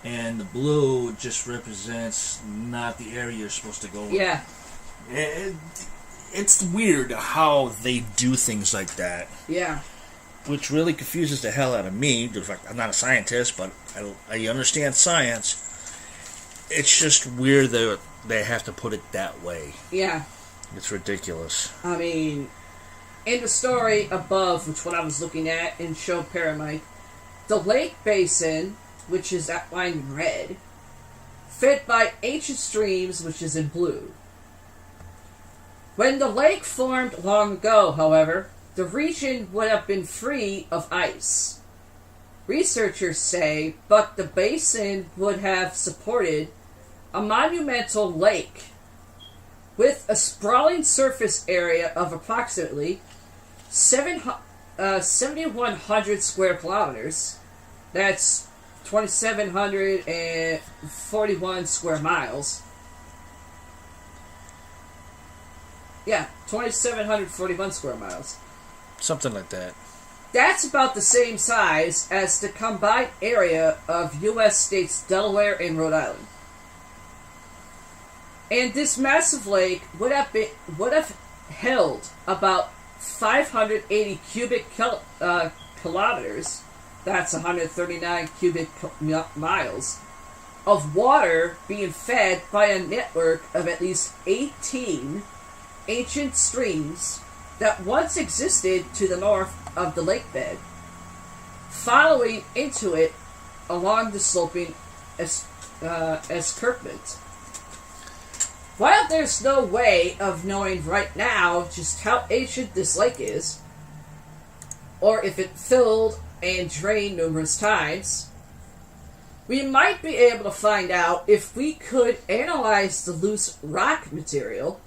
and the blue just represents not the area you're supposed to go in. Yeah. It's weird how they do things like that. Yeah. Which really confuses the hell out of me. In fact, I'm not a scientist, but I understand science. It's just weird that they have to put it that way. Yeah. It's ridiculous. I mean, in the story above, which what I was looking at in Show Paramite, the lake basin, which is outlined in red, fed by ancient streams, which is in blue. When the lake formed long ago, however, the region would have been free of ice. Researchers say, but the basin would have supported a monumental lake with a sprawling surface area of approximately 7,100 square kilometers. That's 2,741 square miles. Yeah, 2,741 square miles. Something like that. That's about the same size as the combined area of U.S. states Delaware and Rhode Island. And this massive lake would have held about 580 cubic kilometers. That's 139 cubic miles of water being fed by a network of at least 18 ancient streams that once existed to the north of the lake bed, following into it along the sloping escarpment. While there's no way of knowing right now just how ancient this lake is, or if it filled and drained numerous times, we might be able to find out if we could analyze the loose rock material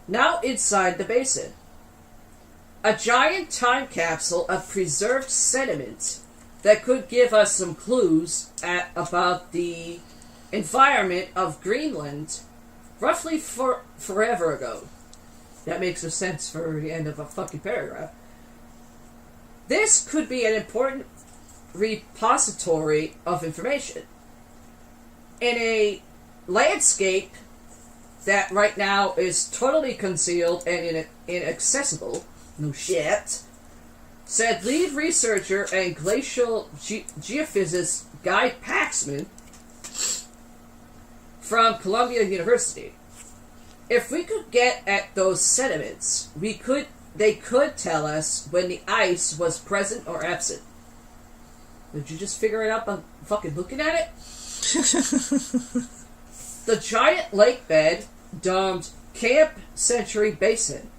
now inside the basin. A giant time capsule of preserved sediment that could give us some clues about the environment of Greenland roughly forever ago. That makes no sense for the end of a fucking paragraph. This could be an important repository of information in a landscape that right now is totally concealed and inaccessible. No shit. Said lead researcher and glacial geophysicist Guy Paxman from Columbia University. If we could get at those sediments, they could tell us when the ice was present or absent. Did you just figure it out by fucking looking at it? The giant lake bed domed Camp Century Basin.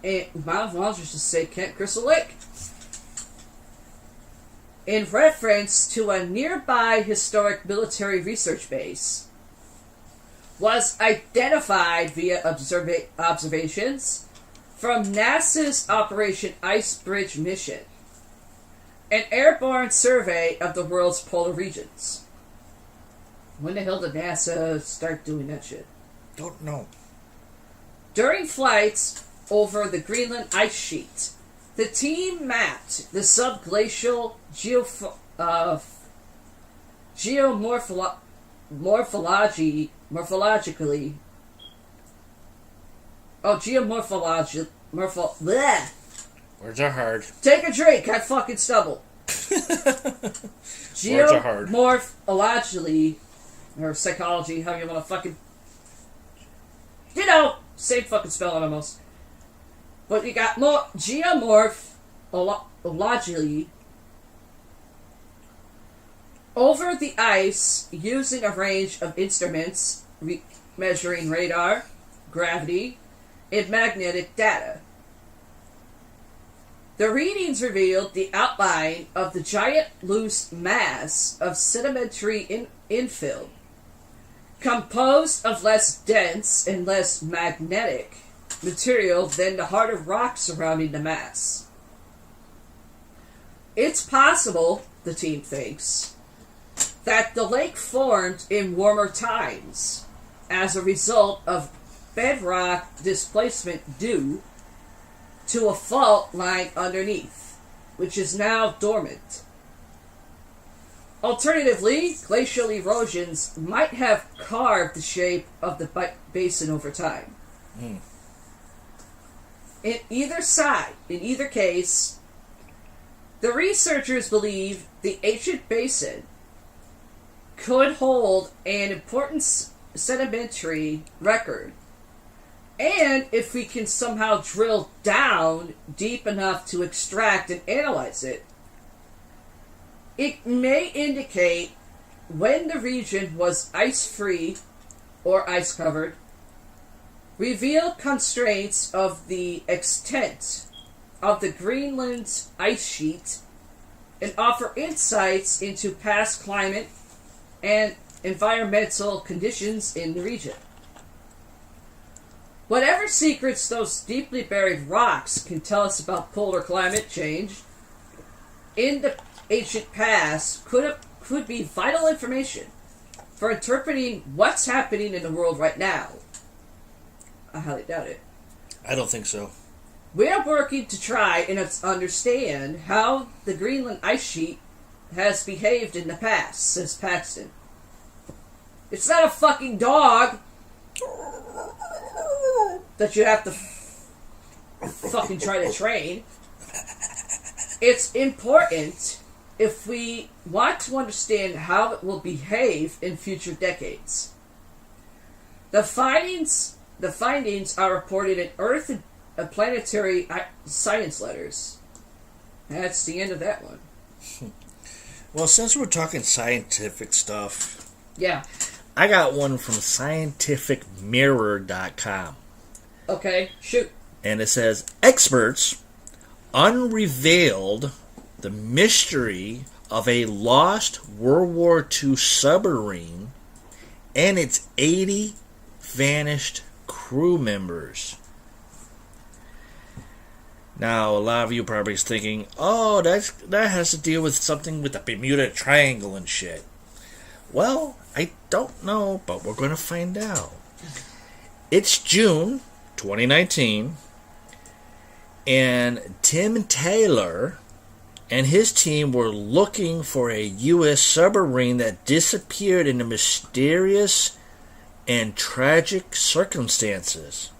And might as well just say Camp Crystal Lake. In reference to a nearby historic military research base, was identified via observations from NASA's Operation Ice Bridge mission, an airborne survey of the world's polar regions. When the hell did NASA start doing that shit? Don't know. During flights over the Greenland ice sheet, the team mapped the subglacial geomorphologically. Bleh. Words are hard. Take a drink, I fucking stumble. Words are hard. Geomorphologically, or psychology, how you want to fucking... You know, same fucking spelling almost. But you got more geomorphologically over the ice using a range of instruments measuring radar, gravity, and magnetic data. The readings revealed the outline of the giant loose mass of sedimentary infill, composed of less dense and less magnetic material than the harder rock surrounding the mass. It's possible, the team thinks, that the lake formed in warmer times as a result of bedrock displacement due to a fault lying underneath, which is now dormant. Alternatively, glacial erosions might have carved the shape of the basin over time. In either case, the researchers believe the ancient basin could hold an important sedimentary record, and if we can somehow drill down deep enough to extract and analyze it, it may indicate when the region was ice-free or ice-covered, reveal constraints of the extent of the Greenland's ice sheet, and offer insights into past climate and environmental conditions in the region. Whatever secrets those deeply buried rocks can tell us about polar climate change in the ancient past could be vital information for interpreting what's happening in the world right now. I highly doubt it. I don't think so. We are working to try and understand how the Greenland ice sheet has behaved in the past, says Paxton. It's not a fucking dog that you have to fucking try to train. It's important if we want to understand how it will behave in future decades. The findings are reported in Earth and Planetary Science Letters. That's the end of that one. Well, since we're talking scientific stuff, yeah, I got one from scientificmirror.com. Okay, shoot. And it says, experts unrevealed the mystery of a lost World War II submarine and its 80 vanished crew members. Now, a lot of you probably is thinking, oh, that has to deal with something with the Bermuda Triangle and shit. Well, I don't know, but we're going to find out. It's June 2019, And Tim Taylor and his team were looking for a U.S. submarine that disappeared in mysterious and tragic circumstances.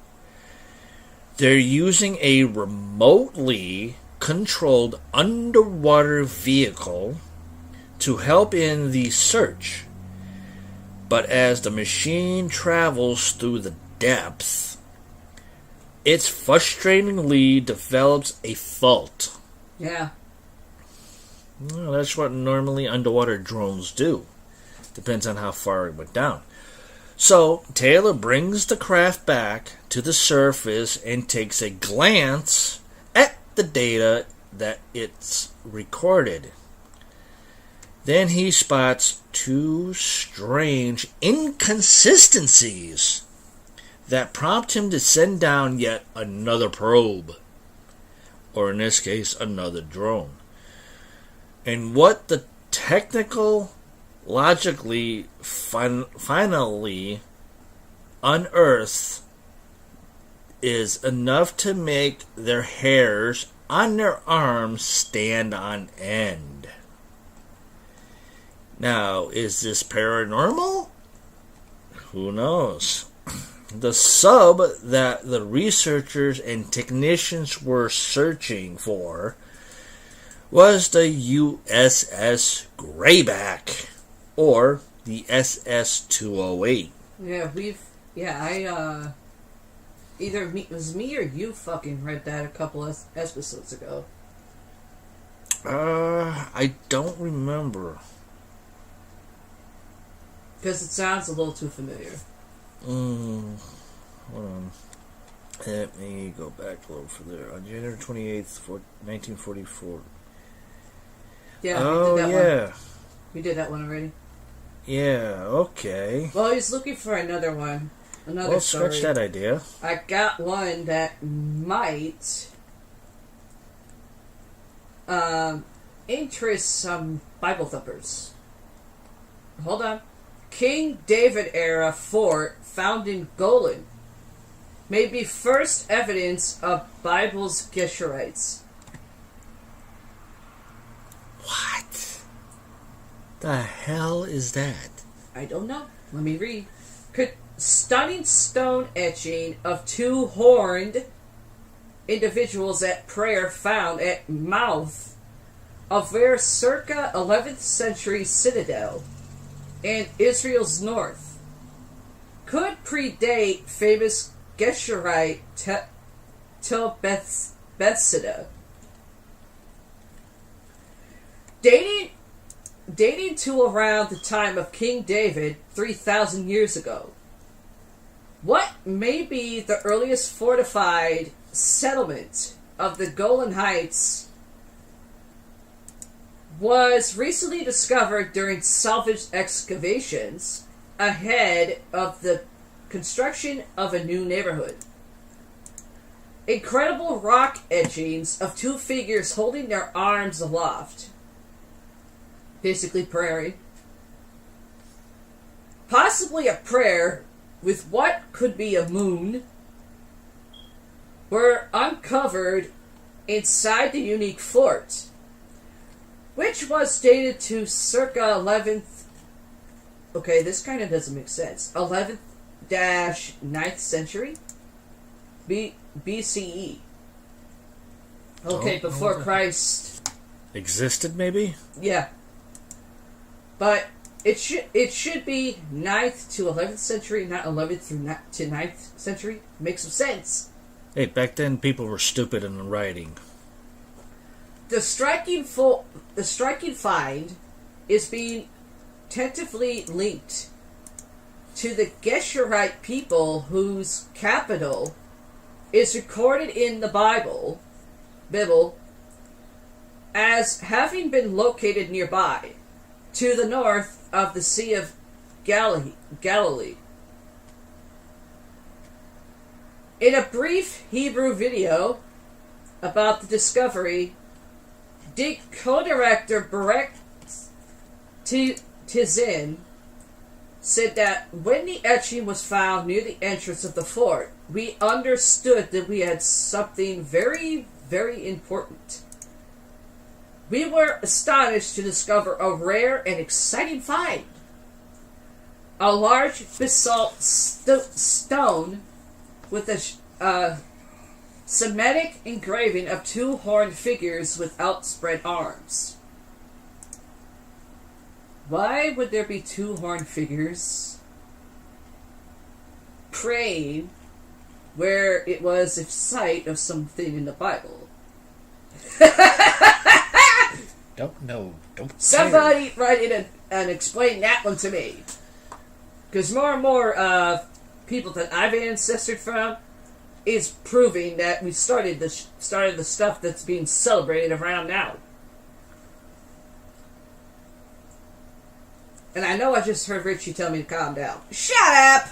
They're using a remotely controlled underwater vehicle to help in the search. But as the machine travels through the depths, it frustratingly develops a fault. Yeah. Well, that's what normally underwater drones do. Depends on how far it went down. So, Taylor brings the craft back to the surface and takes a glance at the data that it's recorded. Then he spots two strange inconsistencies that prompt him to send down yet another probe. Or in this case, another drone. And what the technical, logically, finally unearthed is enough to make their hairs on their arms stand on end. Now, is this paranormal? Who knows? The sub that the researchers and technicians were searching for was the USS Greyback, or the SS-208. Either it was me or you fucking read that a couple of episodes ago. I don't remember. Because it sounds a little too familiar. Hold on. Let me go back a little further. On January 28th, 1944. Yeah, oh, we did that yeah. one. We did that one already. Yeah, okay. Well, he's looking for another one. Another story. Scratch that idea. I got one that might interest some Bible thumpers. Hold on. King David era fort found in Golan may be first evidence of Bible's Geshurites. What the hell is that? I don't know. Let me read. Stunning stone etching of two horned individuals at prayer found at mouth of their circa 11th century citadel in Israel's north could predate famous Geshurite Tel Bethsaida. Dating to around the time of King David 3,000 years ago. What may be the earliest fortified settlement of the Golan Heights was recently discovered during salvage excavations ahead of the construction of a new neighborhood. Incredible rock etchings of two figures holding their arms aloft, basically praying, possibly a prayer with what could be a moon, were uncovered inside the unique fort, which was dated to circa 11th. Okay, this kind of doesn't make sense. 11th-9th century BCE. Okay, before Christ existed, maybe. Yeah, but it should be 9th to 11th century, not 11th to 9th century. Makes some sense. Hey, back then people were stupid in writing. The striking find is being tentatively linked to the Geshurite people whose capital is recorded in the Bible as having been located nearby, to the north of the Sea of Galilee. In a brief Hebrew video about the discovery, co-director Barak Tizin said that when the etching was found near the entrance of the fort, we understood that we had something very, very important. We were astonished to discover a rare and exciting find. A large basalt stone with a Semitic engraving of two horned figures with outspread arms. Why would there be two horned figures praying where it was a site of something in the Bible? Don't know. Don't Somebody write in and explain that one to me. Because more and more people that I've ancested from is proving that we started the stuff that's being celebrated around now. And I know I just heard Richie tell me to calm down. Shut up!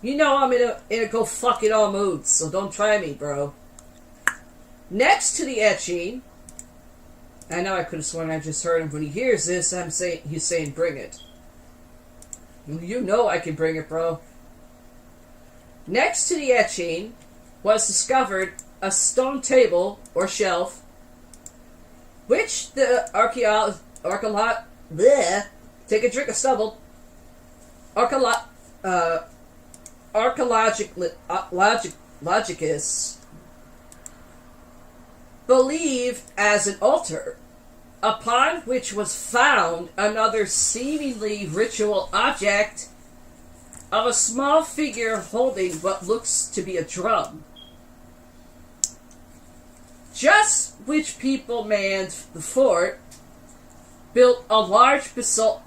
You know I'm in a go fuck it all mood, so don't try me, bro. Next to the etching, I know I could have sworn I just heard him. When he hears this, he's saying, bring it. You know I can bring it, bro. Next to the etching was discovered a stone table or shelf, which the take a drink of stubble. Archaeologists believe as an altar, upon which was found another seemingly ritual object of a small figure holding what looks to be a drum. Just which people manned the fort, built of large basalt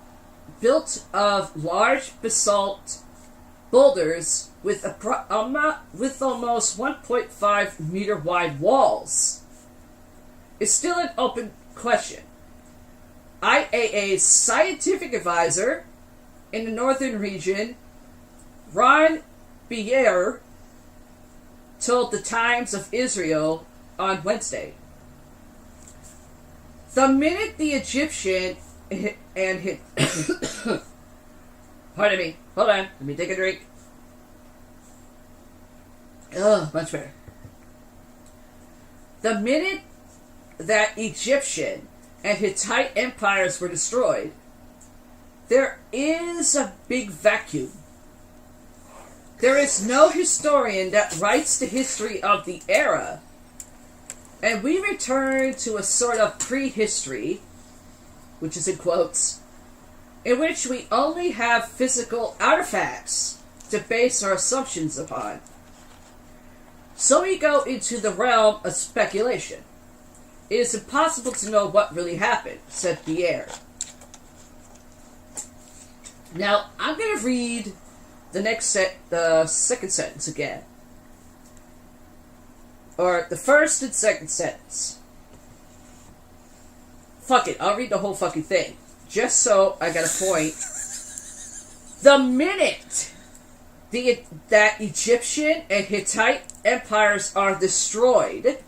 boulders with almost 1.5 meter wide walls. It's still an open question. IAA's scientific advisor in the northern region, Ron Bier, told the Times of Israel on Wednesday. The minute the Egyptian pardon me, hold on, let me take a drink. Much better. The minute that Egyptian and Hittite empires were destroyed, there is a big vacuum. There is no historian that writes the history of the era, and we return to a sort of prehistory, which is in quotes, in which we only have physical artifacts to base our assumptions upon. So we go into the realm of speculation. It is impossible to know what really happened, said Pierre. Now, I'm going to read the second sentence again. Or the first and second sentence. Fuck it, I'll read the whole fucking thing. Just so I got a point. The minute that Egyptian and Hittite empires are destroyed,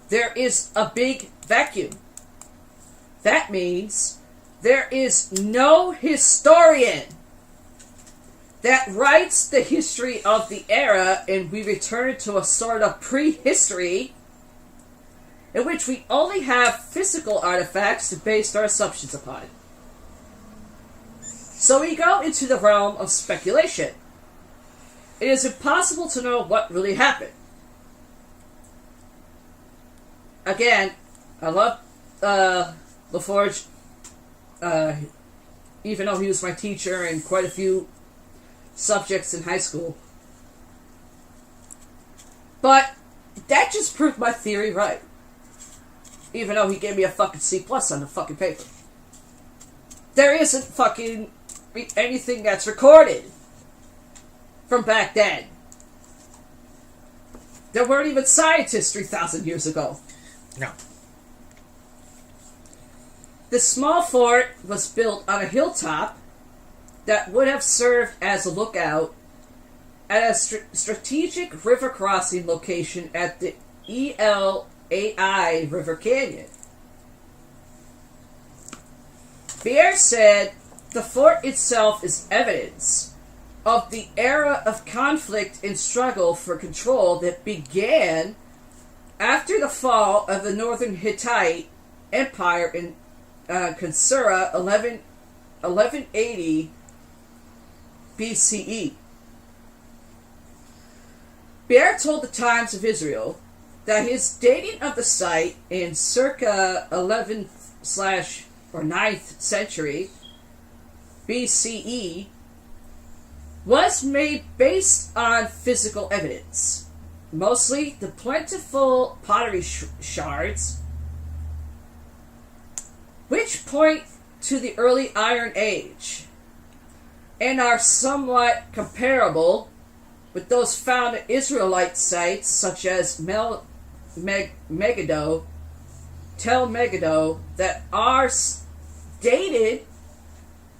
there is a big vacuum. That means there is no historian that writes the history of the era, and we return to a sort of prehistory in which we only have physical artifacts to base our assumptions upon. So we go into the realm of speculation. It is impossible to know what really happened. Again, I love LaForge, even though he was my teacher in quite a few subjects in high school. But that just proved my theory right. Even though he gave me a fucking C+ on the fucking paper. There isn't fucking anything that's recorded from back then. There weren't even scientists 3,000 years ago. No. The small fort was built on a hilltop that would have served as a lookout at a strategic river crossing location at the ELAI River Canyon. Pierre said the fort itself is evidence of the era of conflict and struggle for control that began after the fall of the Northern Hittite Empire in Kansura 1180 BCE. Bear told the Times of Israel that his dating of the site in circa 11th or 9th century BCE was made based on physical evidence, mostly the plentiful pottery shards, which point to the early Iron Age, and are somewhat comparable with those found at Israelite sites such as Megiddo, Tel Megiddo, that are dated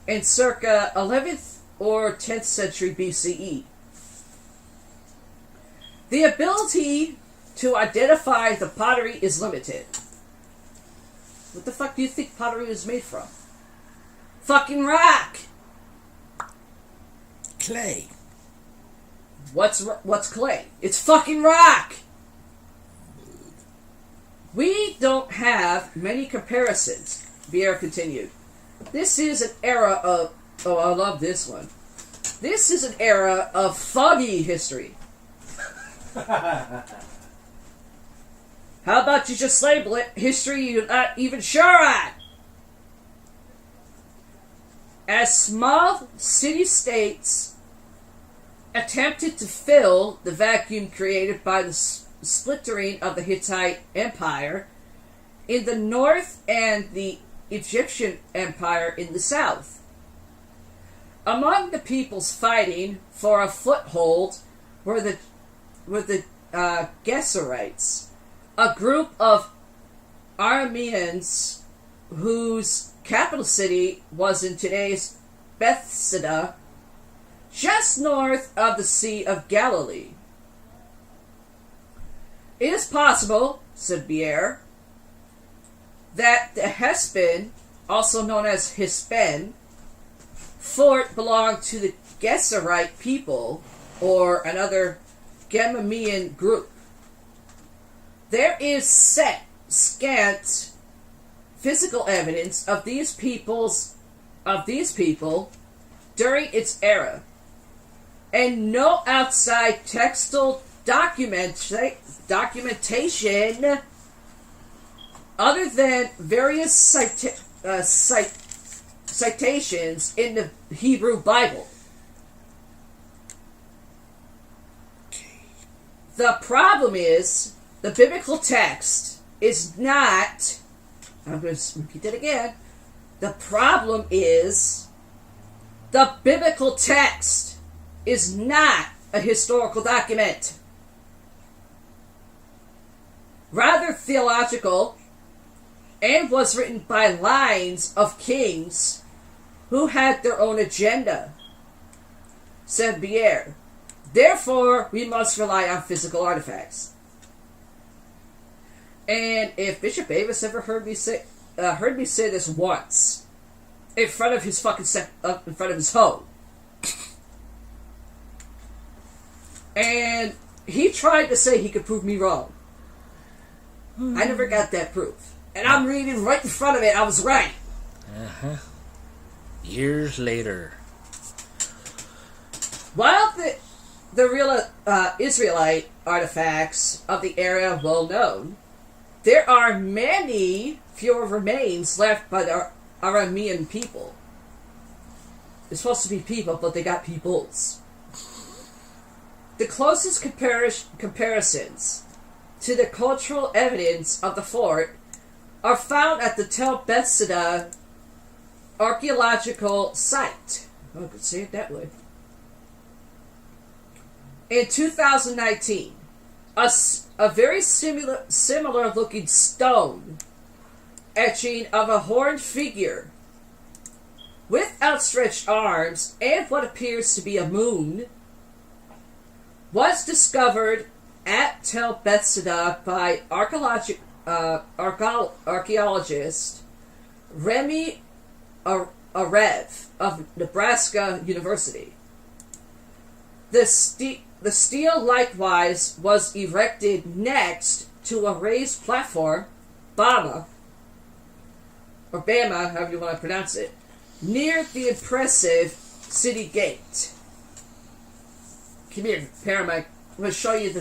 in circa 11th or 10th century BCE. The ability to identify the pottery is limited. What the fuck do you think pottery was made from? Fucking rock! Clay. What's clay? It's fucking rock! We don't have many comparisons, Vieira continued. This is an era of... Oh, I love this one. This is an era of foggy history. How about you just label it history you're not even sure on? As small city-states attempted to fill the vacuum created by the splintering of the Hittite Empire in the north and the Egyptian Empire in the south. Among the peoples fighting for a foothold were the Gesserites, a group of Arameans whose capital city was in today's Bethsaida, just north of the Sea of Galilee. It is possible, said Bier, that the Hespen, also known as Hispen, fort belonged to the Gesserite people, or another Gemmean group. There is scant physical evidence of these people during its era, and no outside textual documentation other than various citations in the Hebrew Bible. The problem is, the biblical text is not... I'm going to repeat that again. The problem is, the biblical text is not a historical document. Rather theological, and was written by lines of kings who had their own agenda, said Bier. Therefore, we must rely on physical artifacts. And if Bishop Avis ever heard me say this once, in front of his fucking in front of his hoe, and he tried to say he could prove me wrong. I never got that proof. And I'm reading right in front of it, I was right. Years later. While the real Israelite artifacts of the era are well known, there are many fewer remains left by the Aramean people. They're supposed to be people, but they got peoples. The closest comparisons to the cultural evidence of the fort are found at the Tel Bethsaida archaeological site. Oh, I could say it that way. In 2019, a very similar looking stone etching of a horned figure with outstretched arms and what appears to be a moon was discovered at Tel Bethsaida by archaeologist Remy Arev of Nebraska University. The steel likewise was erected next to a raised platform, Bama, or Bama, however you want to pronounce it, near the impressive city gate. Come here, Paramount. I'm going to show you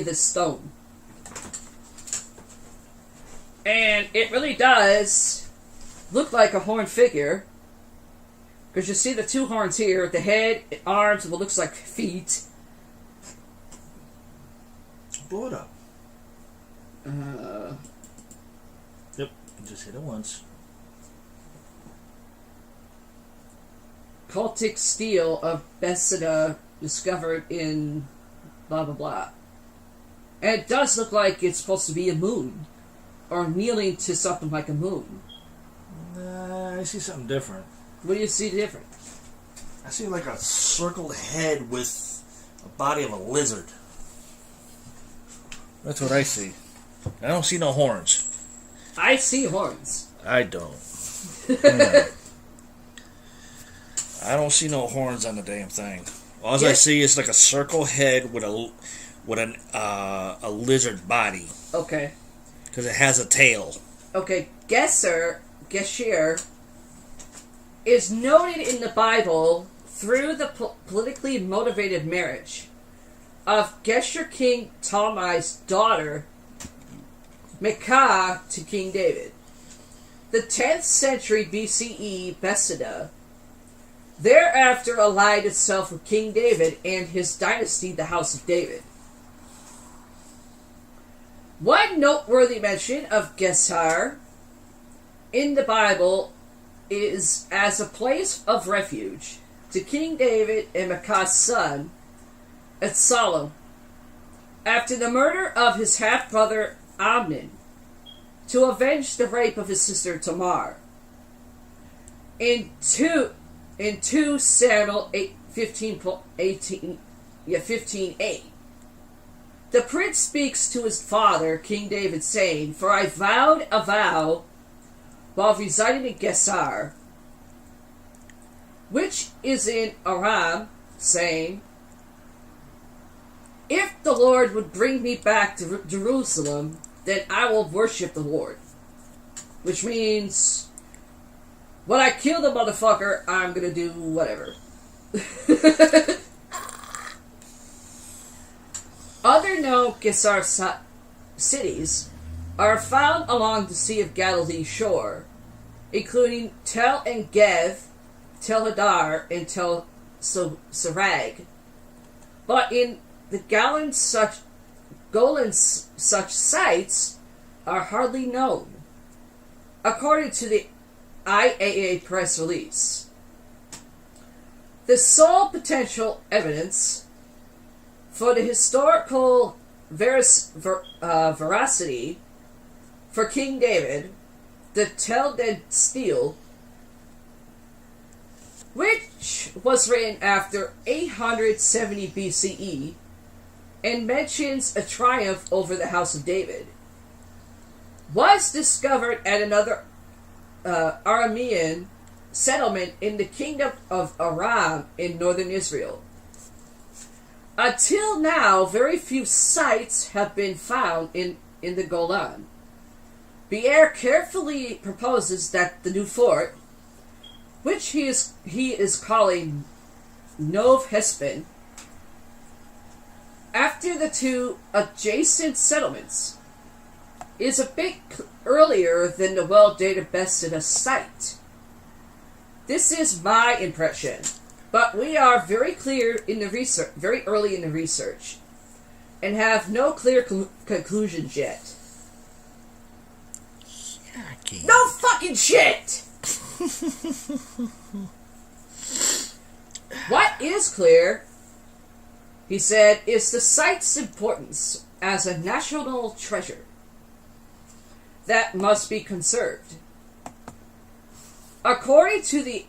this stone. And it really does look like a horned figure. Because you see the two horns here, the head, arms, and what looks like feet. Blow it up. Yep, just hit it once. Cultic steel of Bethesda discovered in blah blah blah. And it does look like it's supposed to be a moon. Or kneeling to something like a moon. I see something different. What do you see different? I see like a circled head with a body of a lizard. That's what I see. I don't see no horns. I see horns. I don't. I don't see no horns on the damn thing. All I see is like a circle head with a lizard body. Okay. Because it has a tail. Okay, Gesher is noted in the Bible through the politically motivated marriage of Gesher King Talmai's daughter, Micah, to King David. The 10th century BCE Bethesda thereafter allied itself with King David and his dynasty, the House of David. One noteworthy mention of Gesher in the Bible is as a place of refuge to King David and Micah's son, Absalom, after the murder of his half-brother Amnon, to avenge the rape of his sister Tamar. In 2 Samuel 15:8, the prince speaks to his father, King David, saying, "For I vowed a vow while residing in Gesher, which is in Aram, saying, if the Lord would bring me back to Jerusalem, then I will worship the Lord." Which means, when I kill the motherfucker, I'm gonna do whatever. Other known Gesher cities are found along the Sea of Galilee shore, including Tel En-Gev, Tel Hadar, and Tel Sarag. But in the Golan such sites are hardly known, according to the IAA press release. The sole potential evidence for the historical veracity for King David, the Tel Den stele, which was written after 870 BCE and mentions a triumph over the House of David, was discovered at another Aramean settlement in the kingdom of Aram in northern Israel. Until now, very few sites have been found in the Golan. Be'er carefully proposes that the new fort, which he is calling Nov Hespin, after the two adjacent settlements, is a bit earlier than the well-dated Bethesda site. This is my impression, but we are very clear in the research, very early in the research, and have no clear conclusions yet. Yucky. No fucking shit! What is clear, he said, is the site's importance as a national treasure that must be conserved. According to the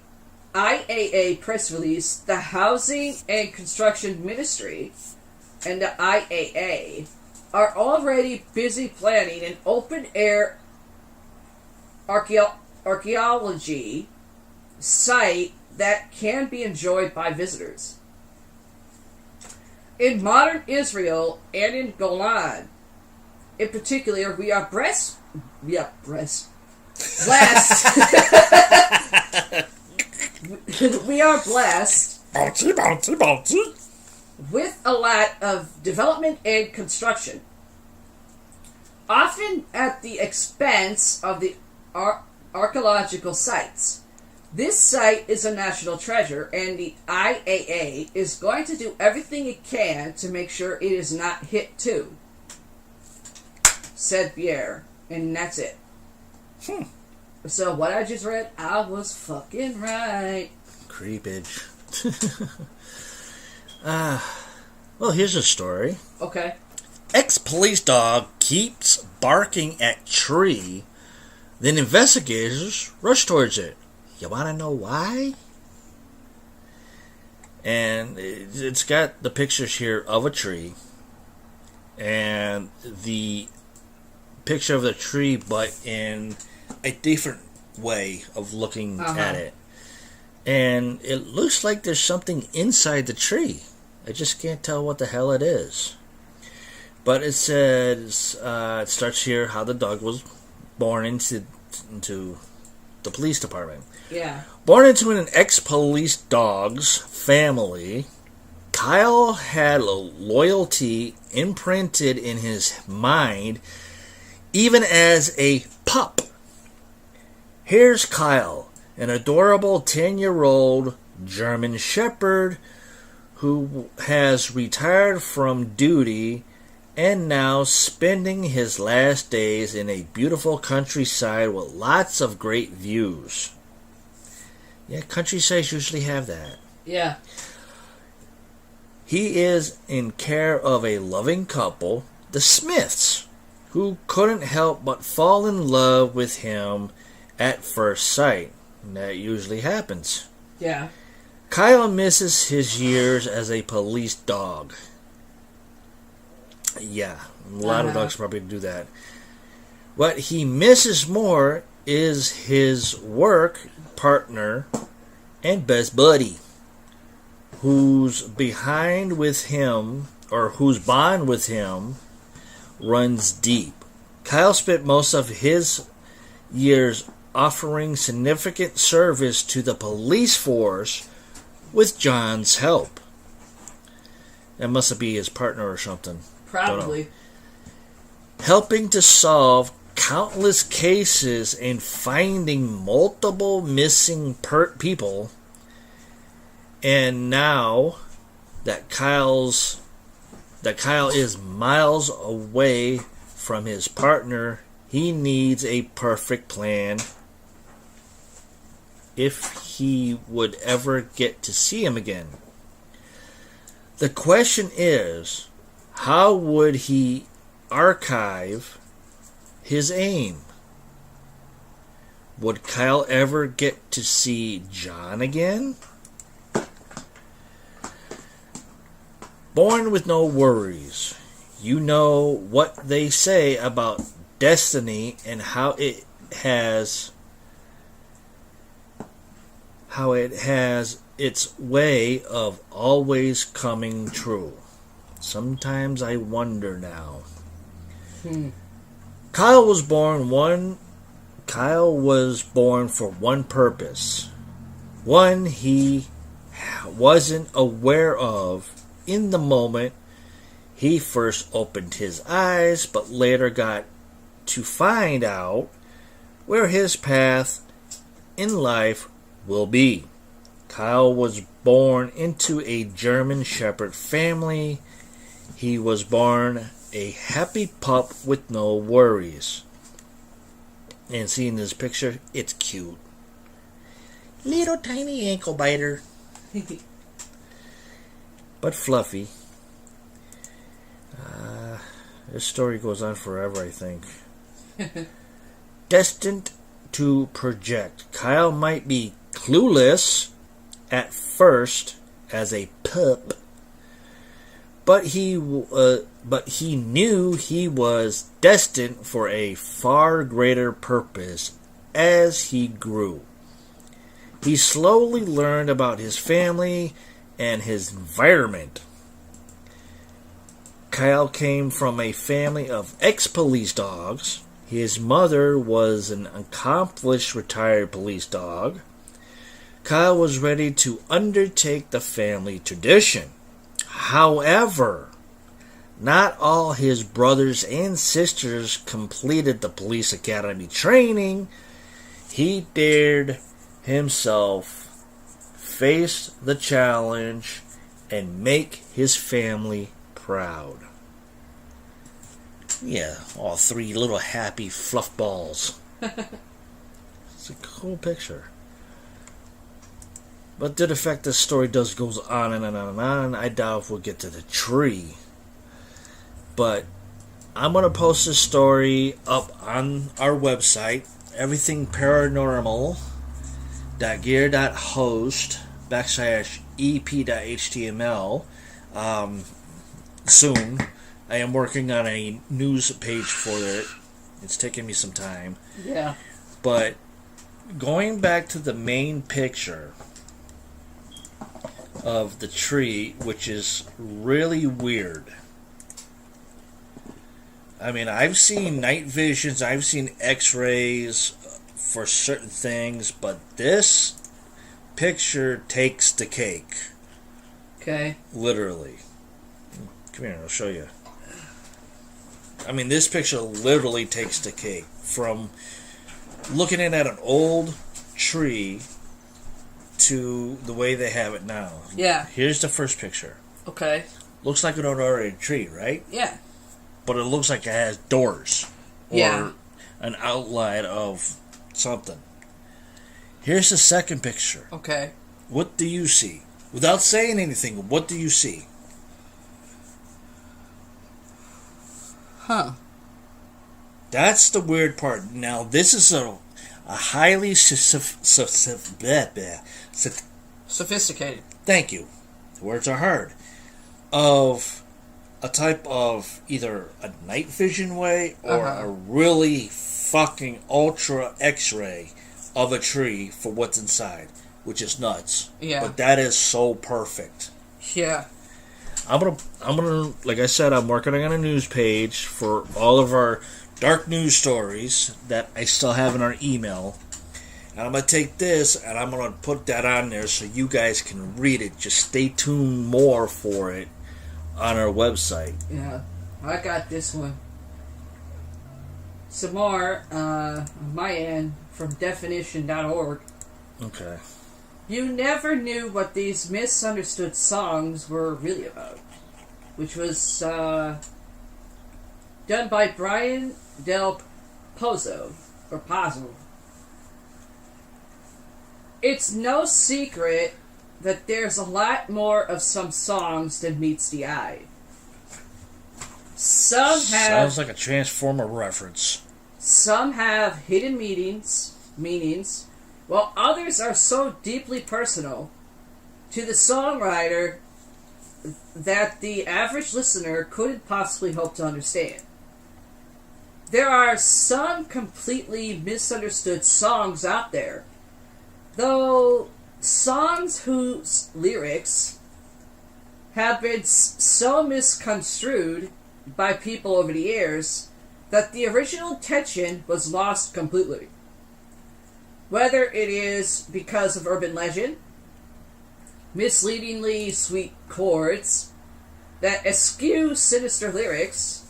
IAA press release, the Housing and Construction Ministry and the IAA are already busy planning an open-air archaeology site that can be enjoyed by visitors. In modern Israel and in Golan, in particular, we are blessed. We are blessed with a lot of development and construction, often at the expense of the archaeological sites. This site is a national treasure, and the IAA is going to do everything it can to make sure it is not hit too, said Pierre, and that's it. So what I just read, I was fucking right. Creepage. Well, here's a story. Okay. Ex-police dog keeps barking at tree, then investigators rush towards it. You want to know why? And it's got the pictures here of a tree, and the picture of the tree, but in a different way of looking at it. And it looks like there's something inside the tree. I just can't tell what the hell it is. But it says, it starts here how the dog was born into the police department. Yeah. Born into an ex-police dog's family, Kyle had loyalty imprinted in his mind even as a pup. Here's Kyle, an adorable 10-year-old German Shepherd who has retired from duty and now spending his last days in a beautiful countryside with lots of great views. Yeah, countrysides usually have that. Yeah. He is in care of a loving couple, the Smiths, who couldn't help but fall in love with him at first sight. And that usually happens. Yeah. Kyle misses his years as a police dog. Yeah, a lot of dogs probably do that. What he misses more is his work partner and best buddy, whose bond with him runs deep. Kyle spent most of his years offering significant service to the police force with John's help. That must be his partner or something. Probably. Helping to solve countless cases and finding multiple missing people. And now that Kyle is miles away from his partner, he needs a perfect plan if he would ever get to see him again. The question is, how would he archive his aim? Would Kyle ever get to see John again? Born with no worries. You know what they say about destiny and how it has its way of always coming true. Sometimes I wonder now. Kyle was born for one purpose. One he wasn't aware of in the moment he first opened his eyes, but later got to find out where his path in life will be. Kyle was born into a German Shepherd family. He was born a happy pup with no worries. And seeing this picture, it's cute. Little tiny ankle biter. But fluffy. This story goes on forever, I think. Destined to project. Kyle might be clueless at first as a pup, but he knew he was destined for a far greater purpose as he grew. He slowly learned about his family and his environment. Kyle came from a family of ex-police dogs. His mother was an accomplished retired police dog. Kyle was ready to undertake the family tradition. However, not all his brothers and sisters completed the police academy training. He dared himself face the challenge and make his family proud. Yeah, all three little happy fluff balls. It's a cool picture. But due to the fact this story does goes on and on and on, I doubt if we'll get to the tree. But I'm going to post this story up on our website, everythingparanormal.gear.host/ep.html. Soon. I am working on a news page for it. It's taking me some time. Yeah. But going back to the main picture of the tree, which is really weird. I mean, I've seen night visions, I've seen x-rays for certain things, but this picture takes the cake. Okay. Literally. Come here, I'll show you. I mean, this picture literally takes the cake. From looking at an old tree to the way they have it now. Yeah. Here's the first picture. Okay. Looks like an ordinary tree, right? Yeah. But it looks like it has doors. Or Yeah. an outline of something. Here's the second picture. Okay. What do you see? Without saying anything, what do you see? Huh. That's the weird part. Now, this is a highly Sophisticated. thank you. The words are hard. Of a type of either a night vision way or a really fucking ultra x-ray of a tree for what's inside, which is nuts. Yeah. But that is so perfect. Yeah. I'm gonna, like I said, I'm working on a news page for all of our dark news stories that I still have in our email. And I'm going to take this and I'm going to put that on there so you guys can read it. Just stay tuned more for it on our website. Yeah. I got this one. Some more on my end from definition.org. Okay. You never knew what these misunderstood songs were really about, which was done by Brian Del Pozo, or Pazzo. It's no secret that there's a lot more of some songs than meets the eye. Some have... Sounds like a Transformer reference. Some have hidden meanings, while others are so deeply personal to the songwriter that the average listener couldn't possibly hope to understand. There are some completely misunderstood songs out there, though songs whose lyrics have been so misconstrued by people over the years that the original intention was lost completely. Whether it is because of urban legend, misleadingly sweet chords that eschew sinister lyrics,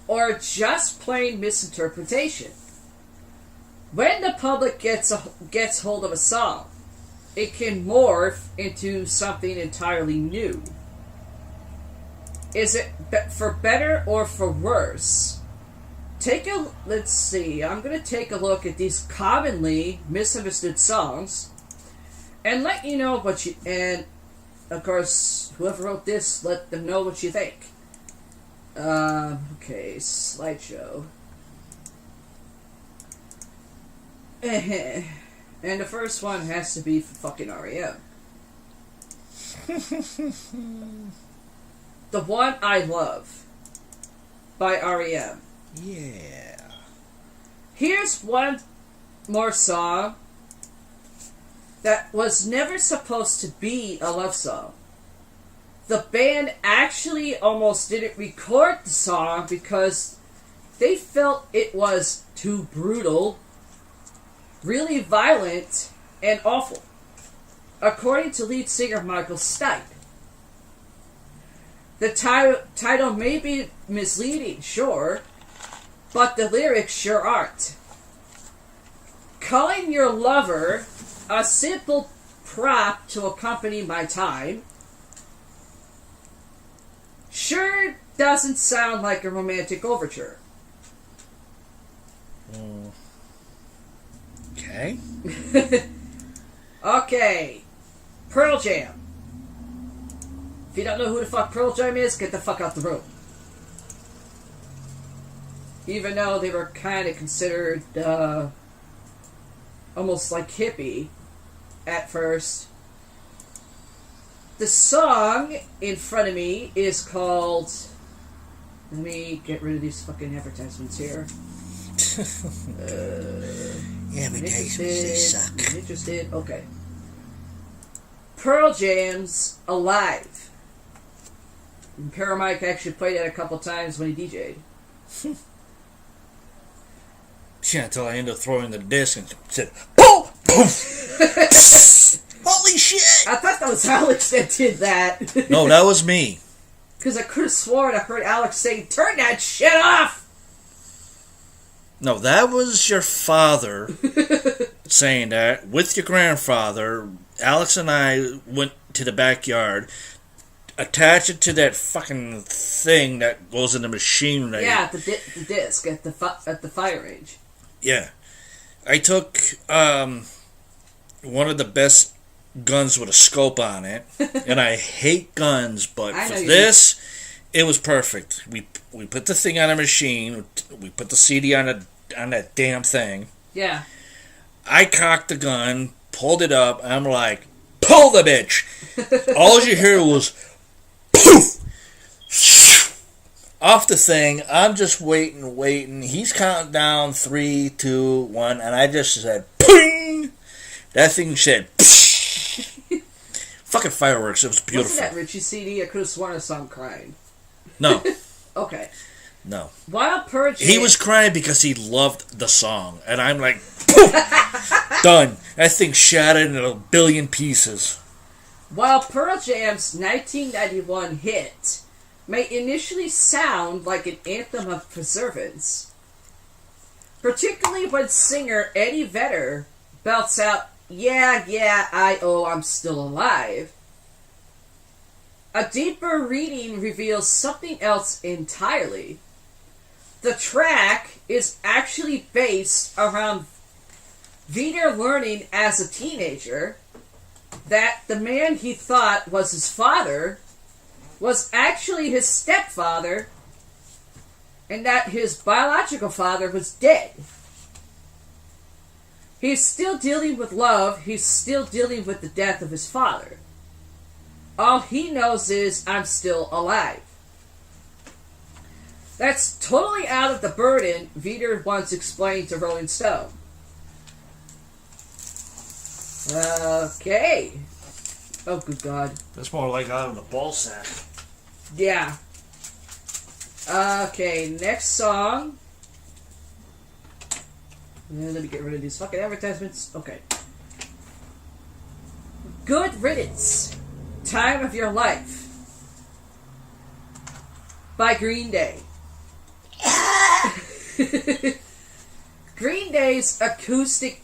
or just plain misinterpretation. When the public gets hold of a song, it can morph into something entirely new. Is it for better or for worse? Let's see, I'm going to take a look at these commonly misunderstood songs and let you know what you, and of course, whoever wrote this, let them know what you think. Okay, slideshow. And the first one has to be for fucking R.E.M. The One I Love by R.E.M. Yeah. Here's one more song that was never supposed to be a love song. the band actually almost didn't record the song because they felt it was too brutal, really violent, and awful, according to lead singer Michael Stipe. The title may be misleading, sure, but the lyrics sure aren't. Calling your lover a simple prop to accompany my time sure doesn't sound like a romantic overture. Okay. Okay. Pearl Jam. If you don't know who the fuck Pearl Jam is, get the fuck out the room. Even though they were kind of considered almost like hippie at first. The song in front of me is called... Let me get rid of these fucking advertisements here. Advertisements, they suck. Interested? Okay. Pearl Jam's Alive. And Paramike actually played it a couple times when he DJ'd. Yeah, until I ended up throwing the disc and said, "Poof! Poof!" Holy shit! I thought that was Alex that did that. No, that was me. Because I could have sworn I heard Alex say, "Turn that shit off!" No, that was your father saying that with your grandfather. Alex and I went to the backyard, attached it to that fucking thing that goes in the machine. Yeah, the disc at the fire range. Yeah. I took one of the best guns with a scope on it, and I hate guns, but for this, it was perfect. We put the thing on a machine, we put the CD on that damn thing. Yeah. I cocked the gun, pulled it up, and I'm like, pull the bitch! All you hear was, poof! Off the thing, I'm just waiting. He's counting down 3, 2, 1, and I just said, ping! That thing said, fucking fireworks. It was beautiful. Wasn't that Richie CD? I could have sworn I saw him crying. No. Okay. No. While Pearl Jam... He was crying because he loved the song, and I'm like, poof! Done. That thing shattered in a billion pieces. While Pearl Jam's 1991 hit may initially sound like an anthem of perseverance, particularly when singer Eddie Vedder belts out, yeah, I'm still alive, a deeper reading reveals something else entirely. The track is actually based around Vedder learning as a teenager that the man he thought was his father was actually his stepfather, and that his biological father was dead. He's still dealing with love, he's still dealing with the death of his father. All he knows is, I'm still alive. That's totally out of the burden Vedder once explained to Rolling Stone. Okay. Oh, good God. That's more like out of the ball sack. Yeah. Okay, next song. Let me get rid of these fucking advertisements. Okay. Good Riddance. Time of Your Life. By Green Day. Green Day's acoustic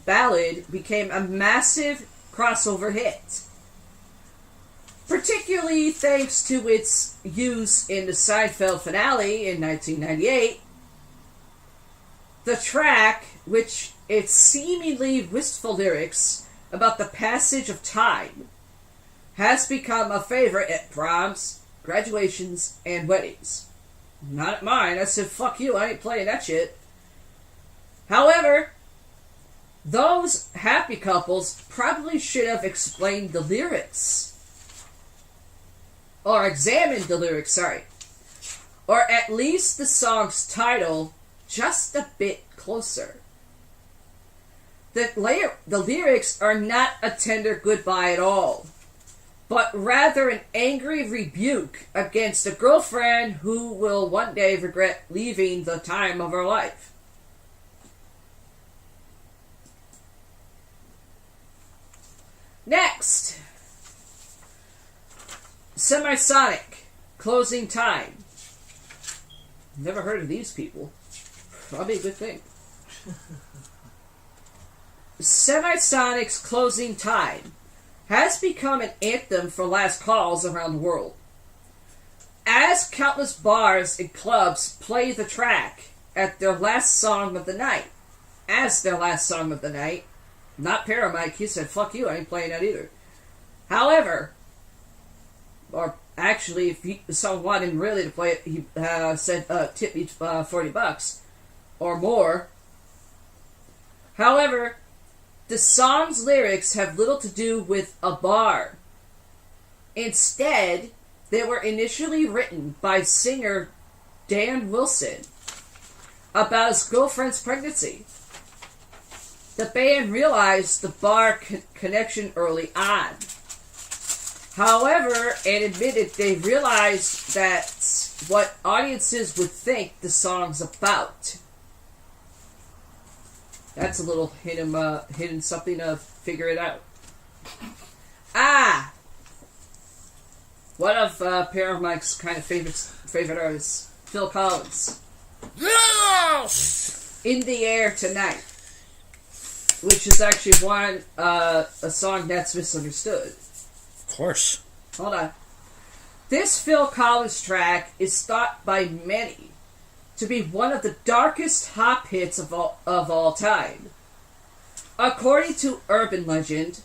ballad became a massive crossover hit, particularly thanks to its use in the Seinfeld finale in 1998. The track, which its seemingly wistful lyrics about the passage of time, has become a favorite at proms, graduations, and weddings. Not at mine. I said, fuck you, I ain't playing that shit. However, those happy couples probably should have explained the lyrics. Or examined the lyrics, sorry. Or at least the song's title just a bit closer. The lyrics are not a tender goodbye at all. but rather an angry rebuke against a girlfriend who will one day regret leaving the time of her life. Next, Semisonic, Closing Time. Never heard of these people. Probably a good thing. Semisonic's Closing Time has become an anthem for last calls around the world, as countless bars and clubs play the track at their last song of the night. As their last song of the night. Not Paramike, he said, fuck you, I ain't playing that either. However, or actually, if someone wanted him really to play it, he said, tip me $40 or more. However, the song's lyrics have little to do with a bar. Instead, they were initially written by singer Dan Wilson about his girlfriend's pregnancy. The band realized the bar connection early on. However, and admitted they realized that's what audiences would think the song's about. That's a little hidden something to figure it out. One of Paramike's kind of favorite artists, Phil Collins. Yes! In the Air Tonight, which is actually a song that's misunderstood. Of course. Hold on. This Phil Collins track is thought by many to be one of the darkest hop hits of all time. According to urban legend,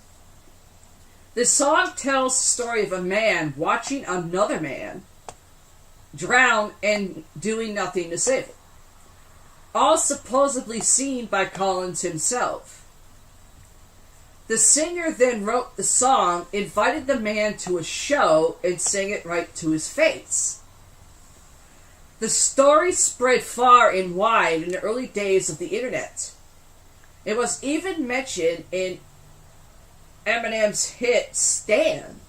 the song tells the story of a man watching another man drown and doing nothing to save him. All supposedly seen by Collins himself. The singer then wrote the song, invited the man to a show, and sang it right to his face. The story spread far and wide in the early days of the internet. It was even mentioned in Eminem's hit Stan,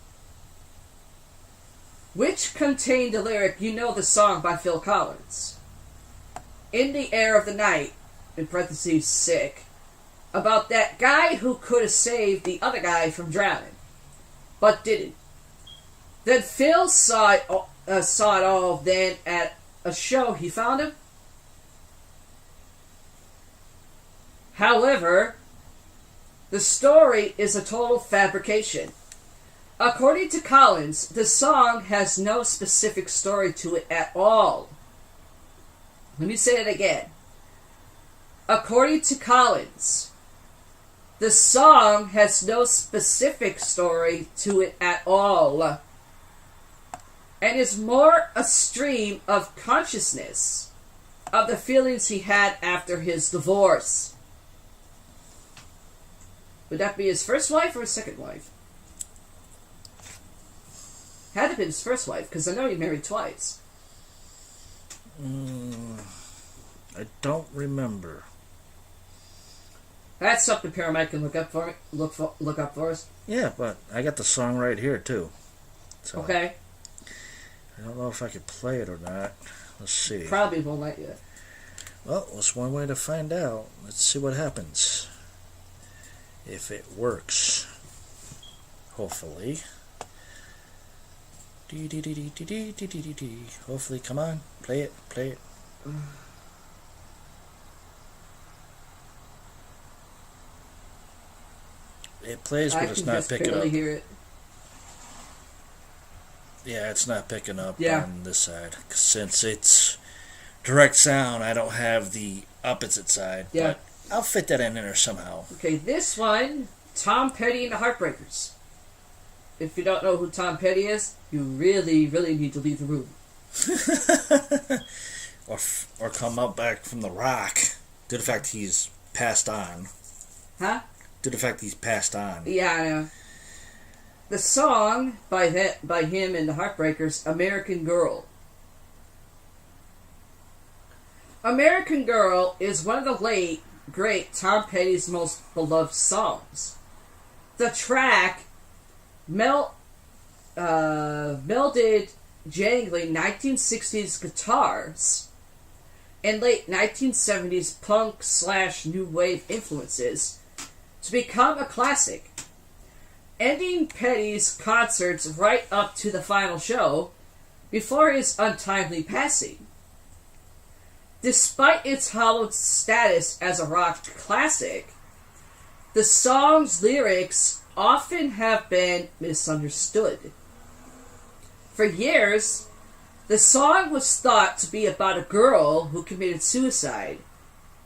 which contained the lyric, "You Know the Song" by Phil Collins. In the Air of the Night, in parentheses, sick, about that guy who could have saved the other guy from drowning, but didn't. Then Phil saw it all. Then at a show he found him. However, the story is a total fabrication. According to Collins, the song has no specific story to it at all. Let me say it again. According to Collins, the song has no specific story to it at all, and is more a stream of consciousness of the feelings he had after his divorce. Would that be his first wife or his second wife? Had to have been his first wife, because I know he married twice. I don't remember. That's something Paramount can look up for me. Look up for us. Yeah, but I got the song right here too. So Okay. I don't know if I could play it or not. Let's see. Probably won't let you. Well, that's one way to find out. Let's see what happens. If it works. Hopefully. Hopefully, come on. Play it. It plays, but it's not picking up. I can just barely hear it. Yeah, it's not picking up Yeah. on this side. Since it's direct sound, I don't have the opposite side. Yeah. But I'll fit that in there somehow. Okay, this one, Tom Petty and the Heartbreakers. If you don't know who Tom Petty is, you really, really need to leave the room. or come up back from the rock. Due to the fact he's passed on. Huh? Due to the fact he's passed on. Yeah, I know. The song by him and the Heartbreakers, American Girl. American Girl is one of the late, great Tom Petty's most beloved songs. The track melded jangling 1960s guitars and late 1970s punk/new wave influences to become a classic, ending Petty's concerts right up to the final show before his untimely passing. Despite its hallowed status as a rock classic, the song's lyrics often have been misunderstood. For years, the song was thought to be about a girl who committed suicide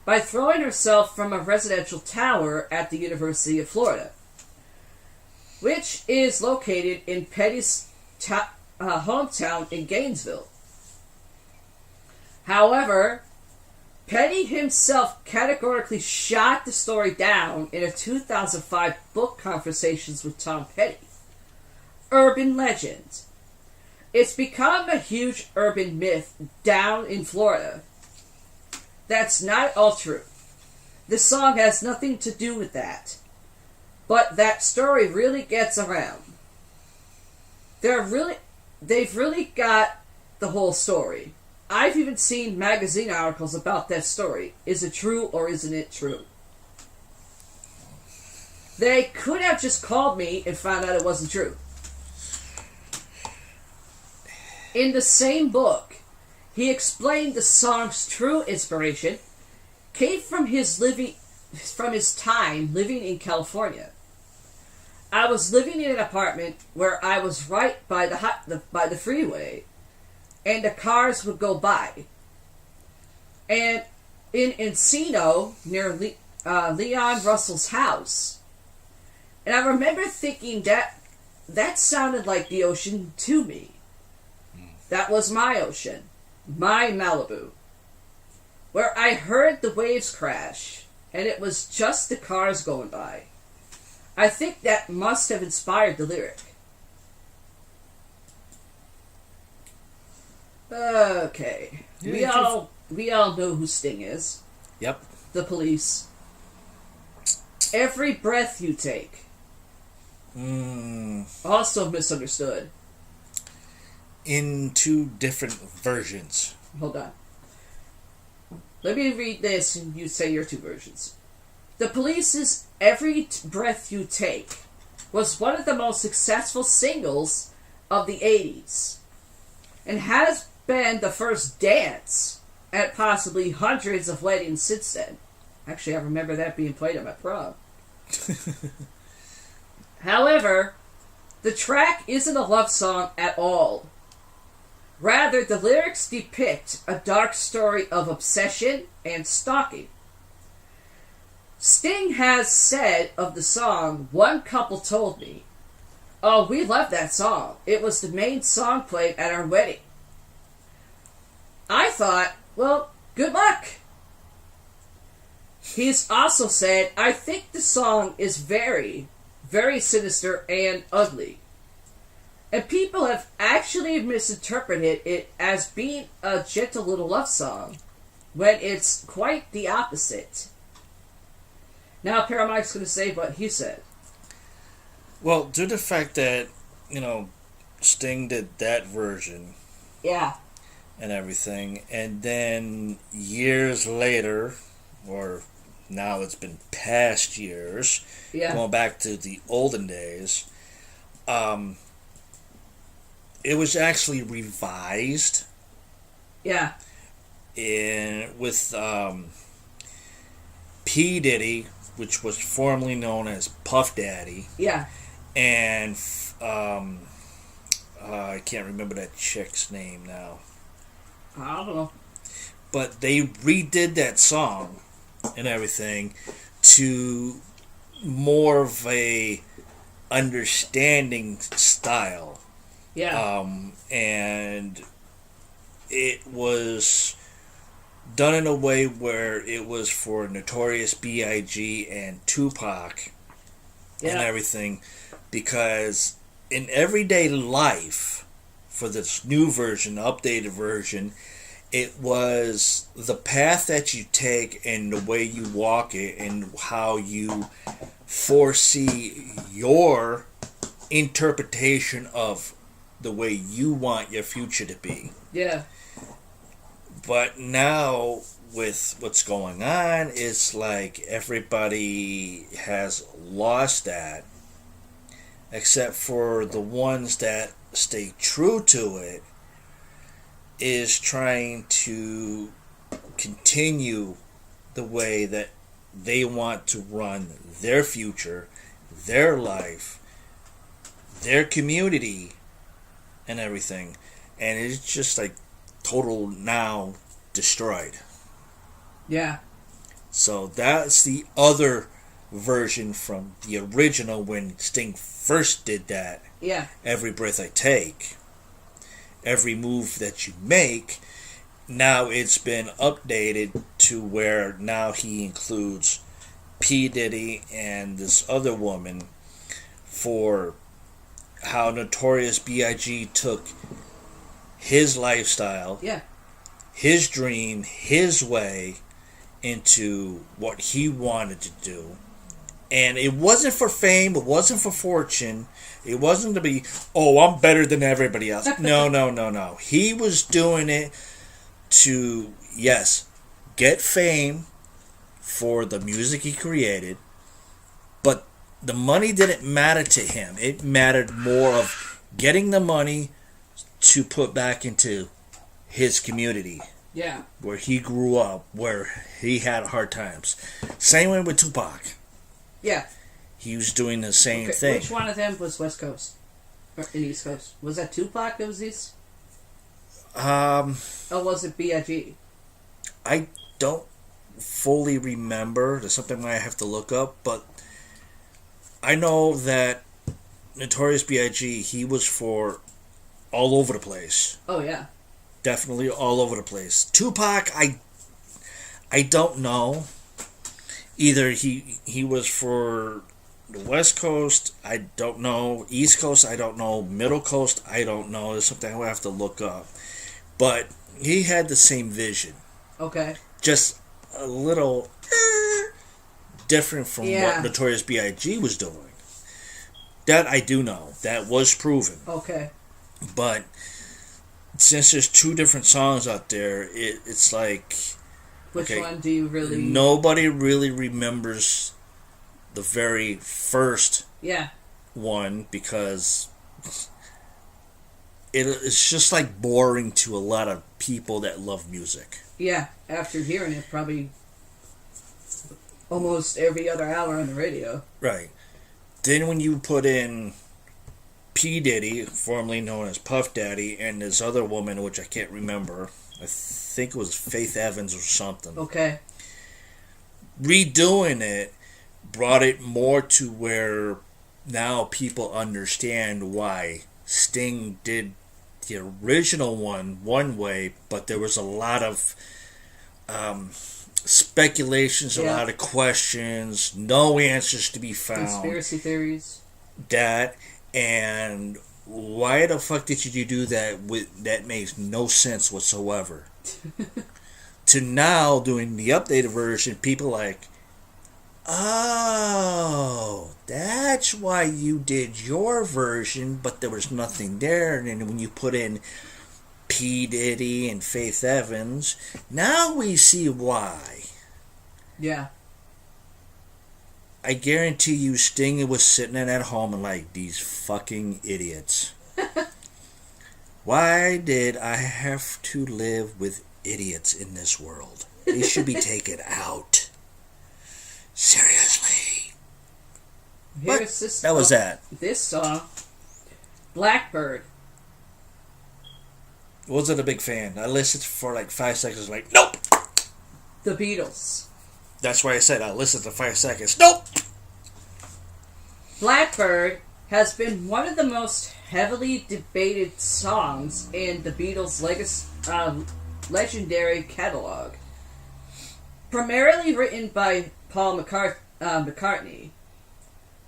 by throwing herself from a residential tower at the University of Florida, which is located in Petty's hometown in Gainesville. However, Petty himself categorically shot the story down in a 2005 book Conversations with Tom Petty. Urban legend. It's become a huge urban myth down in Florida. That's not all true. This song has nothing to do with that. But that story really gets around. They've really got the whole story. I've even seen magazine articles about that story. Is it true or isn't it true? They could have just called me and found out it wasn't true. In the same book, he explained the song's true inspiration came from his time living in California. I was living in an apartment where I was right by the freeway, and the cars would go by. And in Encino, near Leon Russell's house, and I remember thinking that sounded like the ocean to me. That was my ocean, my Malibu, where I heard the waves crash, and it was just the cars going by. I think that must have inspired the lyric. Okay. Yeah, we all know who Sting is. Yep. The Police. Every breath you take. Also misunderstood. In two different versions. Hold on. Let me read this and you say your two versions. The Police's Every Breath You Take was one of the most successful singles of the 80s and has been the first dance at possibly hundreds of weddings since then. Actually, I remember that being played at my prom. However, the track isn't a love song at all. Rather, the lyrics depict a dark story of obsession and stalking. Sting has said of the song, "One couple told me, 'Oh, we love that song. It was the main song played at our wedding.' I thought, well, good luck." He's also said, "I think the song is very, very sinister and ugly. And people have actually misinterpreted it as being a gentle little love song, when it's quite the opposite." Now, Paramike's going to say what he said. Well, due to the fact that, Sting did that version. Yeah. And everything. And then years later, or now it's been past years, going back to the olden days, it was actually revised. Yeah. With P. Diddy, which was formerly known as Puff Daddy. Yeah. And I can't remember that chick's name now. I don't know. But they redid that song and everything to more of a understanding style. Yeah. And it was done in a way where it was for Notorious B.I.G. and Tupac and everything, because in everyday life, for this new version, updated version, it was the path that you take and the way you walk it and how you foresee your interpretation of the way you want your future to be. Yeah. But now, with what's going on, it's like everybody has lost that, except for the ones that stay true to it, is trying to continue the way that they want to run their future, their life, their community, and everything. And it's just like total now destroyed. Yeah. So that's the other version from the original when Sting first did that. Yeah. Every breath I take, every move that you make. Now it's been updated to where now he includes P. Diddy and this other woman for how Notorious B.I.G. took his lifestyle, Yeah. his dream, his way into what he wanted to do. And it wasn't for fame, it wasn't for fortune, it wasn't to be, oh, I'm better than everybody else. No. He was doing it to, yes, get fame for the music he created, but the money didn't matter to him. It mattered more of getting the money to put back into his community. Yeah. Where he grew up, where he had hard times. Same way with Tupac. Yeah. He was doing the same thing. Which one of them was West Coast? Or in East Coast? Was that Tupac that was East? Or was it B.I.G.? I don't fully remember. There's something I have to look up, but I know that Notorious B.I.G., he was for all over the place. Oh, yeah. Definitely all over the place. Tupac, I don't know. Either he was for the West Coast, I don't know. East Coast, I don't know. Middle Coast, I don't know. It's something I have to look up. But he had the same vision. Okay. Just a little different from what Notorious B.I.G. was doing. That I do know. That was proven. Okay. But since there's two different songs out there, it's like... Which one do you really... Nobody really remembers the very first one because it's just like boring to a lot of people that love music. Yeah, after hearing it probably almost every other hour on the radio. Right. Then when you put in P. Diddy, formerly known as Puff Daddy, and this other woman, which I can't remember, I think it was Faith Evans or something. Okay. Redoing it brought it more to where now people understand why Sting did the original one way, but there was a lot of speculations, a lot of questions, no answers to be found. Conspiracy theories. That, and why the fuck did you do that? That makes no sense whatsoever. To now, doing the updated version, people like, oh, that's why you did your version, but there was nothing there. And then when you put in P. Diddy and Faith Evans, now we see why. Yeah. I guarantee you Sting was sitting in at home and like, these fucking idiots. Why did I have to live with idiots in this world? They should be taken out. Seriously. Here's this. That was that. This song, Blackbird. Wasn't a big fan. I listened for like 5 seconds, like, nope. The Beatles. That's why I said I listened to 5 seconds. Nope. Blackbird has been one of the most heavily debated songs in the Beatles' legendary catalog. Primarily written by Paul McCartney.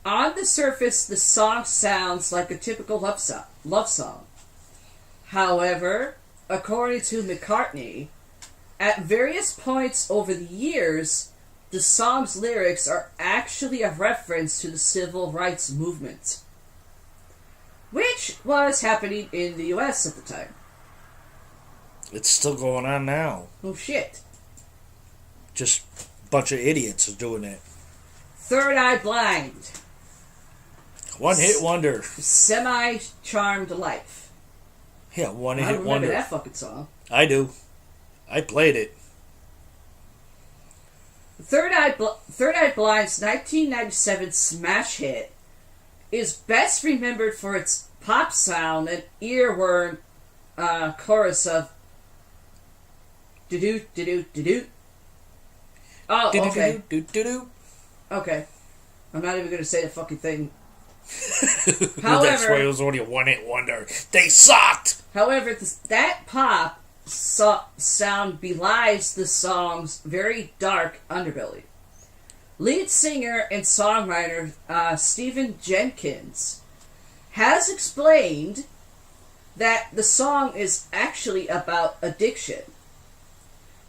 On the surface, the song sounds like a typical love song. However, according to McCartney, at various points over the years, the song's lyrics are actually a reference to the civil rights movement. which was happening in the US at the time. It's still going on now. Oh shit. Just a bunch of idiots are doing it. Third Eye Blind. One hit wonder. Semi-Charmed Life. Yeah, one I hit remember wonder. that fucking song. I do. I played it. Third Eye Blind's 1997 smash hit is best remembered for its pop sound and earworm chorus of do-do, do-do, do-do. Oh, okay. Okay. I'm not even going to say the fucking thing. That's why it was only a one hit wonder. They sucked! However, that pop sound belies the song's very dark underbelly. Lead singer and songwriter Stephen Jenkins has explained that the song is actually about addiction.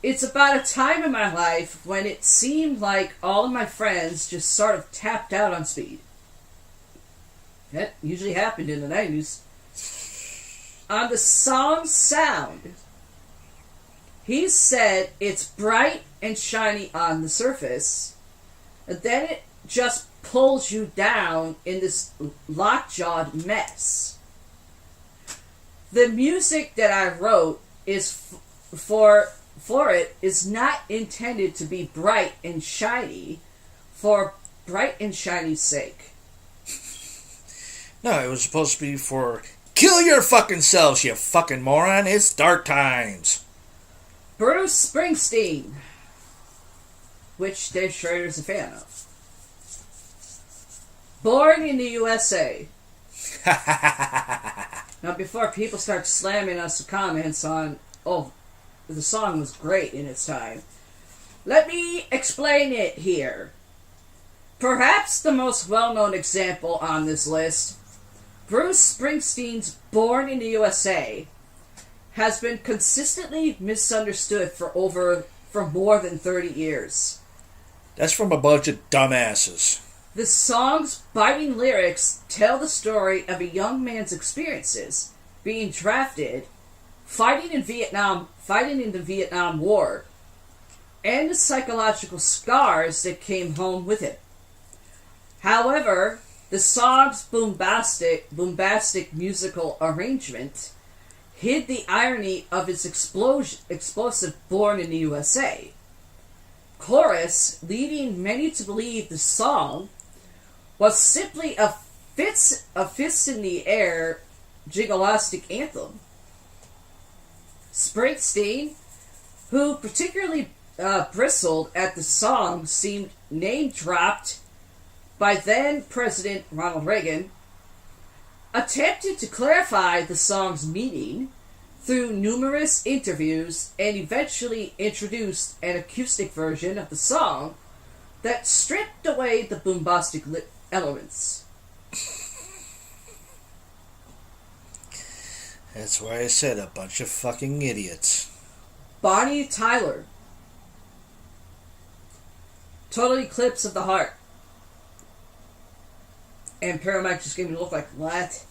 It's about a time in my life when it seemed like all of my friends just sort of tapped out on speed. That usually happened in the 90s. On the song's sound, he said it's bright and shiny on the surface, and then it just pulls you down in this lockjawed mess. The music that I wrote is for it is not intended to be bright and shiny for bright and shiny's sake. No, it was supposed to be for kill your fucking selves, you fucking moron. It's dark times. Bruce Springsteen, which Dave Schrader's a fan of. Born in the USA. Now, before people start slamming us with comments on, oh, the song was great in its time, let me explain it here. Perhaps the most well-known example on this list, Bruce Springsteen's Born in the USA, has been consistently misunderstood for more than 30 years. That's from a bunch of dumbasses. The song's biting lyrics tell the story of a young man's experiences being drafted, fighting in the Vietnam War, and the psychological scars that came home with it. However, the song's bombastic musical arrangement hid the irony of its explosive Born in the USA chorus, leading many to believe the song was simply a fist in the air jingleistic anthem. Springsteen, who particularly bristled at the song, seemed name-dropped by then-President Ronald Reagan, attempted to clarify the song's meaning through numerous interviews and eventually introduced an acoustic version of the song that stripped away the bombastic elements. That's why I said a bunch of fucking idiots. Bonnie Tyler. Total Eclipse of the Heart. And Paramount just gave me a look like, what?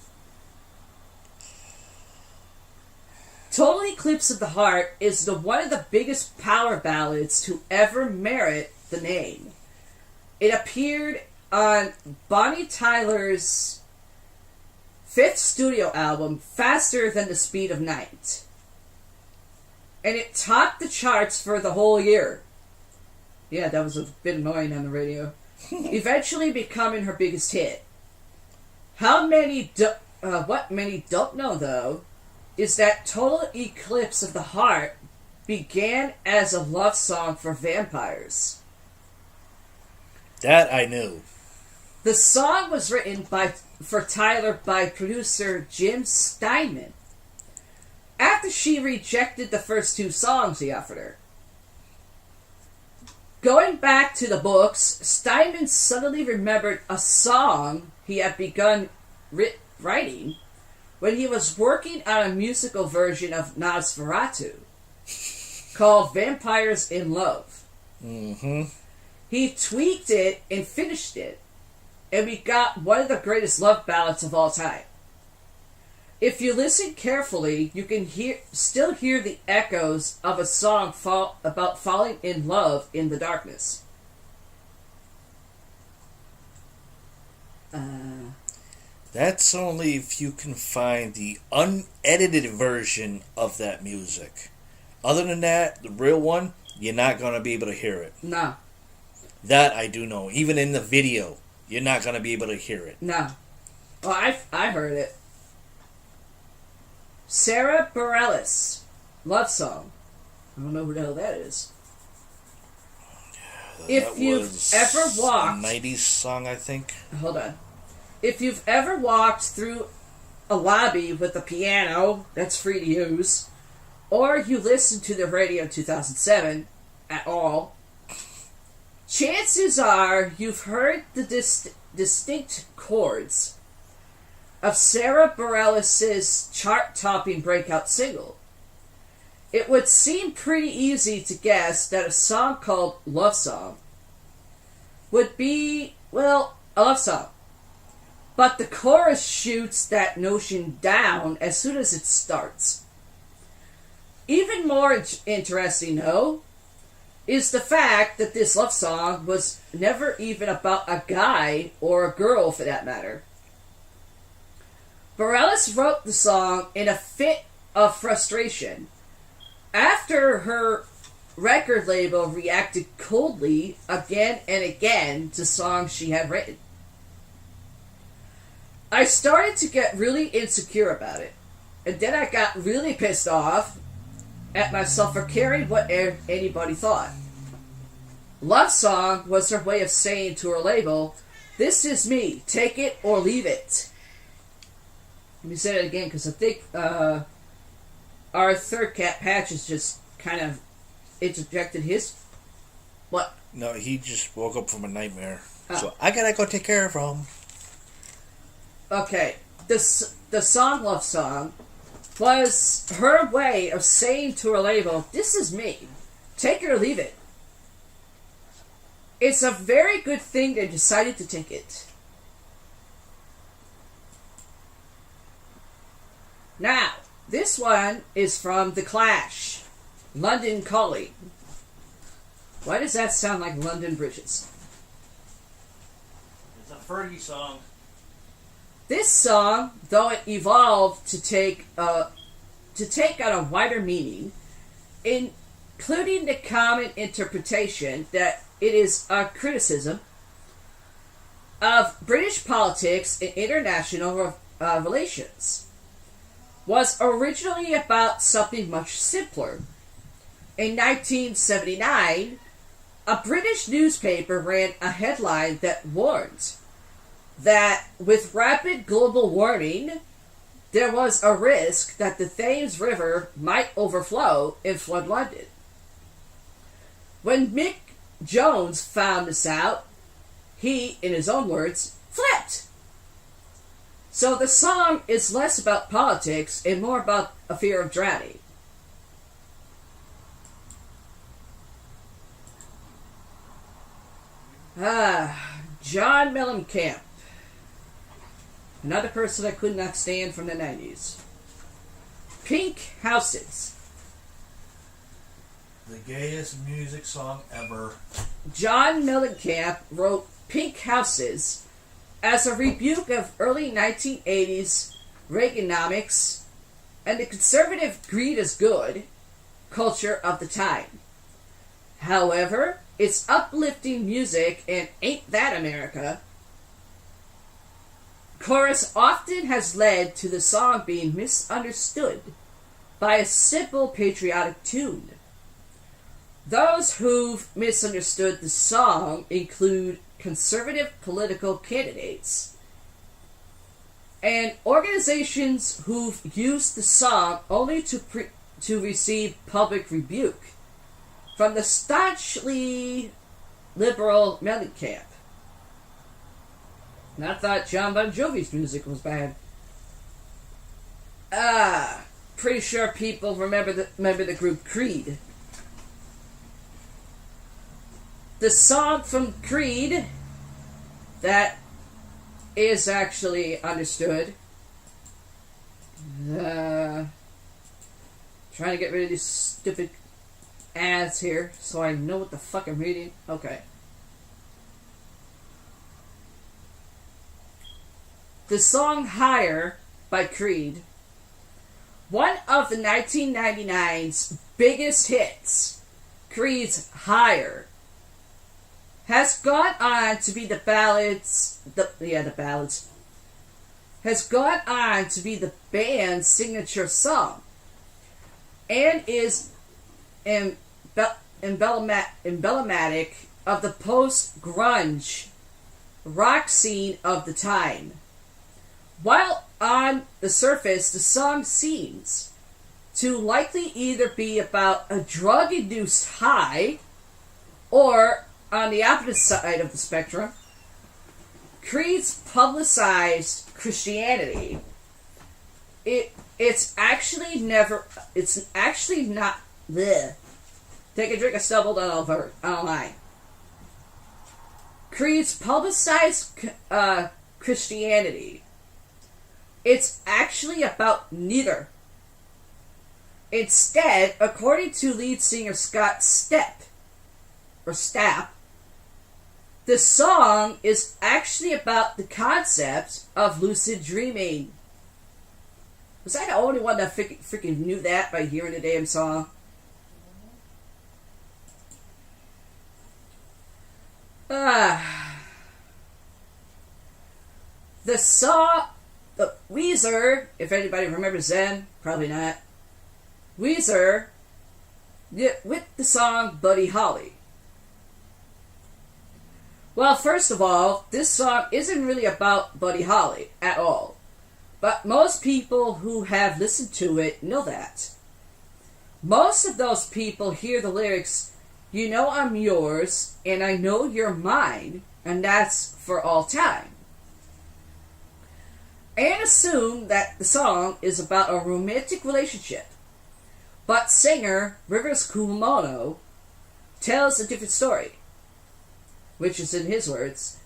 Total Eclipse of the Heart is one of the biggest power ballads to ever merit the name. It appeared on Bonnie Tyler's 5th studio album, Faster Than the Speed of Night. And it topped the charts for the whole year. Yeah, that was a bit annoying on the radio. Eventually becoming her biggest hit. What many don't know, though, is that Total Eclipse of the Heart began as a love song for vampires. That I knew. The song was written for Tyler by producer Jim Steinman after she rejected the first 2 songs he offered her. Going back to the books, Steinman suddenly remembered a song he had begun writing when he was working on a musical version of Nosferatu called Vampires in Love. Mm-hmm. He tweaked it and finished it, and we got one of the greatest love ballads of all time. If you listen carefully, you can still hear the echoes of a song about falling in love in the darkness. That's only if you can find the unedited version of that music. Other than that, the real one, you're not going to be able to hear it. No. That I do know. Even in the video, you're not going to be able to hear it. No. Well, I heard it. Sarah Bareilles, Love Song. I don't know who the hell that is. If you've ever walked... a 90s song, I think. Hold on. If you've ever walked through a lobby with a piano that's free to use, or you listened to the radio in 2007 at all, chances are you've heard the distinct chords of Sarah Bareilles' chart-topping breakout single. It would seem pretty easy to guess that a song called Love Song would be, well, a love song. But the chorus shoots that notion down as soon as it starts. Even more interesting, though, is the fact that this love song was never even about a guy or a girl, for that matter. Bareilles wrote the song in a fit of frustration after her record label reacted coldly again and again to songs she had written. I started to get really insecure about it, and then I got really pissed off at myself for caring what anybody thought. Love Song was her way of saying to her label, "This is me, take it or leave it." Let me say that again, because I think our third cat Patches just kind of interjected his... What? No, he just woke up from a nightmare. So I gotta go take care of him. Okay, the song Love Song was her way of saying to her label, "This is me. Take it or leave it." It's a very good thing they decided to take it. Now, this one is from The Clash, London Calling. Why does that sound like London Bridges? It's a Fergie song. This song, though it evolved to take on a wider meaning, including the common interpretation that it is a criticism of British politics and international relations, was originally about something much simpler. In 1979, a British newspaper ran a headline that warned that with rapid global warming, there was a risk that the Thames River might overflow and flood London. When Mick Jones found this out, he, in his own words, flipped. So the song is less about politics and more about a fear of drowning. John Mellencamp. Another person I could not stand from the 90s. Pink Houses. The gayest music song ever. John Mellencamp wrote Pink Houses as a rebuke of early 1980s Reaganomics and the conservative greed is good culture of the time. However, its uplifting music and Ain't That America chorus often has led to the song being misunderstood by a simple patriotic tune. Those who've misunderstood the song include conservative political candidates and organizations who've used the song only to receive public rebuke from the staunchly liberal Mellencamp. And I thought John Bon Jovi's music was bad. Pretty sure people remember the group Creed. The song from Creed that is actually understood Trying to get rid of these stupid ads here so I know what the fuck I'm reading. Okay. The song Higher by Creed, one of the 1999's biggest hits, Creed's Higher, has gone on to be the ballads, has gone on to be the band's signature song, and is emblematic of the post-grunge rock scene of the time. While on the surface, the song seems to likely either be about a drug-induced high, or, on the opposite side of the spectrum, Creed's publicized Christianity. It's actually not. Bleh. Take a drink, I stumbled on line. Creed's publicized Christianity. It's actually about neither. Instead, according to lead singer Scott Stapp, the song is actually about the concept of lucid dreaming. Was I the only one that freaking knew that by hearing the damn song? The song, Weezer, if anybody remembers them, probably not. Weezer, with the song Buddy Holly. Well, first of all, this song isn't really about Buddy Holly at all. But most people who have listened to it know that. Most of those people hear the lyrics, "You know I'm yours, and I know you're mine, and that's for all time," and assume that the song is about a romantic relationship. But singer Rivers Cuomo tells a different story, which is in his words,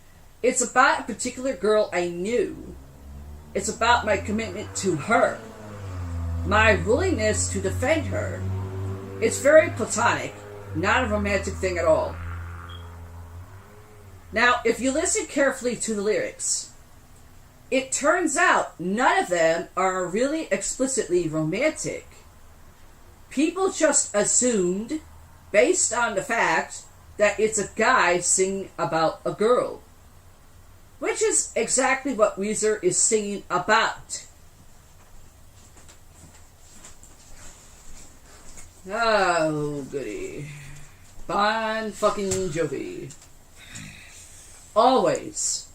"It's about a particular girl I knew. It's about my commitment to her, my willingness to defend her. It's very platonic, not a romantic thing at all." Now, if you listen carefully to the lyrics, it turns out none of them are really explicitly romantic. People just assumed, based on the fact that it's a guy singing about a girl, which is exactly what Weezer is singing about. Oh, goody. Bon fucking Jovi. Always.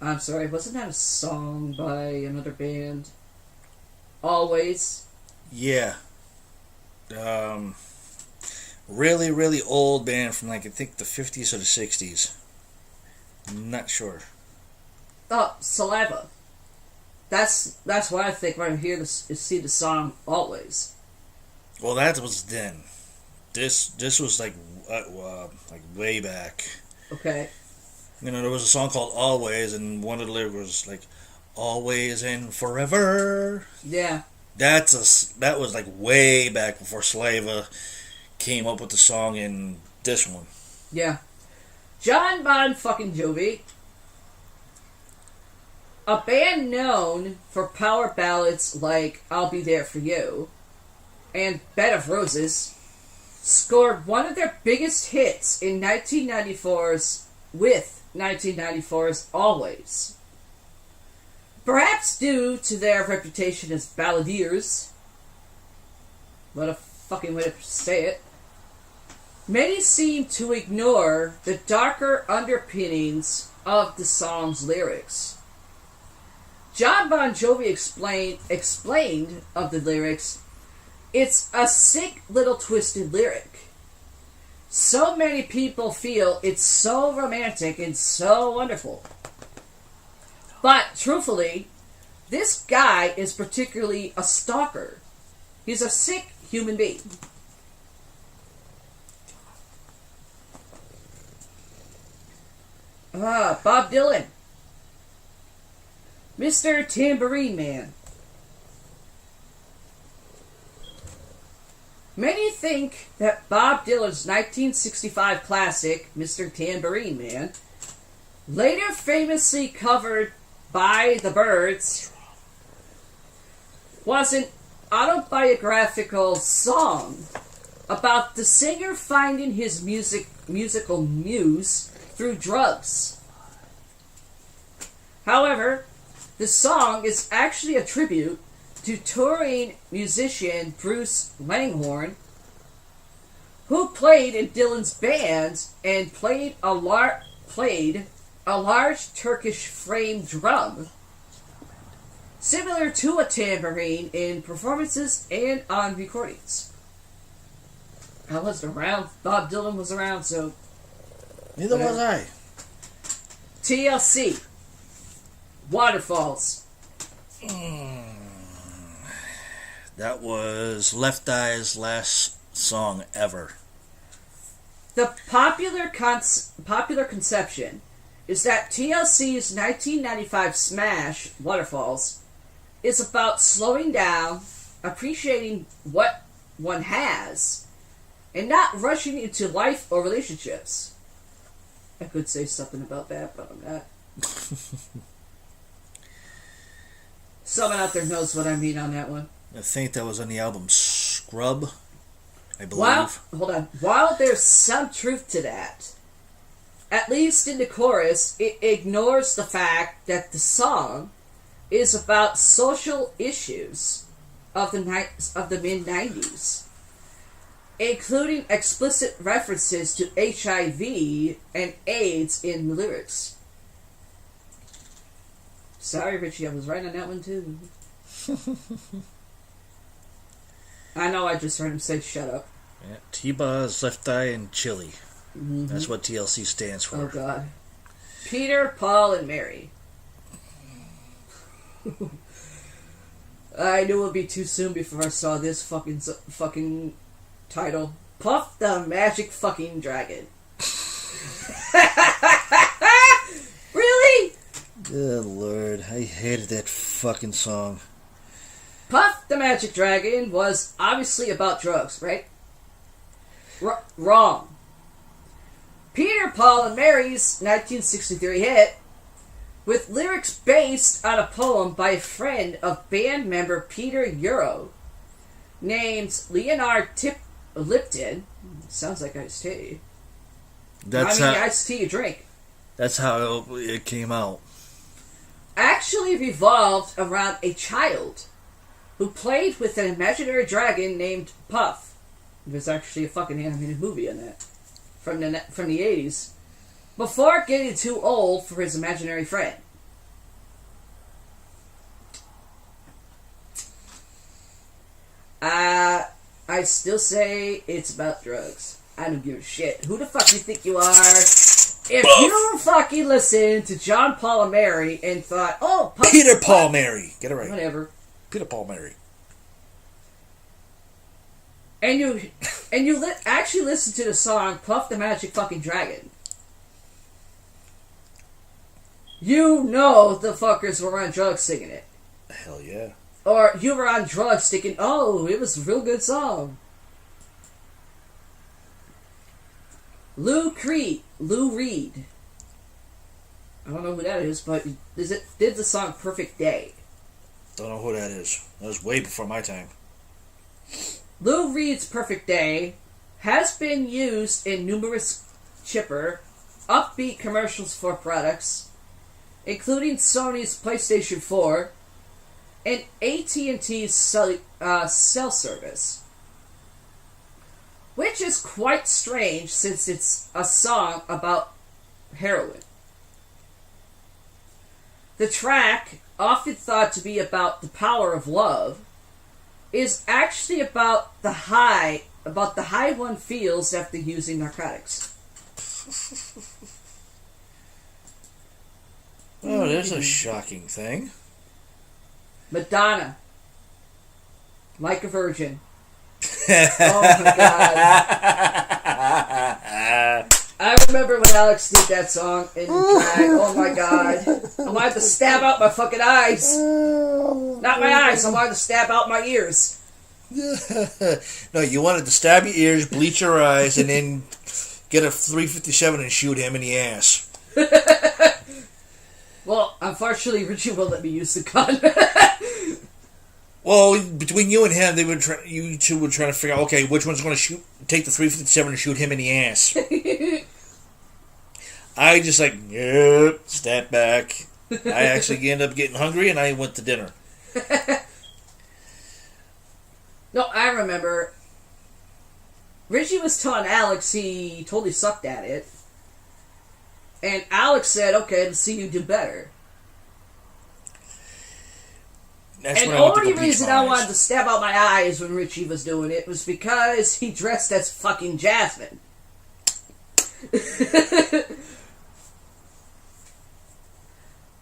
I'm sorry, wasn't that a song by another band? Always. Yeah. Really, really old band from, like, I think the 50s or the 60s. I'm not sure. Oh, Saliva. That's what I think when I hear this, see the song Always. Well, that was then. This was like way back. Okay. You know, there was a song called Always, and one of the lyrics was like, "Always and forever." Yeah. That was like way back before Slava came up with the song in this one. Yeah. John Bon fucking Jovi, a band known for power ballads like "I'll Be There For You" and "Bed of Roses," scored one of their biggest hits in 1994's Always. Perhaps due to their reputation as balladeers, what a fucking way to say it, many seem to ignore the darker underpinnings of the song's lyrics. John Bon Jovi explained of the lyrics, "It's a sick little twisted lyric. So many people feel it's so romantic and so wonderful. But truthfully, this guy is particularly a stalker. He's a sick human being." Bob Dylan. Mr. Tambourine Man. Many think that Bob Dylan's 1965 classic, Mr. Tambourine Man, later famously covered by the Byrds, was an autobiographical song about the singer finding his musical muse through drugs. However, the song is actually a tribute to touring musician Bruce Langhorne, who played in Dylan's band and played a large Turkish frame drum, similar to a tambourine in performances and on recordings. I wasn't around. Bob Dylan was around, so... Neither was I. TLC. Waterfalls. That was Left Eye's last song ever. The popular conception is that TLC's 1995 smash, Waterfalls, is about slowing down, appreciating what one has, and not rushing into life or relationships. I could say something about that, but I'm not. Someone out there knows what I mean on that one. I think that was on the album Scrub, I believe. While there's some truth to that, at least in the chorus, it ignores the fact that the song is about social issues of the mid-90s, including explicit references to HIV and AIDS in the lyrics. Sorry, Richie, I was right on that one too. I know I just heard him say shut up. Yeah, T-Boz, Left Eye, and Chili. Mm-hmm. That's what TLC stands for. Oh, God. Peter, Paul, and Mary. I knew it would be too soon before I saw this fucking title. Puff the Magic Fucking Dragon. Really? Good Lord, I hated that fucking song. Puff the Magic Dragon was obviously about drugs, right? Wrong. Peter, Paul, and Mary's 1963 hit, with lyrics based on a poem by a friend of band member Peter Euro, named Leonard Lipton. Sounds like iced tea. Iced tea you drink. That's how it came out. Actually revolved around a child who played with an imaginary dragon named Puff. There's actually a fucking animated movie on that from the 80s. Before getting too old for his imaginary friend. I still say it's about drugs. I don't give a shit. Who the fuck do you think you are? If you fucking listened to John, Paul, and Mary and thought, oh, Puff, Peter, Paul, Mary. Get it right. Whatever. Peter, Paul, Mary. And you actually listen to the song Puff the Magic Fucking Dragon. You know the fuckers were on drugs singing it. Hell yeah. Or you were on drugs thinking, oh, it was a real good song. Lou Reed. I don't know who that is, but did the song Perfect Day. Don't know who that is. That was way before my time. Lou Reed's Perfect Day has been used in numerous chipper, upbeat commercials for products, including Sony's PlayStation 4 and AT&T's cell service. Which is quite strange since it's a song about heroin. The track, often thought to be about the power of love, is actually about the high one feels after using narcotics. Oh, there's a shocking thing. Madonna. Like a Virgin. Oh my God. I remember when Alex did that song in drag. Oh my God. I wanted to stab out my fucking eyes. Not my eyes, I wanted to stab out my ears. No, you wanted to stab your ears, bleach your eyes, and then get a 357 and shoot him in the ass. Well, unfortunately, Richie won't let me use the gun. Well, between you and him, you two were trying to figure out, okay, which one's going to take the 357 and shoot him in the ass. I just step back. I actually ended up getting hungry, and I went to dinner. No, I remember. Richie was telling Alex he totally sucked at it. And Alex said, okay, let's see you do better. And the only reason I wanted to stab out my eyes when Richie was doing it was because he dressed as fucking Jasmine.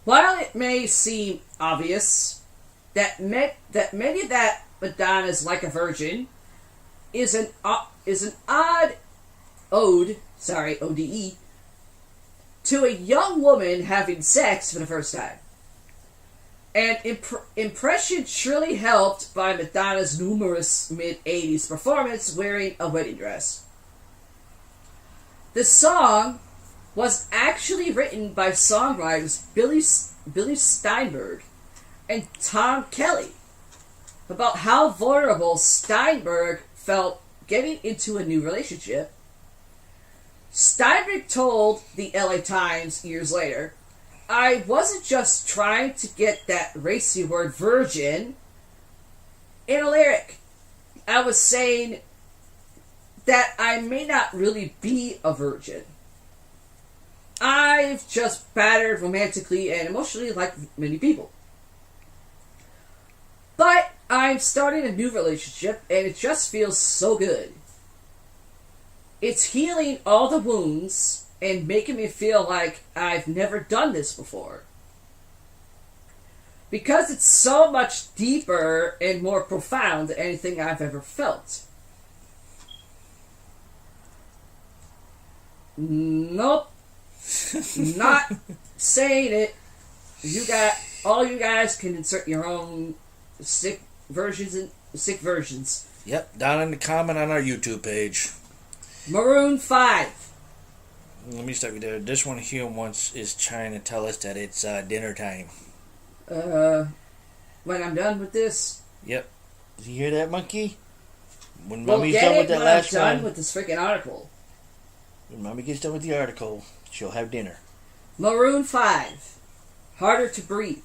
While it may seem obvious that many of that Madonna's Like a Virgin is an odd ode, ODE, to a young woman having sex for the first time. An impression surely helped by Madonna's numerous mid-80s performance wearing a wedding dress. The song was actually written by songwriters Billy Steinberg and Tom Kelly about how vulnerable Steinberg felt getting into a new relationship. Steinberg told the LA Times years later, I wasn't just trying to get that racy word virgin in a lyric. I was saying that I may not really be a virgin. I've just battered romantically and emotionally like many people. But I'm starting a new relationship and it just feels so good. It's healing all the wounds and making me feel like I've never done this before. Because it's so much deeper and more profound than anything I've ever felt. Nope. Not saying it. All you guys can insert your own sick versions. Yep, down in the comment on our YouTube page. Maroon 5. Let me start you there. This one here is trying to tell us that it's dinner time. When I'm done with this. Yep. Did you hear that, monkey? When Well, Mommy's done with that last I'm done one. with this freaking article. When Mommy gets done with the article, she'll have dinner. Maroon 5. Harder to Breathe.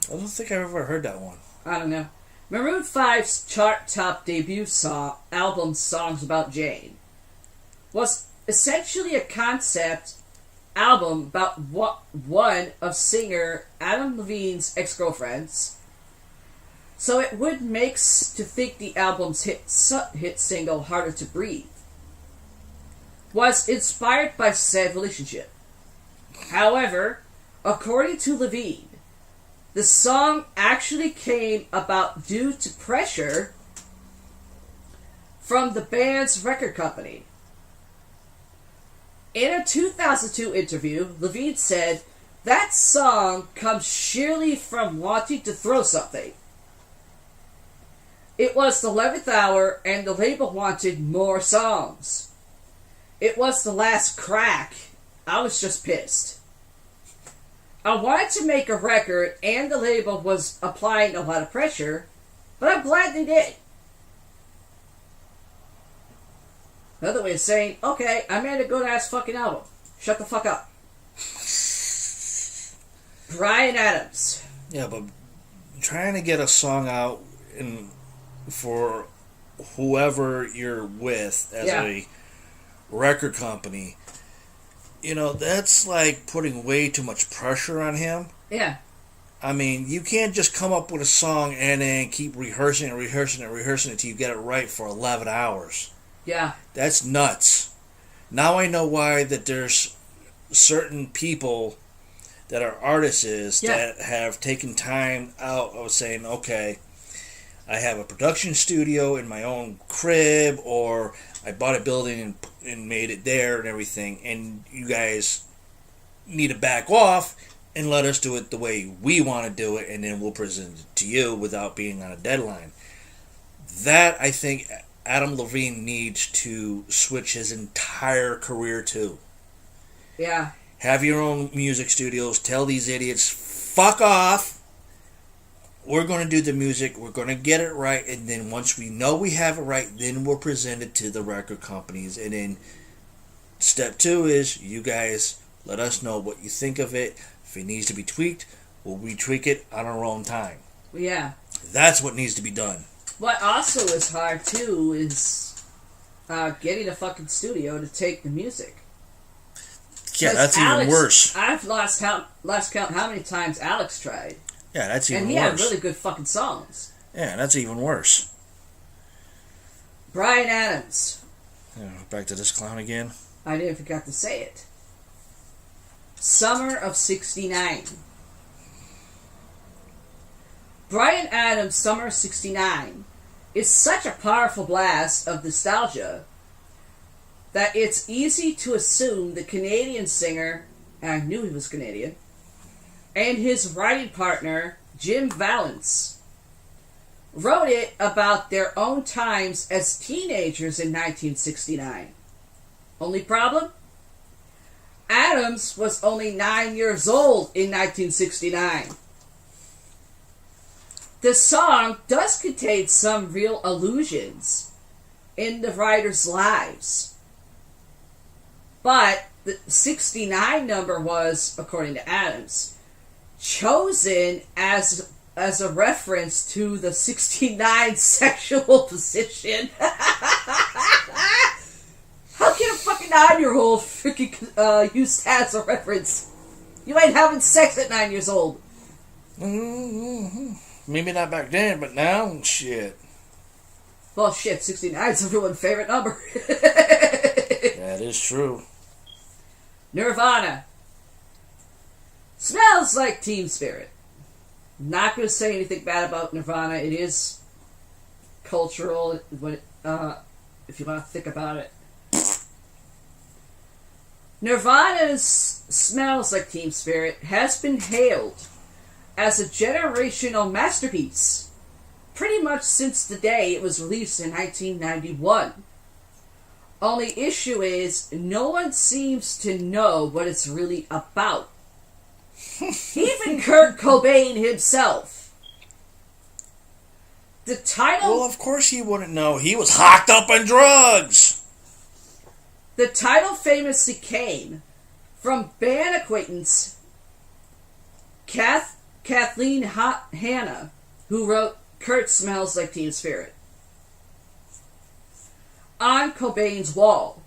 I don't think I've ever heard that one. I don't know. Maroon 5's chart-top debut album Songs About Jane was essentially a concept album about one of singer Adam Levine's ex-girlfriends. So it would make to think the album's hit single Harder to Breathe was inspired by said relationship. However, according to Levine, the song actually came about due to pressure from the band's record company. In a 2002 interview, Levine said, that song comes sheerly from wanting to throw something. It was the 11th hour and the label wanted more songs. It was the last crack. I was just pissed. I wanted to make a record and the label was applying a lot of pressure, but I'm glad they did. Another way of saying, okay, I made a good ass fucking album. Shut the fuck up. Bryan Adams. Yeah, but trying to get a song out for whoever you're with as a record company, that's like putting way too much pressure on him. Yeah. I mean, you can't just come up with a song and then keep rehearsing until you get it right for 11 hours. Yeah. That's nuts. Now I know why that there's certain people that are artists that have taken time out of saying, okay, I have a production studio in my own crib, or I bought a building and made it there and everything, and you guys need to back off and let us do it the way we want to do it, and then we'll present it to you without being on a deadline. That, I think, Adam Levine needs to switch his entire career to. Yeah. Have your own music studios. Tell these idiots, fuck off. We're going to do the music. We're going to get it right. And then once we know we have it right, then we'll present it to the record companies. And then step 2 is you guys let us know what you think of it. If it needs to be tweaked, we'll retweak it on our own time. Yeah. That's what needs to be done. What also is hard, too, is getting a fucking studio to take the music. Yeah, that's even worse. I've lost count how many times Alex tried. Yeah, that's even worse. And he had really good fucking songs. Yeah, that's even worse. Bryan Adams. Back to this clown again. I didn't forget to say it. Summer of '69. Bryan Adams' Summer of '69 is such a powerful blast of nostalgia that it's easy to assume the Canadian singer, and I knew he was Canadian, and his writing partner, Jim Vallance, wrote it about their own times as teenagers in 1969. Only problem? Adams was only 9 years old in 1969. The song does contain some real allusions in the writers' lives. But the 69 number was, according to Adams, chosen as a reference to the 69 sexual position. How can a fucking 9-year-old freaking use that as a reference? You ain't having sex at 9 years old. Mm-hmm. Maybe not back then, but now, shit. Well, shit, 69 is everyone's favorite number. That is true. Nirvana. Smells like Teen Spirit. Not going to say anything bad about Nirvana. It is cultural, if you want to think about it. Nirvana's Smells Like Teen Spirit has been hailed as a generational masterpiece pretty much since the day it was released in 1991. Only issue is, no one seems to know what it's really about. Even Kurt Cobain himself. The title... Well, of course he wouldn't know. He was hocked up on drugs. The title famously came from band acquaintance Kathleen Hanna, who wrote Kurt Smells Like Teen Spirit on Cobain's wall.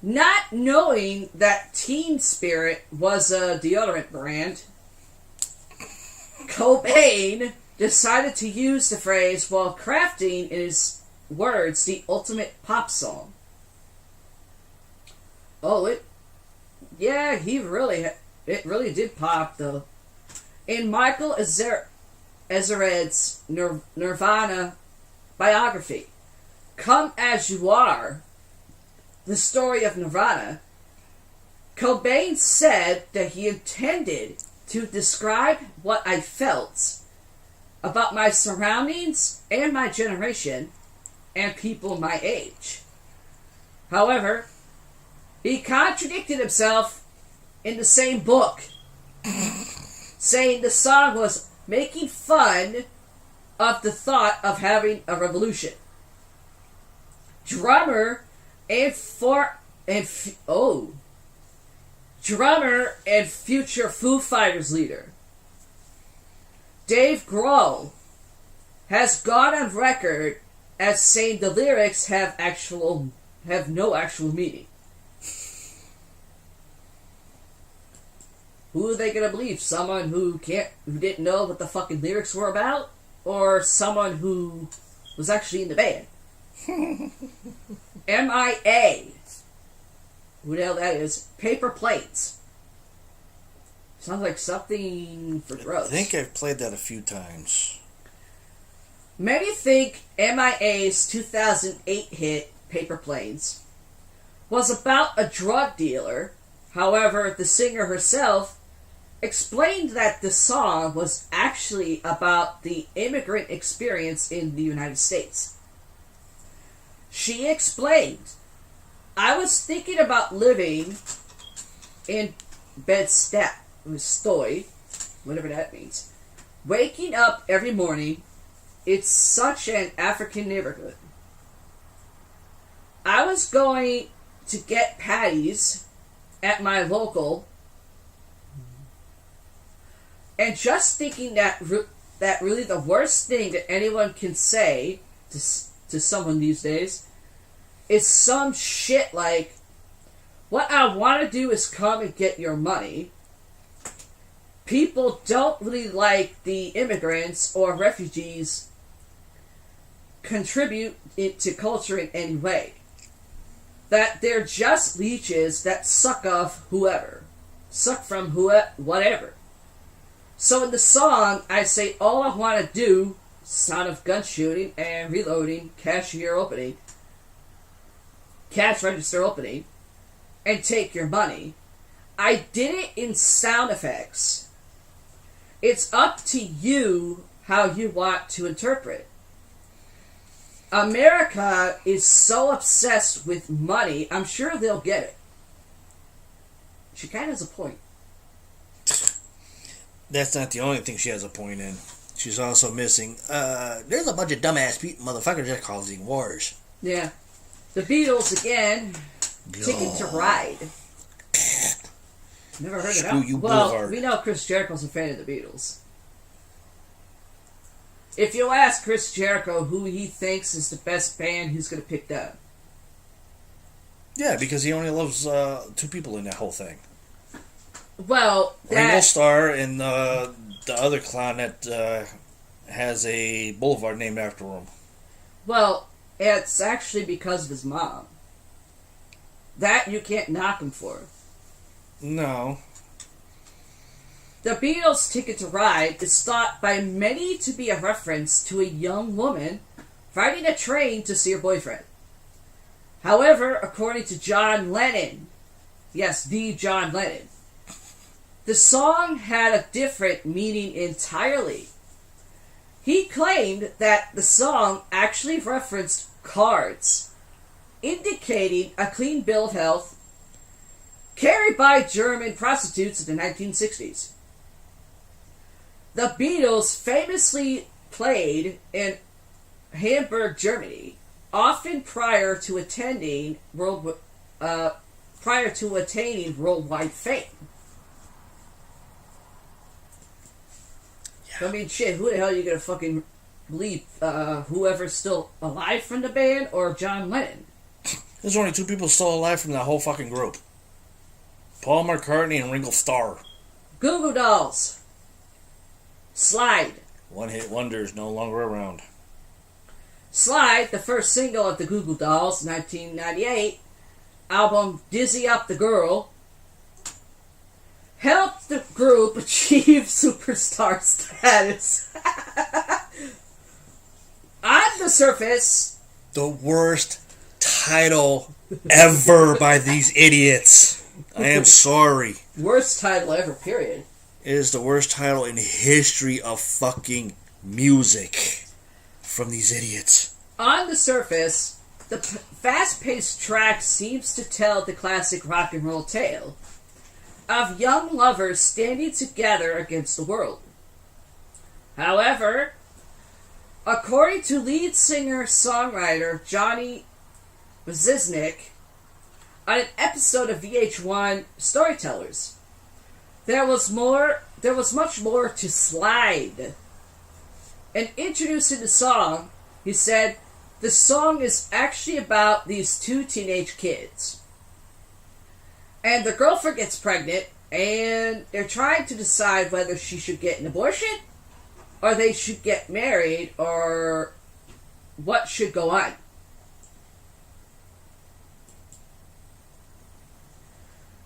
Not knowing that Teen Spirit was a deodorant brand, Cobain decided to use the phrase while crafting, in his words, the ultimate pop song. It really did pop, though. In Michael Azared's Nirvana biography, Come As You Are, the story of Nirvana, Cobain said that he intended to describe what I felt about my surroundings and my generation and people my age. However, he contradicted himself in the same book, saying the song was making fun of the thought of having a revolution. Drummer and future Foo Fighters leader Dave Grohl has gone on record as saying the lyrics have no actual meaning. Who are they gonna believe? Someone who didn't know what the fucking lyrics were about, or someone who was actually in the band? MIA. Who the hell that is? Paper Planes. Sounds like something for drugs. I think I've played that a few times. Many think MIA's 2008 hit, Paper Planes, was about a drug dealer However, the singer herself explained that the song was actually about the immigrant experience in the United States. She explained, "I was thinking about living in Bed-Stuy, whatever that means. Waking up every morning, it's such an African neighborhood. I was going to get patties at my local, and just thinking that really the worst thing that anyone can say to someone these days is some shit like, 'What I want to do is come and get your money.' People don't really like the immigrants or refugees contribute to culture in any way. That they're just leeches that suck off whoever. Suck from whatever. So in the song, I say all I want to do, sound of gun shooting and reloading, cash register opening, and take your money. I did it in sound effects. It's up to you how you want to interpret. America is so obsessed with money, I'm sure they'll get it." She kind of has a point. That's not the only thing she has a point in. She's also missing, there's a bunch of dumbass motherfuckers that causing wars. Yeah. The Beatles, again, Ticket to Ride. Never heard of Screw that. you, Well, Boulevard. we know Chris Jericho's a fan of the Beatles. If you ask Chris Jericho who he thinks is the best band, who's going to pick that? Yeah, because he only loves two people in that whole thing. Well, Ringo Starr and the other clown that has a boulevard named after him. Well, it's actually because of his mom. That you can't knock him for. No. The Beatles' Ticket to Ride is thought by many to be a reference to a young woman riding a train to see her boyfriend. However, according to John Lennon, yes, the John Lennon, the song had a different meaning entirely. He claimed that the song actually referenced cards, indicating a clean bill of health carried by German prostitutes in the 1960s. The Beatles famously played in Hamburg, Germany, often prior to attaining worldwide fame. Yeah. I mean, shit, who the hell are you gonna fucking believe? Whoever's still alive from the band or John Lennon? There's only two people still alive from that whole fucking group. Paul McCartney and Ringo Starr. Goo Goo Dolls. Slide. One hit wonders no longer around. Slide, the first single of the Goo Goo Dolls' 1998 album Dizzy Up the Girl, helped the group achieve superstar status. On the surface, The worst title ever by these idiots. I am sorry. worst title ever, period. It is the worst title in the history of fucking music from these idiots. On the surface, the fast-paced track seems to tell the classic rock and roll tale of young lovers standing together against the world. However, according to lead singer-songwriter Johnny Ziznik, on an episode of VH1 Storytellers, there was much more to Slide. And introducing the song, he said, the song is actually about these two teenage kids. And the girlfriend gets pregnant, and they're trying to decide whether she should get an abortion, or they should get married, or what should go on.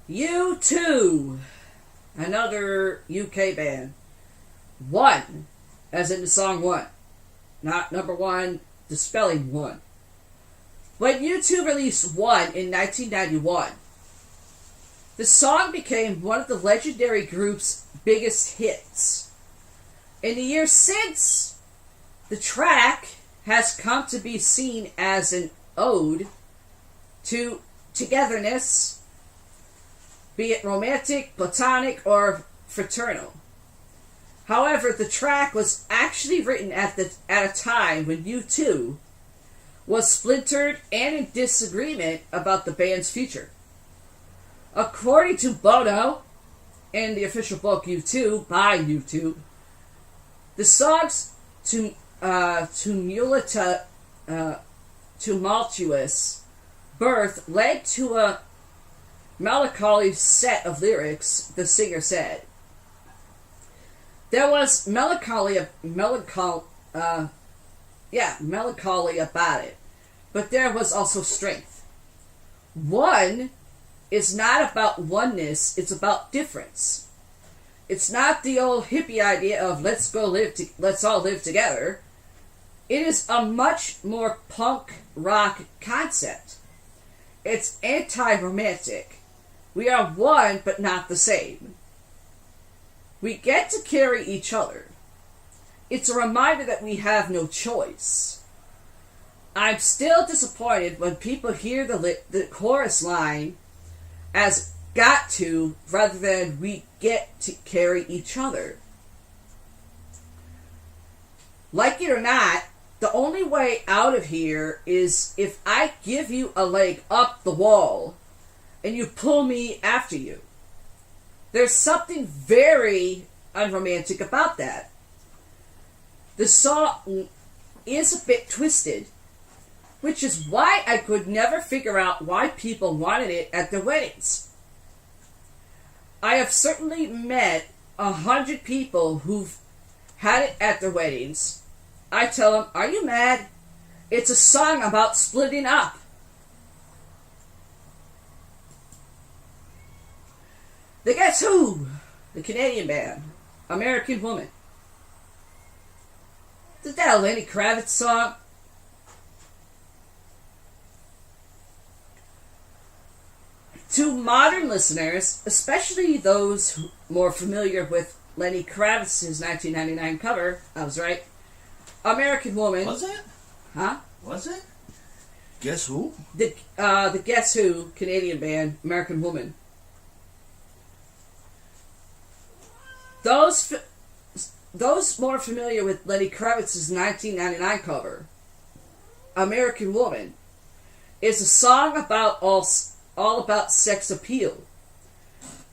U2, another UK band. One, as in the song one. Not number one, the spelling one. When U2 released One in 1991, The song became one of the legendary group's biggest hits. In the years since, the track has come to be seen as an ode to togetherness, be it romantic, platonic, or fraternal. However, the track was actually written at a time when U2 was splintered and in disagreement about the band's future. According to Bono in the official book U2 by U2, the song's tumultuous birth led to a melancholy set of lyrics, the singer said. There was melancholy about it, but there was also strength. One is not about oneness, it's about difference. It's not the old hippie idea of let's all live together. It is a much more punk rock concept. It's anti-romantic. We are one but not the same. We get to carry each other. It's a reminder that we have no choice. I'm still disappointed when people hear the chorus line as got to rather than we get to carry each other. Like it or not, the only way out of here is if I give you a leg up the wall and you pull me after you. There's something very unromantic about that. The song is a bit twisted, which is why I could never figure out why people wanted it at their weddings. I have certainly met 100 people who've had it at their weddings. I tell them, are you mad? It's a song about splitting up. The Guess Who, the Canadian band, American Woman. Is that a Lenny Kravitz song? To modern listeners, especially those more familiar with Lenny Kravitz's 1999 cover, I was right, American Woman. Was it? Huh? Was it? Guess who? The Guess Who, Canadian band, American Woman. Those more familiar with Lenny Kravitz's 1999 cover, American Woman, is a song about all about sex appeal.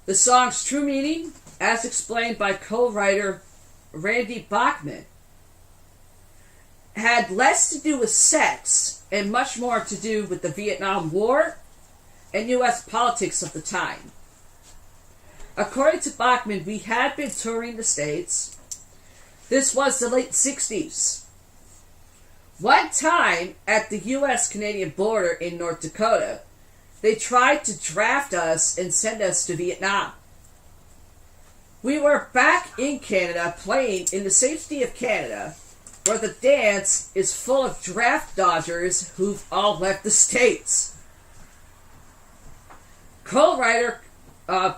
The song's true meaning, as explained by co-writer Randy Bachman, had less to do with sex and much more to do with the Vietnam War and U.S. politics of the time. According to Bachman, we had been touring the States. This was the late 60s. One time at the U.S.-Canadian border in North Dakota, they tried to draft us and send us to Vietnam. We were back in Canada playing in the safety of Canada, where the dance is full of draft dodgers who've all left the States. Co-writer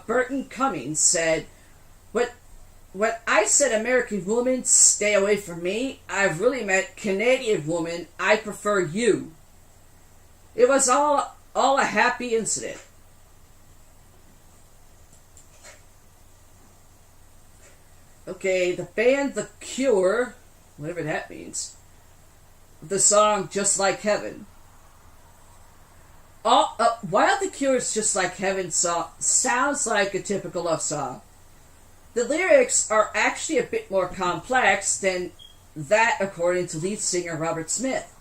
Burton Cummings said, When I said American Woman, stay away from me, I really meant Canadian Woman, I prefer you. It was all a happy incident. Okay, the band The Cure, whatever that means, the song Just Like Heaven. While The Cure's Just Like Heaven song sounds like a typical love song, the lyrics are actually a bit more complex than that, according to lead singer Robert Smith.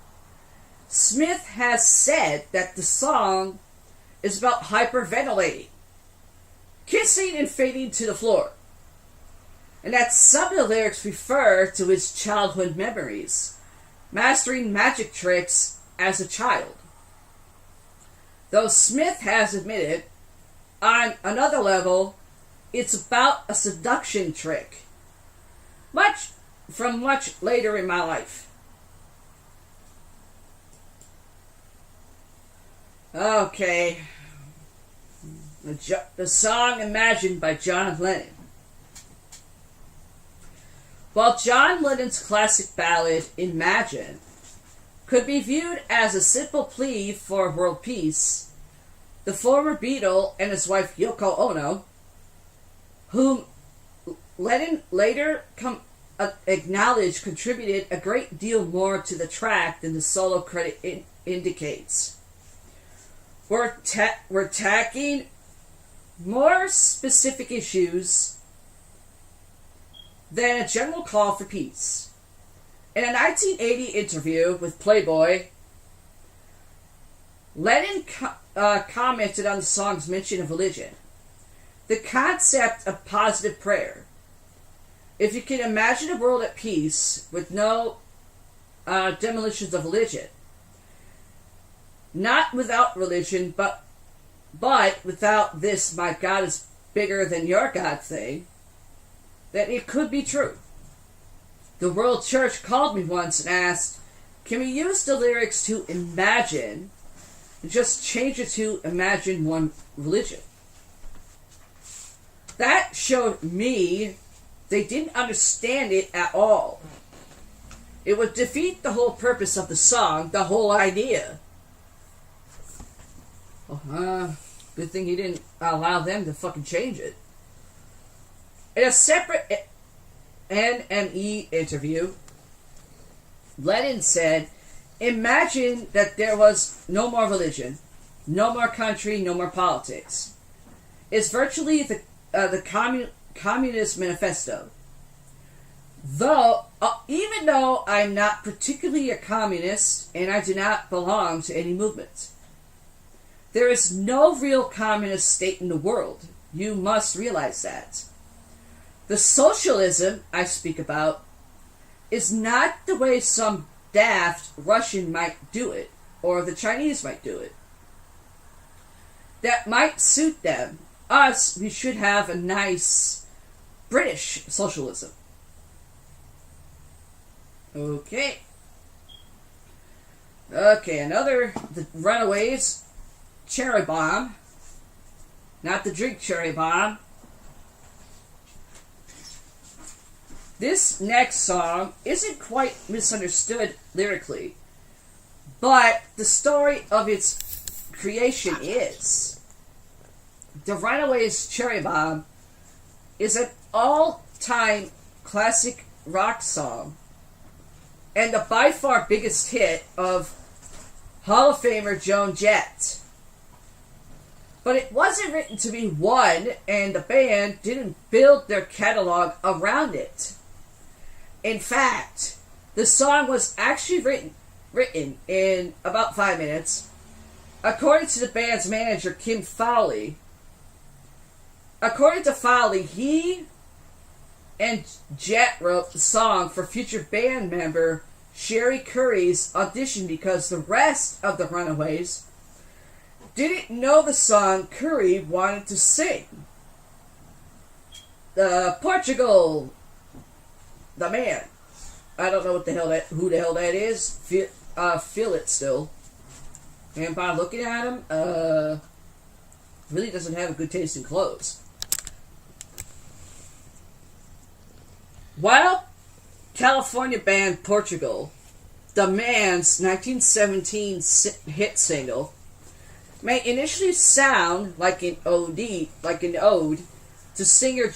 Smith has said that the song is about hyperventilating, kissing and fading to the floor, and that some of the lyrics refer to his childhood memories, mastering magic tricks as a child. Though Smith has admitted, on another level, it's about a seduction trick, much later in my life. Okay, The song Imagine by John Lennon. While John Lennon's classic ballad Imagine could be viewed as a simple plea for world peace, the former Beatle and his wife Yoko Ono, whom Lennon later acknowledged contributed a great deal more to the track than the solo credit indicates, were tackling more specific issues than a general call for peace. In a 1980 interview with Playboy, Lennon commented on the song's mention of religion. The concept of positive prayer. If you can imagine a world at peace with no demolitions of religion, not without religion, but without this "my God is bigger than your God" thing, then it could be true. The World Church called me once and asked, can we use the lyrics to imagine and just change it to imagine one religion? That showed me they didn't understand it at all. It would defeat the whole purpose of the song, the whole idea. Good thing he didn't allow them to fucking change it. In a separate NME interview, Lennon said, imagine that there was no more religion, no more country, no more politics. It's virtually the Communist Manifesto. Even though I'm not particularly a communist and I do not belong to any movement, there is no real communist state in the world. You must realize that. The socialism I speak about is not the way some daft Russian might do it, or the Chinese might do it. That might suit them. Us, we should have a nice British socialism. Okay, the Runaways, Cherry Bomb. Not the drink cherry bomb. This next song isn't quite misunderstood lyrically, but the story of its creation is. The Runaways' Cherry Bomb is an all-time classic rock song and the by far biggest hit of Hall of Famer Joan Jett. But it wasn't written to be one, and the band didn't build their catalog around it. In fact, the song was actually written in about 5 minutes, according to the band's manager, Kim Fowley. According to Fowley, he and Jett wrote the song for future band member Sherry Curry's audition because the rest of the Runaways didn't know the song Curry wanted to sing. Portugal, the man. I don't know who the hell that is. Feel it still. And by looking at him, really doesn't have a good taste in clothes. While California band Portugal, the man's 1917 hit single, may initially sound like an ode to singer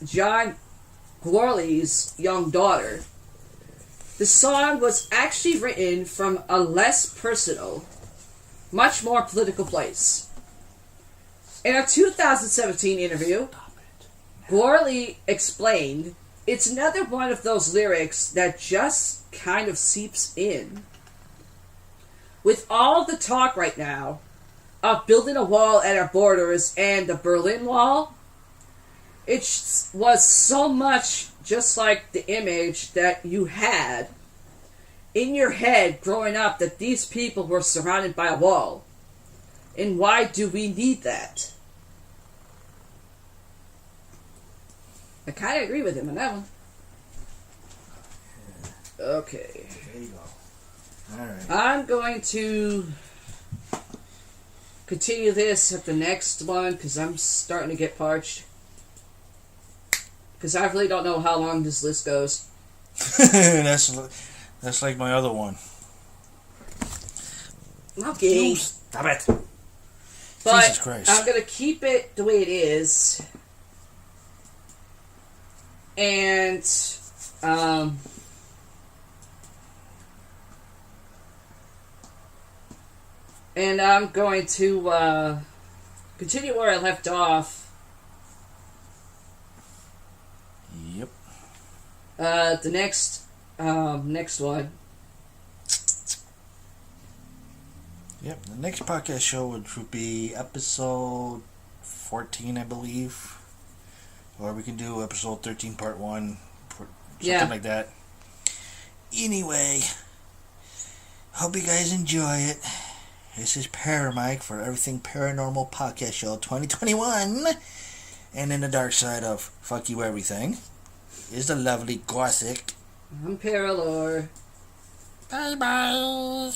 John Gorley's young daughter, the song was actually written from a less personal, much more political place. In a 2017 interview, Gorley explained, it's another one of those lyrics that just kind of seeps in. With all the talk right now of building a wall at our borders and the Berlin Wall, it was so much just like the image that you had in your head growing up that these people were surrounded by a wall. And why do we need that? I kind of agree with him on that one. Okay. There you go. Alright. I'm going to continue this at the next one because I'm starting to get parched. Because I really don't know how long this list goes. That's like my other one. Okay. Stop it. But Jesus Christ. I'm going to keep it the way it is. And, I'm going to, continue where I left off. Yep. The next one. Yep. The next podcast show would be episode 14, I believe. Or we can do episode 13, part 1. Something like that. Anyway, hope you guys enjoy it. This is Paramike for Everything Paranormal Podcast Show 2021. And in the dark side of Fuck You Everything is the lovely Gothic. I'm Paralore. Bye bye.